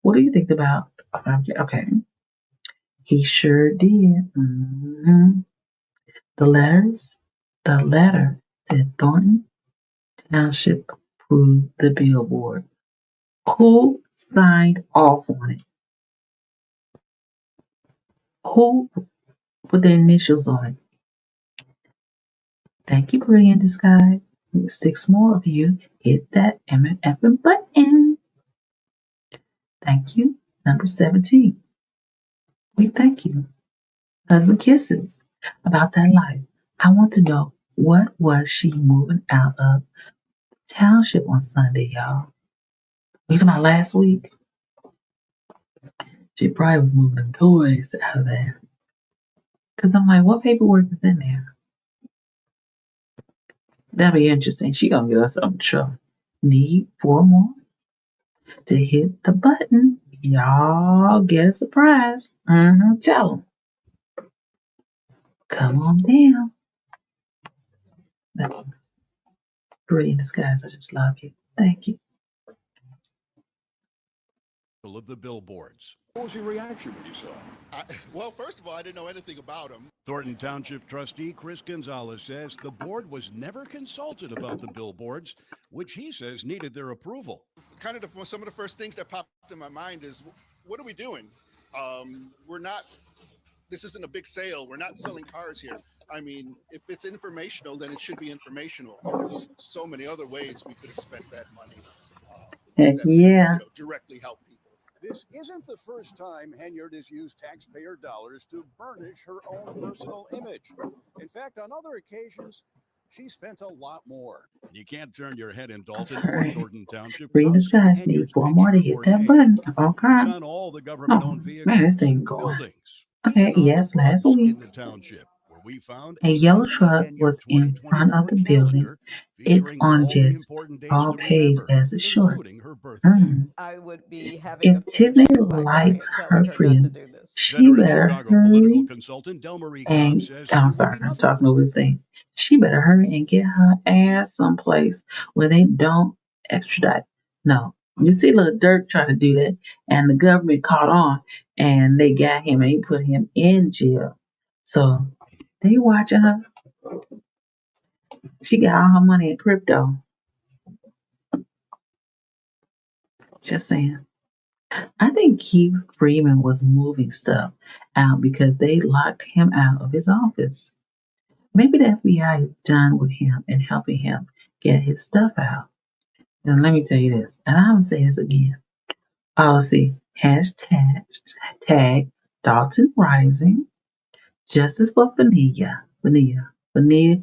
What do you think about? Okay. He sure did. The letter said Thornton Township approved the billboard. Who signed off on it? Who put their initials on it? Thank you, Pretty in the Sky. 6 more of you hit that MFM button. Thank you. Number 17. We thank you. Hugs and kisses about that life. I want to know, what was she moving out of Township on Sunday, y'all? We talking about last week? She probably was moving them toys out of there. Because I'm like, what paperwork is in there? That'll be interesting. She gonna give us some trouble. Need 4 more to hit the button. Y'all get a surprise. Tell them. Come on down. Pretty in the skies. I just love you. Thank you. Of the billboards. What was your reaction when you saw him? Well, first of all, I didn't know anything about him. Thornton Township trustee Chris Gonzalez says the board was never consulted about the billboards, which he says needed their approval. Kind of some of the first things that popped in my mind is, what are we doing? This isn't a big sale. We're not selling cars here. I mean, if it's informational, then it should be informational. There's so many other ways we could have spent that money. Heck yeah. Directly help people. This isn't the first time Henyard has used taxpayer dollars to burnish her own personal image. In fact, on other occasions, she spent a lot more. You can't turn your head in Dalton or Thornton Township. Green disguise need 4 more to hit that button. Okay. It's on all the government-owned vehicles, Man, this thing going. buildings. Okay, yes, last week. In the township, where we found A yellow truck was in front of the building. It's on Jet's all page as a short. I would be having If Tiffany likes her friend, she better hurry and I'm sorry, I'm talking over this thing. She better hurry and get her ass someplace where they don't extradite. No. You see little Dirk try to do that, and the government caught on, and they got him, and he put him in jail. So they watching her. She got all her money in crypto. Just saying. I think Keith Freeman was moving stuff out because they locked him out of his office. Maybe the FBI is done with him and helping him get his stuff out. And let me tell you this, and I'm going to say this again. Policy hashtag Dalton Rising. Justice for Vanilla. I feel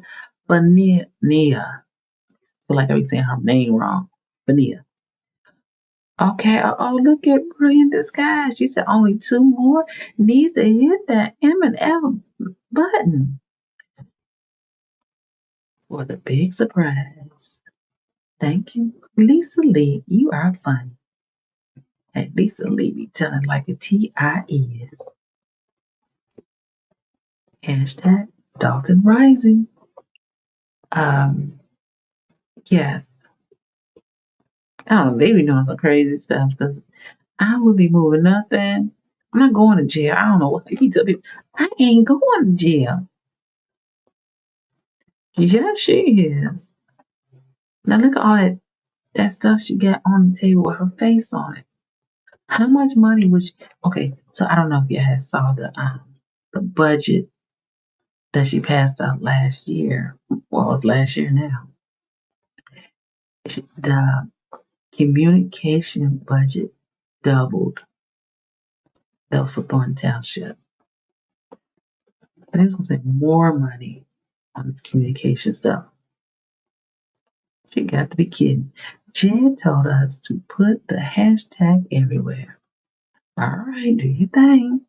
like I be saying her name wrong. Vanilla. Okay, look at Brilliant Disguise. She said only 2 more needs to hit that M&L button for the big surprise. Thank you. Lisa Lee, you are funny. Hey, Lisa Lee be telling like a T.I. is. Hashtag Dalton Rising. Yes. I don't know, they be doing some crazy stuff because I would be moving nothing. I'm not going to jail. I don't know what he tell people. I ain't going to jail. Yeah, she is. Now look at all that stuff she got on the table with her face on it. How much money was she? Okay, so I don't know if you had saw the budget that she passed out last year. Well, it was last year now. The communication budget doubled. That was for Thornton Township. But they was going to spend more money on this communication stuff. She got to be kidding. Jen told us to put the hashtag everywhere. All right, do your thing.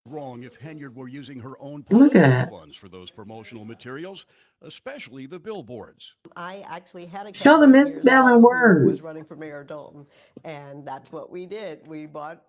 Wrong if Henyard were using her own Look political at funds for those promotional materials, especially the billboards. I actually had a show couple the of years misspelling ago who words. was running for mayor of Dalton, and that's what we did. We bought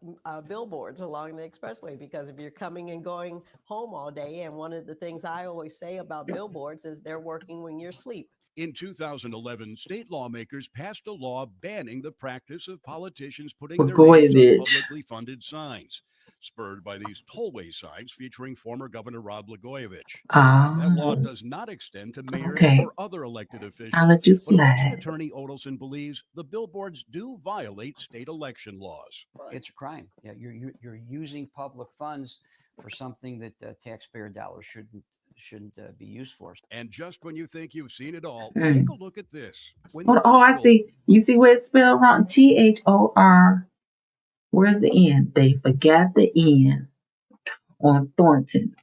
billboards along the expressway because if you're coming and going home all day, and one of the things I always say about billboards is they're working when you're asleep. In 2011, state lawmakers passed a law banning the practice of politicians putting their names on publicly funded signs, spurred by these tollway signs featuring former Governor Rod Blagojevich. That law does not extend to mayors or other elected officials, I'll let you but election slide. attorney Odelson believes the billboards do violate state election laws. It's a crime. Yeah, you're using public funds for something that taxpayer dollars shouldn't be used for. And just when you think you've seen it all, Mm. take a look at this. When Oh, you I first see. You see where it's spelled wrong? THOR. Where's the N? They forgot the N on Thornton.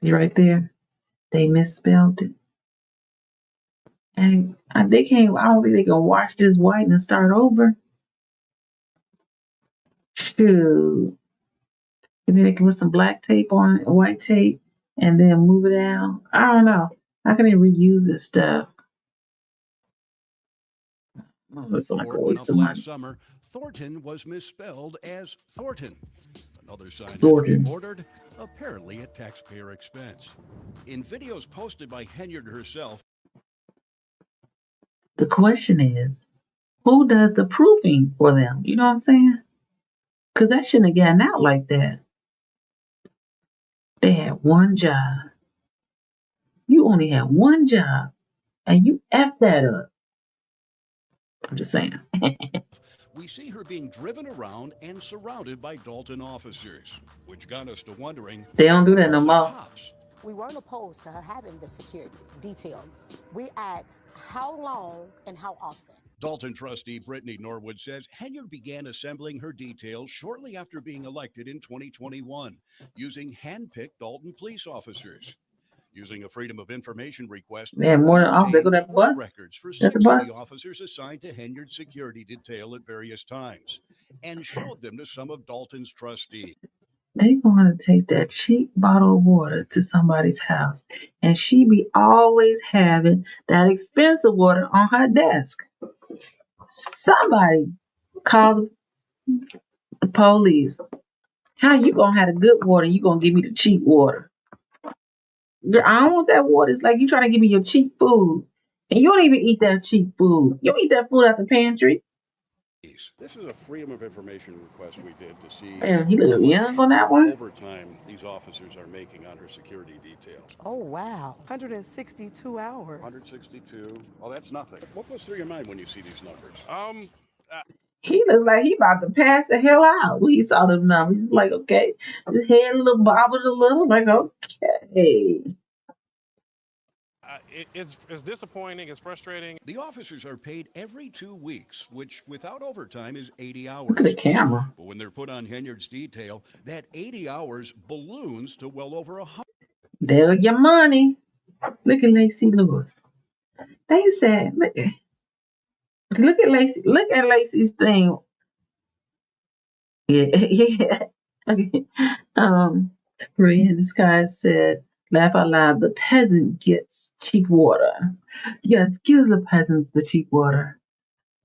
See right there? They misspelled it. And they can't, I don't think they can wash this white and start over. Shoot. Maybe they can put some black tape on it, white tape, and then move it out. I don't know. How can they reuse this stuff? Oh, it's like a went waste off of money. last summer, Thornton was misspelled as Thornton. Another sign had to Thornton. be ordered, apparently at taxpayer expense. In videos posted by Henyard herself, The question is, who does the proofing for them? You know what I'm saying? Because that shouldn't have gotten out like that. They had one job. You only had one job, and you effed that up. I'm just saying. we see her being driven around and surrounded by Dalton officers, which got us to wondering, They don't do that no the more. cops? We weren't opposed to her having the security detail. We asked how long and how often. Dalton trustee Brittany Norwood says Henyard began assembling her details shortly after being elected in 2021, using hand-picked Dalton police officers. Using a Freedom of Information request, They had more than off. They go to obtained the work bus. records for At 6 the of the bus. officers assigned to Henyard's security detail at various times, and showed them to some of Dalton's trustees. They going to take that cheap bottle of water to somebody's house, and she be always having that expensive water on her desk. Somebody call the police. How you gonna have the good water? You gonna give me the cheap water? Girl, I don't want that water. It's like you trying to give me your cheap food, and you don't even eat that cheap food. You don't eat that food out the pantry. This is a Freedom of Information request we did to see Damn, he look how young much on that one. overtime these officers are making on her security detail. Oh, wow. 162 hours. 162. Oh, that's nothing. What goes through your mind when you see these numbers? He looks like he about to pass the hell out when he saw them numbers. He's like, okay, his head a little bobbled a little. Like, okay. It's disappointing. It's frustrating. The officers are paid every 2 weeks, which without overtime is 80 hours. Look at the camera. But when they're put on Henyard's detail, that 80 hours balloons to well over 100. There's your money. Look at Lacey Lewis. They said, look at Lacey. Look at Lacey's thing. Yeah. Maria in Disguise said, laugh out loud, the peasant gets cheap water. Yes, give the peasants the cheap water.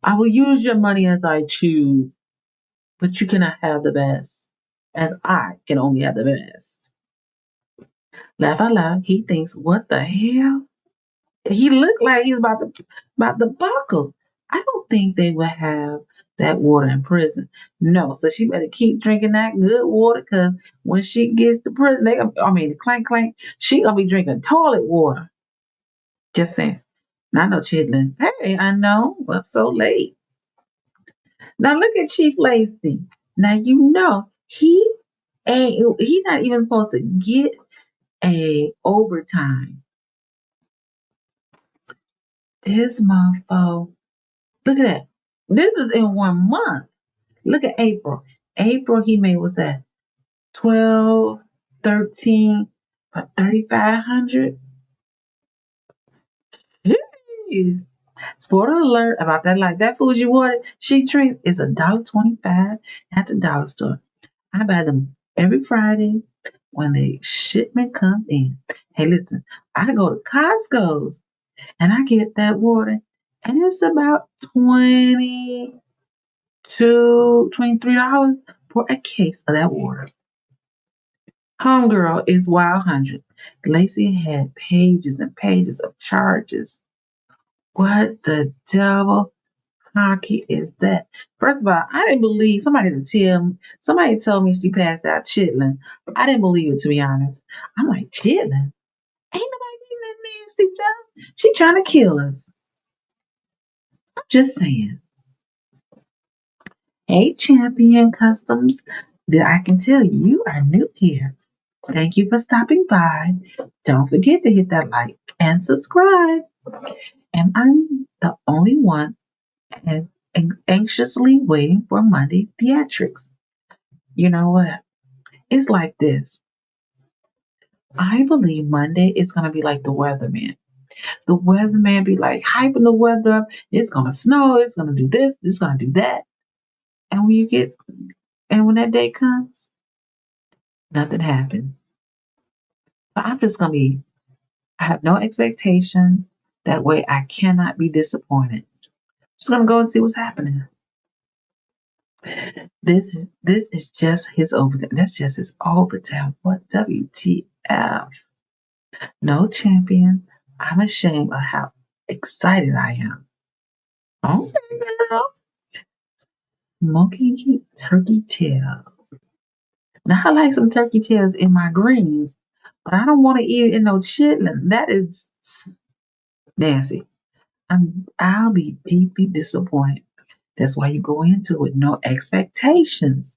I will use your money as I choose, but you cannot have the best, as I can only have the best. Laugh out loud, he thinks, what the hell? He looked like he's about to buckle. I don't think they would have that water in prison. No, so she better keep drinking that good water, because when she gets to prison, clank, she gonna be drinking toilet water. Just saying. Not no chitlin. Hey, I know, up so late. Now look at Chief Lacey. Now you know he not even supposed to get a overtime. This mofo. Look at that. This is in 1 month. Look at April. April, he made, what's that? 12, 13, for 3,500. Spoiler alert about that, like that Fuji water she drinks is $1.25 at the dollar store. I buy them every Friday when the shipment comes in. Hey, listen, I go to Costco's and I get that water, and it's about $22, $23 for a case of that water. Homegirl is Wild 100. Lacey had pages and pages of charges. What the devil hockey is that? First of all, I didn't believe somebody told me she passed out chitlin. I didn't believe it, to be honest. I'm like, chitlin? Ain't nobody eating that nasty stuff. She trying to kill us. I'm just saying. Hey, Champion Customs. I can tell you are new here. Thank you for stopping by. Don't forget to hit that like and subscribe. And I'm the only one anxiously waiting for Monday theatrics. You know what? It's like this. I believe Monday is going to be like the weatherman. The weatherman be like hyping the weather up. It's going to snow. It's going to do this. It's going to do that. And when that day comes, nothing happens. So I'm just going to I have no expectations. That way I cannot be disappointed. Just going to go and see what's happening. This is just his overtime. That's just his overtime. What WTF? No, Champion. I'm ashamed of how excited I am. Okay, girl. Smoky turkey tails. Now I like some turkey tails in my greens, but I don't want to eat it in no chitlin. That is nasty. I'll be deeply disappointed. That's why you go into it with no expectations.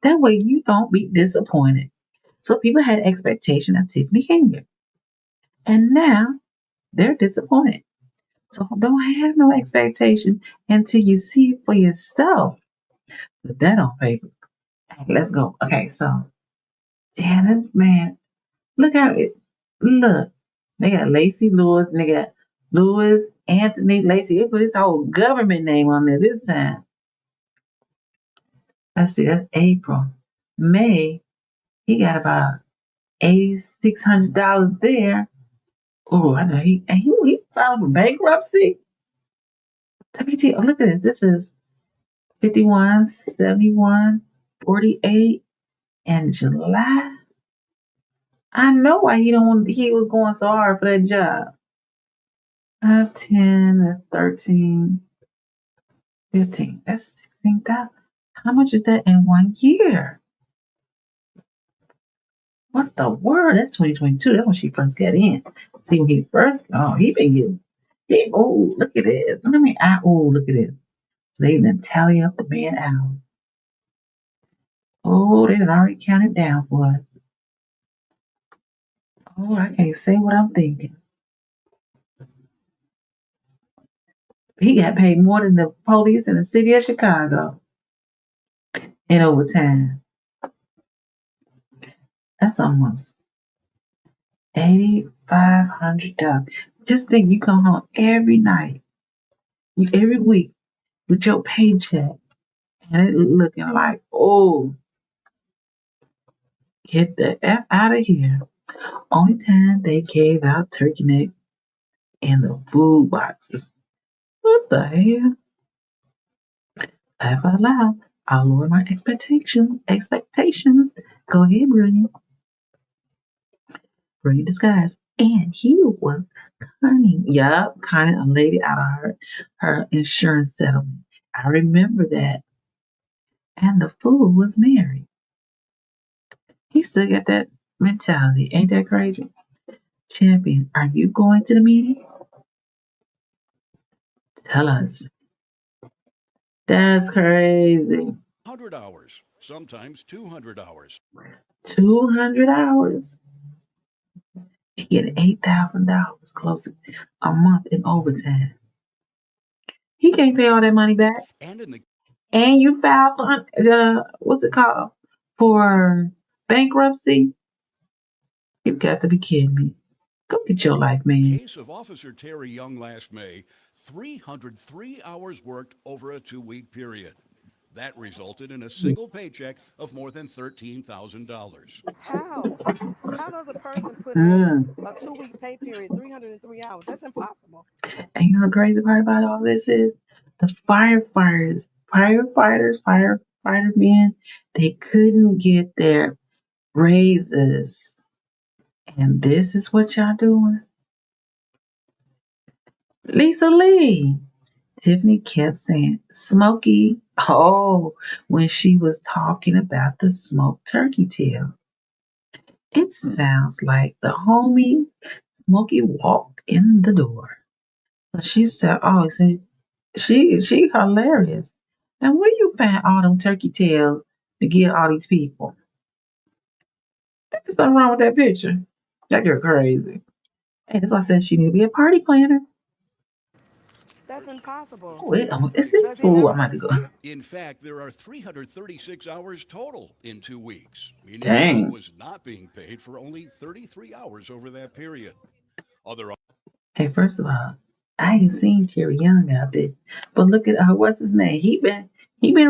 That way you don't be disappointed. So people had expectation of Tiffany Henyard. And now they're disappointed. So don't have no expectation until you see it for yourself. Put that on paper. Okay, let's go. Okay, so Janice, man, look how it look. They got Lacey Lewis, and they got Lewis Anthony Lacey. They put his whole government name on there this time. Let's see, that's April. May, he got about $8,600 there. Oh, I know he filed for bankruptcy. WT, oh, look at this. This is 51, 71, 48, and July. I know why he was going so hard for that job. 5, 10, that's 13, 15. That's 16,000. How much is that in 1 year? What the word? That's 2022. That's when she first got in. See, when he first, he been getting, oh, look at this. Look at this. So they didn't tally up the man out. Oh, they had already counted down for us. Oh, I can't say what I'm thinking. He got paid more than the police in the city of Chicago in overtime. That's almost $8,500. Just think, you come home every night, every week with your paycheck, and it looking like, oh, get the F out of here. Only time they gave out turkey neck in the food boxes. What the hell? Laugh out loud. I'll lower my expectations. Go ahead, Brilliant. Brilliant disguise. And he was conning a lady out of her insurance settlement. I remember that. And the fool was married. He still got that mentality. Ain't that crazy? Champion, are you going to the meeting? Tell us. That's crazy. 100 hours, sometimes 200 hours. 200 hours. You get $8,000 close to a month in overtime. He can't pay all that money back. And you filed for what's it called? For bankruptcy. You've got to be kidding me. Go get your life, man. Case of Officer Terry Young last May, 303 hours worked over a 2-week period. That resulted in a single paycheck of more than $13,000. How? How does a person put in Mm. a 2-week pay period, 303 hours? That's impossible. And you know the crazy part about all this is the firefightermen, they couldn't get their raises. And this is what y'all doing? Lisa Lee. Tiffany kept saying Smokey. Oh, when she was talking about the smoked turkey tail. It sounds like the homie Smokey walked in the door. So she said, "Oh, see, she hilarious. Now where you find all them turkey tails to give all these people? There's something wrong with that picture. That girl crazy. Hey, that's why I said she need to be a party planner. That's impossible. Is it? Does he Oh, never I'm go about to to go. sleep? In fact, there are 336 hours total in 2 weeks, meaning Dang. Young was not being paid for only 33 hours over that period. Other Hey, first of all, I ain't seen Terry Young out there, but look at what's his name? He been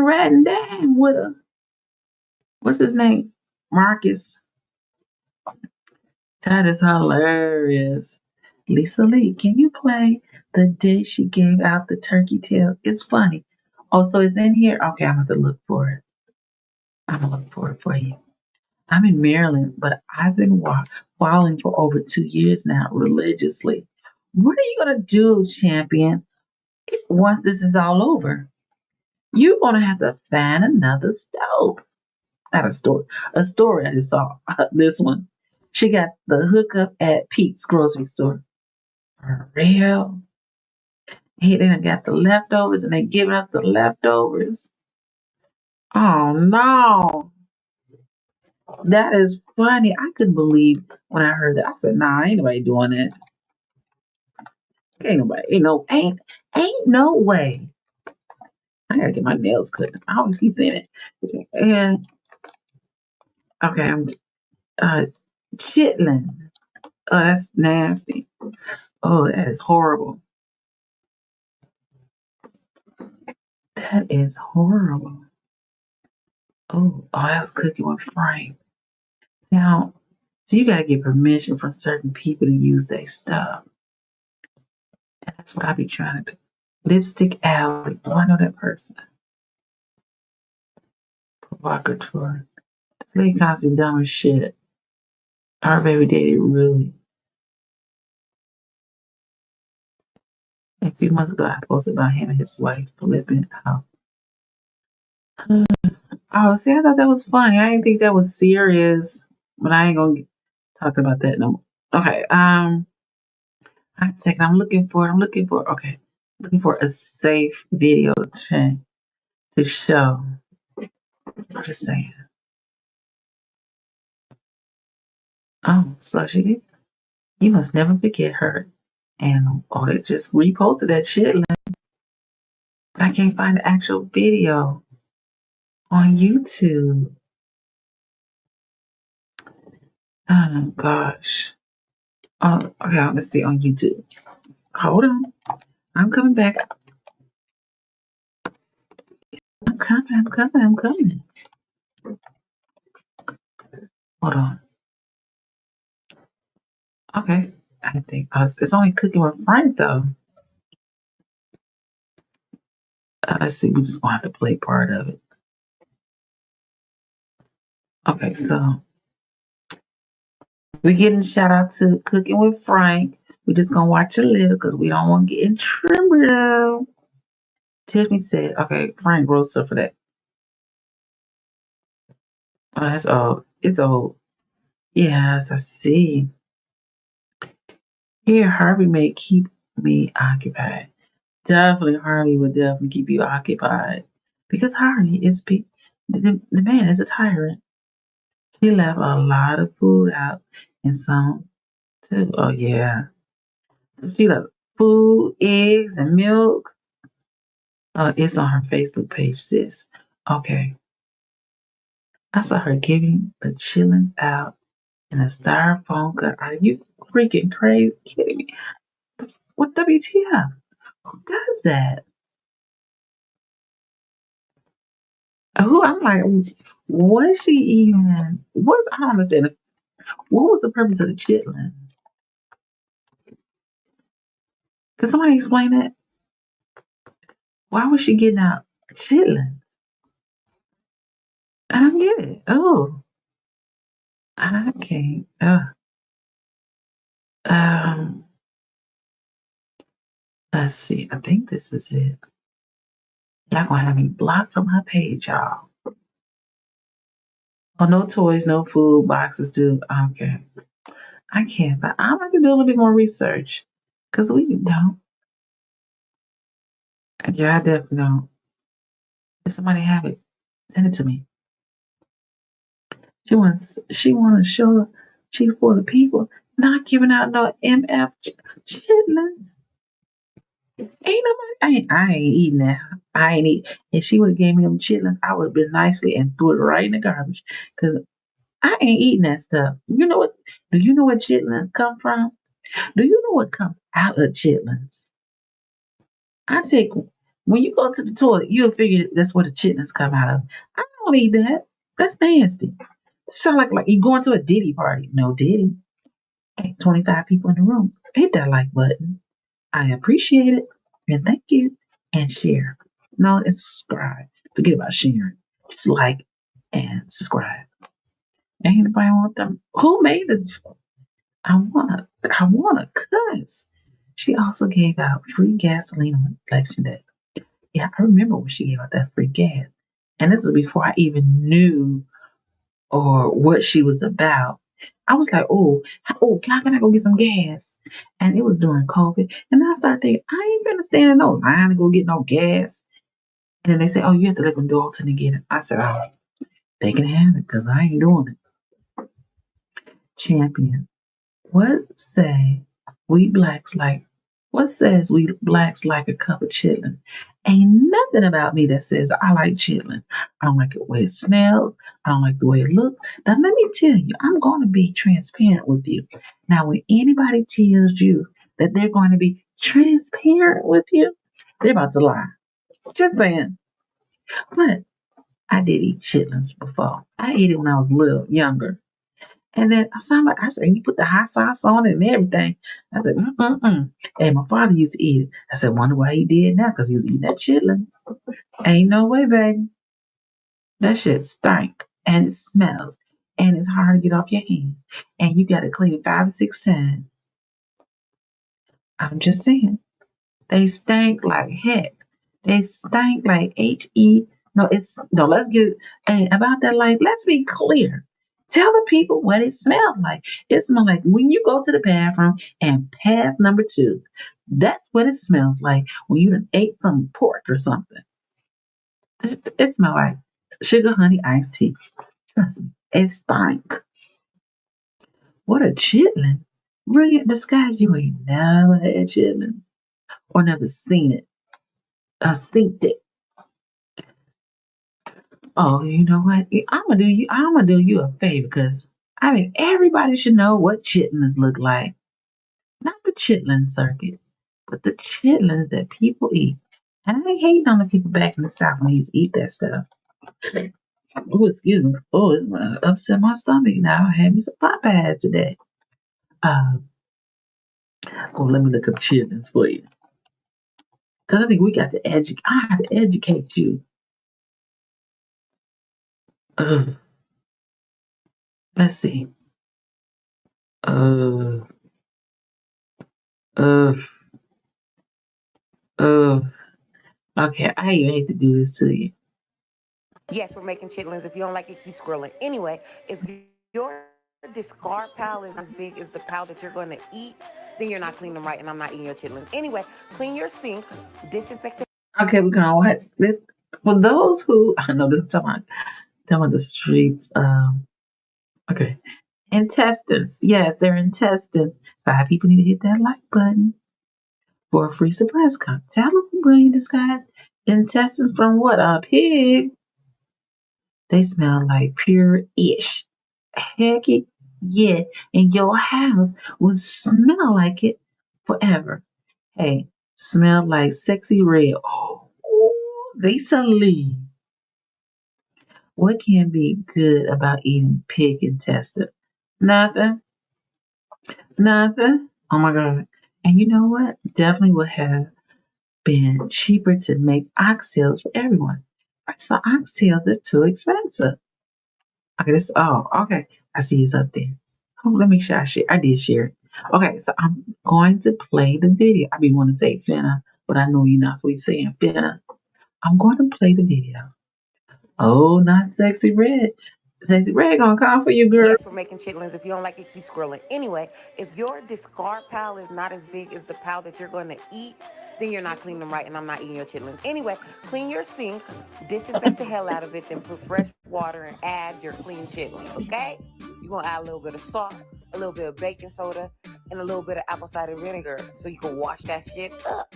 riding down with her. What's his name? Marcus. That is hilarious. Lisa Lee, can you play the day she gave out the turkey tail? It's funny. Oh, so it's in here? Okay, I'm going to look for it. I'm going to look for it for you. I'm in Maryland, but I've been following for over 2 years now religiously. What are you going to do, champion, once this is all over? You're going to have to find another stove. Not a store. A store I just saw. This one. She got the hookup at Pete's grocery store. For real? He then got the leftovers and they giving us the leftovers. Oh no. That is funny. I couldn't believe when I heard that. I said, nah, ain't nobody doing that. Ain't nobody, ain't no way. I gotta get my nails cut. I always keep saying it. And okay, I'm chitlin. Oh, that's nasty. Oh, that is horrible. That is horrible. Oh, that was cooking with Frank. Now, so you gotta get permission from certain people to use their stuff. And that's what I be trying to do. Lipstick Alley. Do I know that person? Provocateur. This lady constantly dumb as shit. Our baby daddy really. A few months ago, I posted about him and his wife flipping out. Oh, see, I thought that was funny. I didn't think that was serious, but I ain't gonna talk about that no more. Okay, I'm looking for a safe video to show. I'm just saying. Oh, so you must never forget her. And they just reposted that shit. But I can't find the actual video on YouTube. Oh gosh. Oh, okay, let's see on YouTube. Hold on. I'm coming back. I'm coming. Hold on. Okay. I think it's only cooking with Frank though. Let's see, we're just gonna have to play part of it. Okay, so we're getting a shout out to Cooking with Frank. We're just gonna watch a little because we don't want to get in trouble. Tiffany said, okay, Frank roast her for that. Oh, that's old. It's old. Yes, I see. Here, Harvey may keep me occupied. Definitely, Harvey would definitely keep you occupied. Because Harvey is the man is a tyrant. He left a lot of food out and some too. Oh yeah. So she left food, eggs, and milk. It's on her Facebook page, sis. Okay. I saw her giving the chitlins out in a styrofoam cup. Are you freaking crazy? Kidding me? What WTF? Who does that? Who? I'm like, what is she even? I don't understand. What was the purpose of the chitlin? Can somebody explain that? Why was she getting out chitlin? I don't get it. Oh, I can't. Let's see. I think this is it. Y'all gonna have me blocked from her page, y'all. Oh, no toys, no food boxes, too. Okay. I can't, but I'm going to do a little bit more research. Because we don't. Yeah, I definitely don't. If somebody have it, send it to me. She wants to show she for the people, not giving out no MF chitlins. Ain't nobody, I ain't eating that. I ain't eat. If she would have gave me them chitlins, I would have been nicely and threw it right in the garbage. Because I ain't eating that stuff. You know what? Do you know where chitlins come from? Do you know what comes out of chitlins? I think when you go to the toilet, you'll figure that's where the chitlins come out of. I don't eat that. That's nasty. It sounds like you going to a Diddy party. No Diddy. Hey, 25 people in the room. Hit that like button. I appreciate it. And thank you. And share. No, it's subscribe. Forget about sharing. Just like and subscribe. Ain't anybody want them? Who made the I wanna cuss. She also gave out free gasoline on election day. Yeah, I remember when she gave out that free gas. And this was before I even knew or what she was about. I was like, can I go get some gas? And it was during COVID. And I started thinking, I ain't gonna stand in no line to go get no gas. And then they said, you have to live in Dalton to get it. I said, they can have it because I ain't doing it. Champion. What says we blacks like a cup of chitlin? Ain't nothing about me that says I like chitlin. I don't like the way it smells. I don't like the way it looks. Now let me tell you, I'm going to be transparent with you. Now when anybody tells you that they're going to be transparent with you, they're about to lie. Just saying. But I did eat chitlins before. I ate it when I was little, younger. And then I said, you put the hot sauce on it and everything. I said, And my father used to eat it. I said, wonder why he did now, because he was eating that chitlins. Ain't no way, baby. That shit stank and it smells and it's hard to get off your hand. And you got to clean it 5 or 6 times. I'm just saying. They stank like heck. They stank like H-E. Let's get about that. Like, let's be clear. Tell the people what it smells like. It smells like when you go to the bathroom and pass number 2. That's what it smells like when you done ate some pork or something. It smells like sugar, honey, iced tea. Trust me, it stank. What a chitlin. Brilliant disguise. You ain't never had chitlin or never seen it. Seen it. Oh, you know what? I'm gonna do you a favor because I think everybody should know what chitlins look like. Not the chitlin circuit, but the chitlins that people eat. And I ain't hating on the people back in the South when they used to eat that stuff. Oh, excuse me. Oh, it's gonna upset my stomach now. I had me some Popeyes today. Let me look up chitlins for you. Because I think we got to I have to educate you. Let's see. Okay, I even hate to do this to you. Yes, we're making chitlins. If you don't like it, keep scrolling. Anyway, if your discard pile is as big as the pile that you're going to eat, then you're not cleaning them right, and I'm not eating your chitlins. Anyway, clean your sink, disinfect it. Okay, we're gonna watch this. For those who I know this is talking about the streets. Okay. Intestines. Yes, they're intestines. 5 people need to hit that like button for a free surprise cup. Tell them brilliant disguise. Intestines from what? A pig. They smell like pure ish. Heck yeah. And your house will smell like it forever. Hey, smell like sexy red. Oh, Lisa Lee. What can be good about eating pig intestine? Nothing. Nothing. Oh my God. And you know what? Definitely would have been cheaper to make oxtails for everyone. First of all, oxtails are too expensive. Okay, okay. I see it's up there. Oh, let me share. I did share it. Okay, so I'm going to play the video. I be want to say finna, but I know you're not sweet saying finna. I'm going to play the video. Oh, not sexy red. Sexy red gonna come for you, girl. Yes, we're making chitlins. If you don't like it, keep scrolling. Anyway, if your discard pile is not as big as the pile that you're going to eat, then you're not cleaning them right, and I'm not eating your chitlins. Anyway, clean your sink, disinfect the hell out of it, then put fresh water and add your clean chitlins, okay? You're going to add a little bit of salt, a little bit of baking soda, and a little bit of apple cider vinegar so you can wash that shit up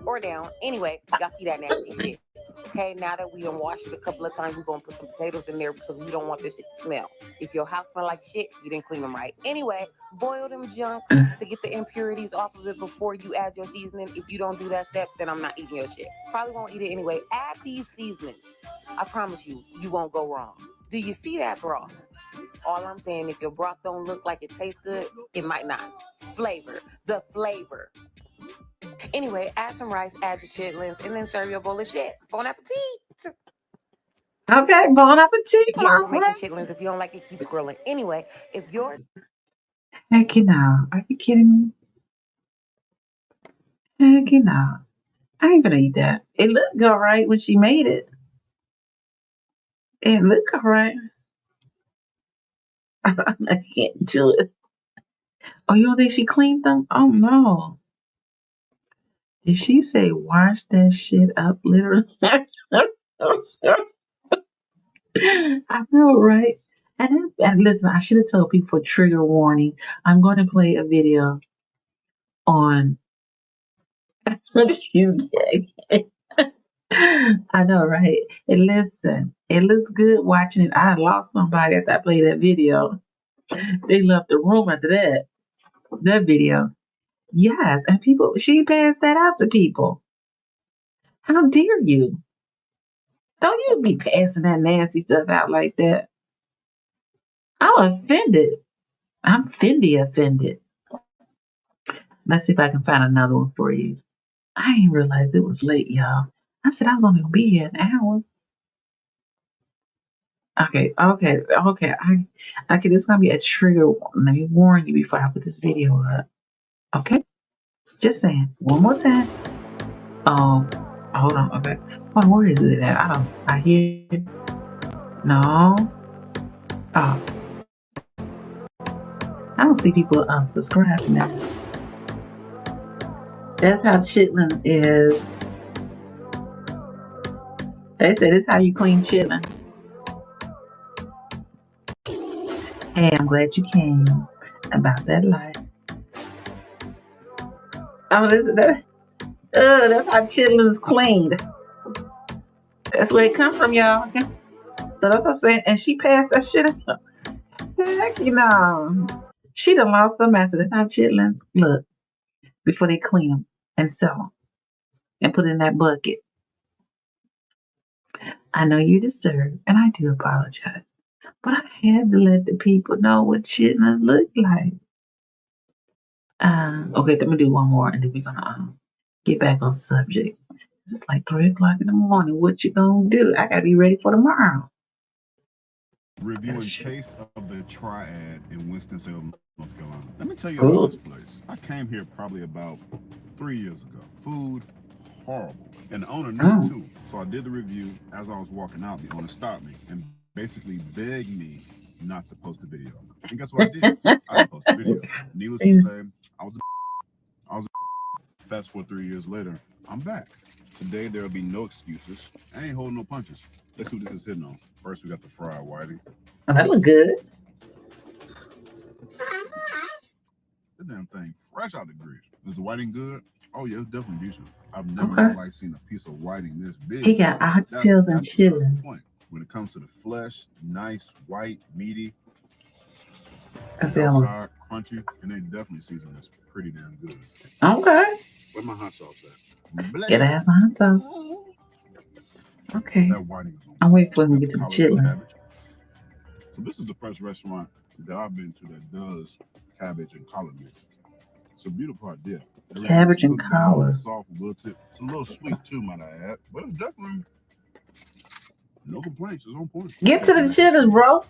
or down. Anyway, y'all see that nasty shit. Okay, now that we done washed it a couple of times, we're going to put some potatoes in there because we don't want this shit to smell. If your house smell like shit, you didn't clean them right. Anyway, boil them junk to get the impurities off of it before you add your seasoning. If you don't do that step, then I'm not eating your shit. Probably won't eat it anyway. Add these seasonings. I promise you, you won't go wrong. Do you see that broth? All I'm saying, if your broth don't look like it tastes good, it might not. Flavor. The flavor. Anyway, add some rice, add your chitlins, and then serve your bowl of shit. Bon appetit! Okay, bon appetit, Yes, we're mama. making chitlins. If you don't like it, keep scrolling. Anyway, if you're... Heck no. Are you kidding me? Heck no. I ain't gonna eat that. It looked all right when she made it. It looked all right. I can't do it. Oh, you don't think she cleaned them? Oh no. Did she say wash that shit up literally? I know, right? And listen, I should have told people trigger warning. I'm going to play a video on cheesecake. I know, right? And listen, it looks good watching it. I lost somebody after I played that video. They left the room after that video. Yes, and she passed that out to people. How dare you? Don't you be passing that nasty stuff out like that. I'm offended. I'm offended. Let's see if I can find another one for you. I didn't realize it was late, y'all. I said I was only gonna be here an hour. Okay. This is gonna be a trigger. Let me warn you before I put this video up. Okay? Just saying. One more time. Hold on. Okay. Oh, where is it at? I hear it. No. Oh. I don't see people subscribing now. That's how chitlin is. They said it's how you clean chitlin. Hey, I'm glad you came about that life. Oh, that's how chitlin is cleaned. That's where it comes from, y'all. Okay? So that's what I'm saying. And she passed that shit up. Heck, she done lost some answer. That's how chitlins look before they clean them and sell them and put in that bucket. I know you're disturbed, and I do apologize. But I had to let the people know what chitlins look like. Okay, let me do one more, and then we're gonna get back on subject. It's like 3 o'clock in the morning. What you gonna do? I gotta be ready for tomorrow. Reviewing Taste of the Triad in Winston-Salem, North Carolina. Let me tell you about this place. I came here probably about 3 years ago. Food, horrible. And the owner knew too. So I did the review. As I was walking out, the owner stopped me and basically begged me not to post the video. And guess what I did? I didn't post the video. Needless to say, I was fast forward 3 years later, I'm back. Today there will be no excuses. I ain't holding no punches. Let's see what this is hitting on. First we got the fried whiting. Oh, that look good. The damn thing fresh out the grease. Is the whiting good? Oh yeah, it's definitely decent. I've never in my life seen a piece of whiting this big. He got oxtails and chitlins. When it comes to the flesh, nice, white, meaty. That's The the other one. outside, crunchy, and they definitely season this pretty damn good. Okay. Where my hot sauce at? Bless It has hot sauce. Okay. that whiting is on I'm waiting for him to got get to the collards and chitlin. cabbage. So this is the first restaurant that I've been to that does cabbage and collard mix. It's a beautiful idea. Everything is Cabbage and cooked down, collard. soft, wilted. It's a little sweet too, might I add, but it's definitely no complaints. It's on point. Get to the chitlin, bro.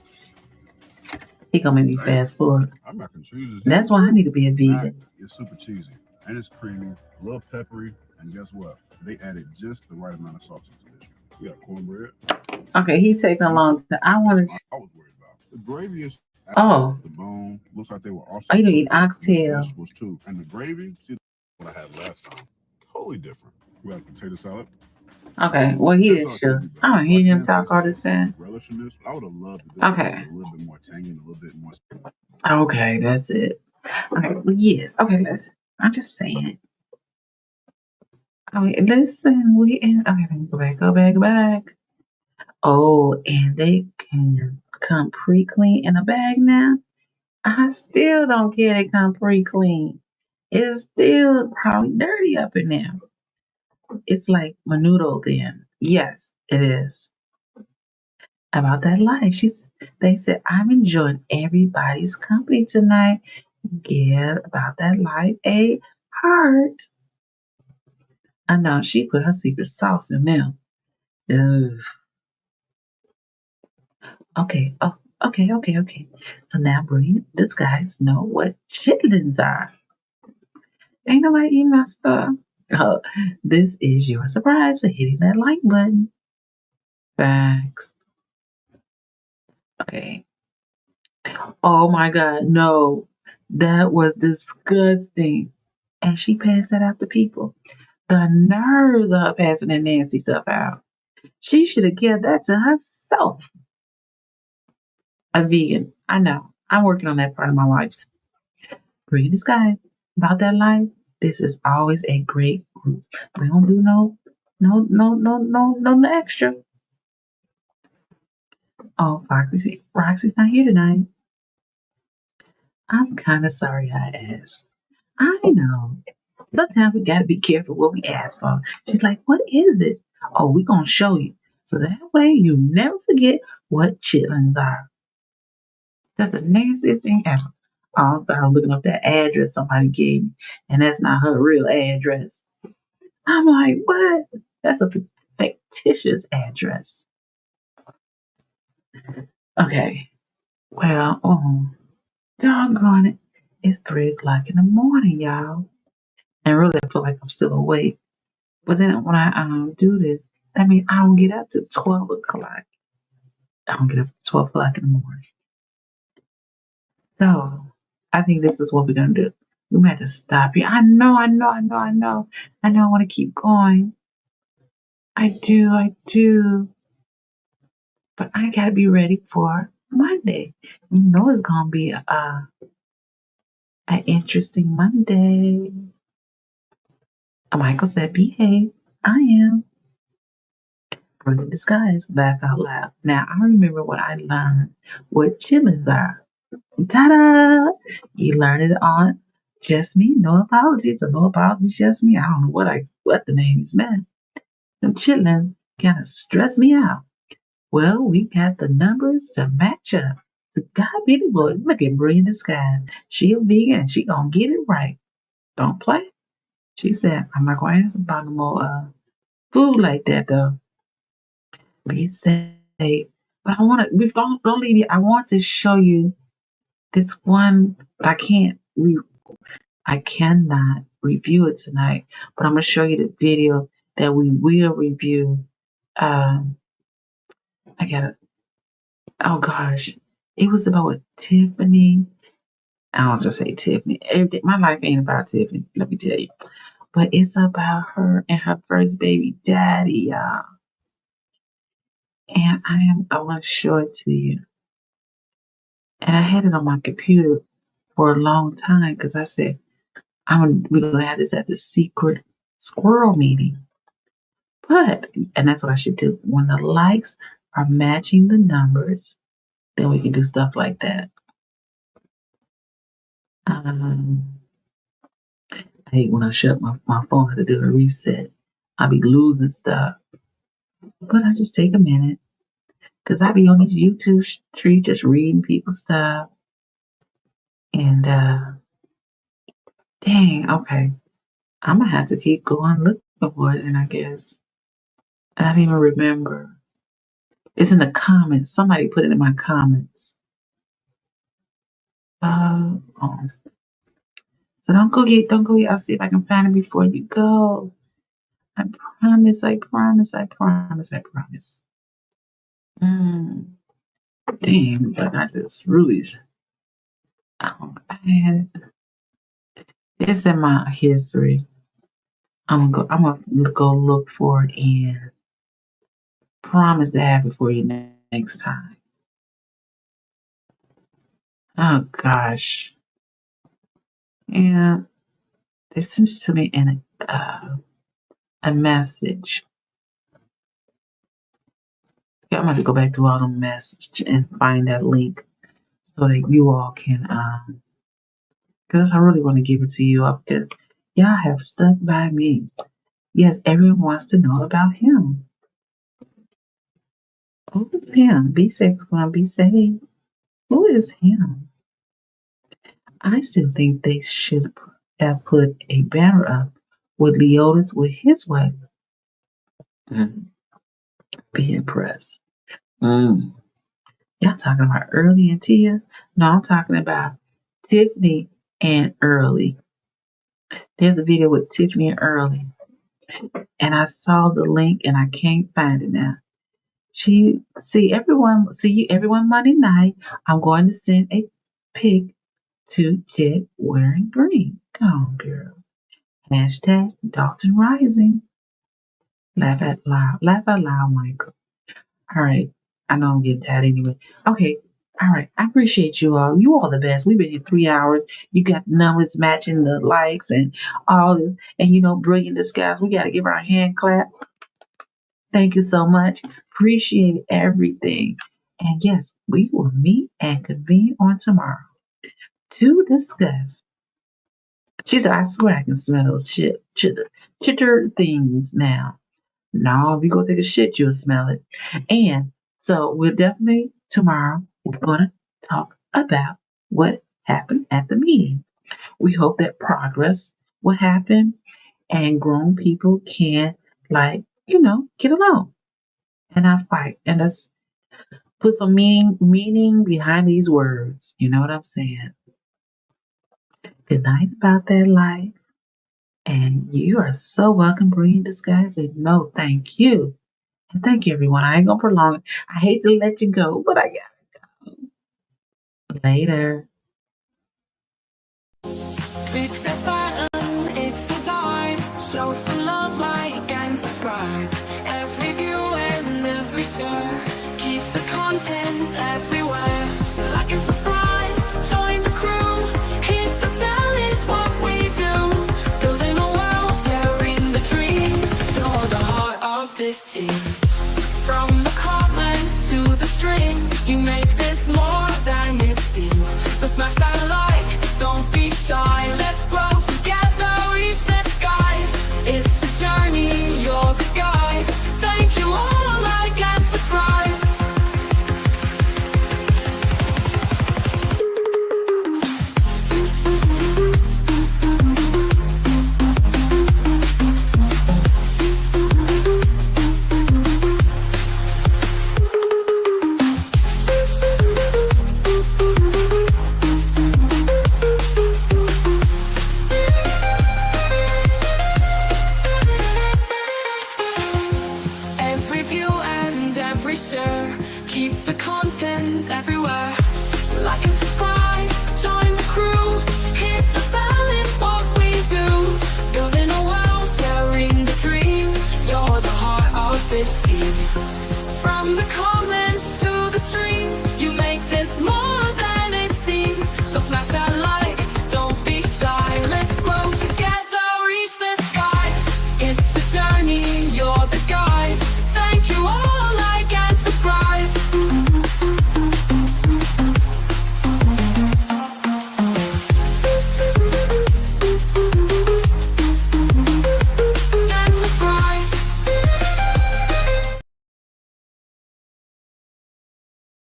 He gonna make me fast forward. Our mac and cheese is That's why I need to be a vegan. It's super cheesy and it's creamy, a little peppery, and guess what? They added just the right amount of salt to the dish. We got cornbread. Okay, he's taking a long time. I want to. I was worried about the gravy is Oh. the bone. Looks like they were also. Oh, you gonna eat oxtail? Vegetables too, and the gravy. See what I had last time. Totally different. We got potato salad. Okay, well, he didn't show. I don't hear him talk all this time. Relish in this. I would have loved it. This Okay. a little bit more tangy and a little bit more. Okay, that's it. Okay, well, yes. Okay, listen. I'm just saying. Okay, listen. Okay, let me go back. Oh, and they can come pre-clean in a bag now. I still don't get it come pre-clean. It's still probably dirty up in there. It's like menudo then. Yes, it is. About that life. They said, I'm enjoying everybody's company tonight. Give About that life a heart. I know she put her secret sauce in them. Ugh. Okay. Oh, okay. So now bring this guys know what chitlins are. Ain't nobody eating that stuff. Oh, this is your surprise for hitting that like button. Facts. Okay. Oh my God, no. That was disgusting. And she passed that out to people. The nerves of her passing that nasty stuff out. She should have kept that to herself. A vegan. I know. I'm working on that part of my life. Bring this guy. About that life. This is always a great group. We don't do no extra. Oh, Roxy's not here tonight. I'm kind of sorry I asked. I know. Sometimes we gotta be careful what we ask for. She's like, what is it? Oh, we're gonna show you. So that way you never forget what chitlins are. That's the nastiest thing ever. I started looking up that address somebody gave me, and that's not her real address. I'm like, what? That's a fictitious address. Okay. Well, doggone it. It's 3 o'clock in the morning, y'all. And really, I feel like I'm still awake. But then when I do this, that means I don't get up till 12 o'clock. I don't get up at 12 o'clock in the morning. So, I think this is what we're going to do. We might have to stop here. I know. I want to keep going. I do. But I got to be ready for Monday. You know it's going to be an interesting Monday. Michael said, behave. I am. Brilliant disguise. Laugh out loud. Now, I remember what I learned what chitlins are. Ta-da! You learned it on Just Me. No apologies. Or no apologies, just me. I don't know what the name is meant. Them chitlins kind of stress me out. Well, we got the numbers to match up. So God be the glory. Look at Brilliant Disguise. She a vegan. She gonna get it right. Don't play. She said, I'm not going to ask about no more food like that, though. Be safe. But don't leave you. I want to show you this one, but I cannot review it tonight. But I'm going to show you the video that we will review. Oh gosh. It was about Tiffany. I don't just say Tiffany. Everything, my life ain't about Tiffany, let me tell you. But it's about her and her first baby daddy, y'all. And I want to show it to you. And I had it on my computer for a long time because I said, we're going to have this at the secret squirrel meeting. And that's what I should do. When the likes are matching the numbers, then we can do stuff like that. I hate when I shut my phone, I have to do a reset. I'll be losing stuff. But I just take a minute. Because I be on these YouTube streets just reading people's stuff. And dang, okay. I'm going to have to keep going looking for it, and I guess. I don't even remember. It's in the comments. Somebody put it in my comments. Oh. So don't go yet. I'll see if I can find it before you go. I promise. Dang, but I just really, I had it's in my history. I'm gonna go look for it and promise to have it for you next time. Oh gosh, yeah, they sent it to me in a message. Yeah, I'm gonna have to go back to all the message and find that link so that you all can because I really want to give it to you all because y'all have stuck by me. Yes, everyone wants to know about him. Who is him? Be safe, everyone. Be safe. Who is him? I still think they should have put a banner up with Leotis with his wife. Be impressed. Y'all talking about Early and Tia? No, I'm talking about Tiffany and Early. There's a video with Tiffany and Early. And I saw the link and I can't find it now. See you everyone Monday night. I'm going to send a pic to Jet wearing green. Come on, girl. Hashtag Dalton Rising. Laugh out loud, Michael. All right. I know I'm getting tired anyway. Okay. All right. I appreciate you all. You all the best. We've been here 3 hours. You got the numbers matching the likes and all this. And brilliant disguise. We got to give her a hand clap. Thank you so much. Appreciate everything. And yes, we will meet and convene on tomorrow to discuss. She said, I swear I can smell those chitter things now. No, if you go take a shit, you'll smell it. And so we'll definitely tomorrow, we're going to talk about what happened at the meeting. We hope that progress will happen and grown people can get along and not fight. And let's put some meaning behind these words. You know what I'm saying? Good night about that life. And you are so welcome, Brilliant Disguise. And no, thank you. And thank you, everyone. I ain't going to prolong it. I hate to let you go, but I got to go. Later. Click the button, it's the time. Show some love, like and subscribe. Every view and every share keeps the content everywhere. Like and subscribe, join the crew. Hit the bell, it's what we do. Building a world, sharing the dream. You're the heart of this team. From the comments to the streams, you make this more than it seems. So smash that like, don't be shy. Let's grow together, reach the sky. It's the journey, you're the guide. Thank you all, like and subscribe. Every view and every share keeps the content everywhere. Like and subscribe, join the crew. Hit the bell, it's what we do. Building a world, sharing the dream. You're the heart of this team. From the comments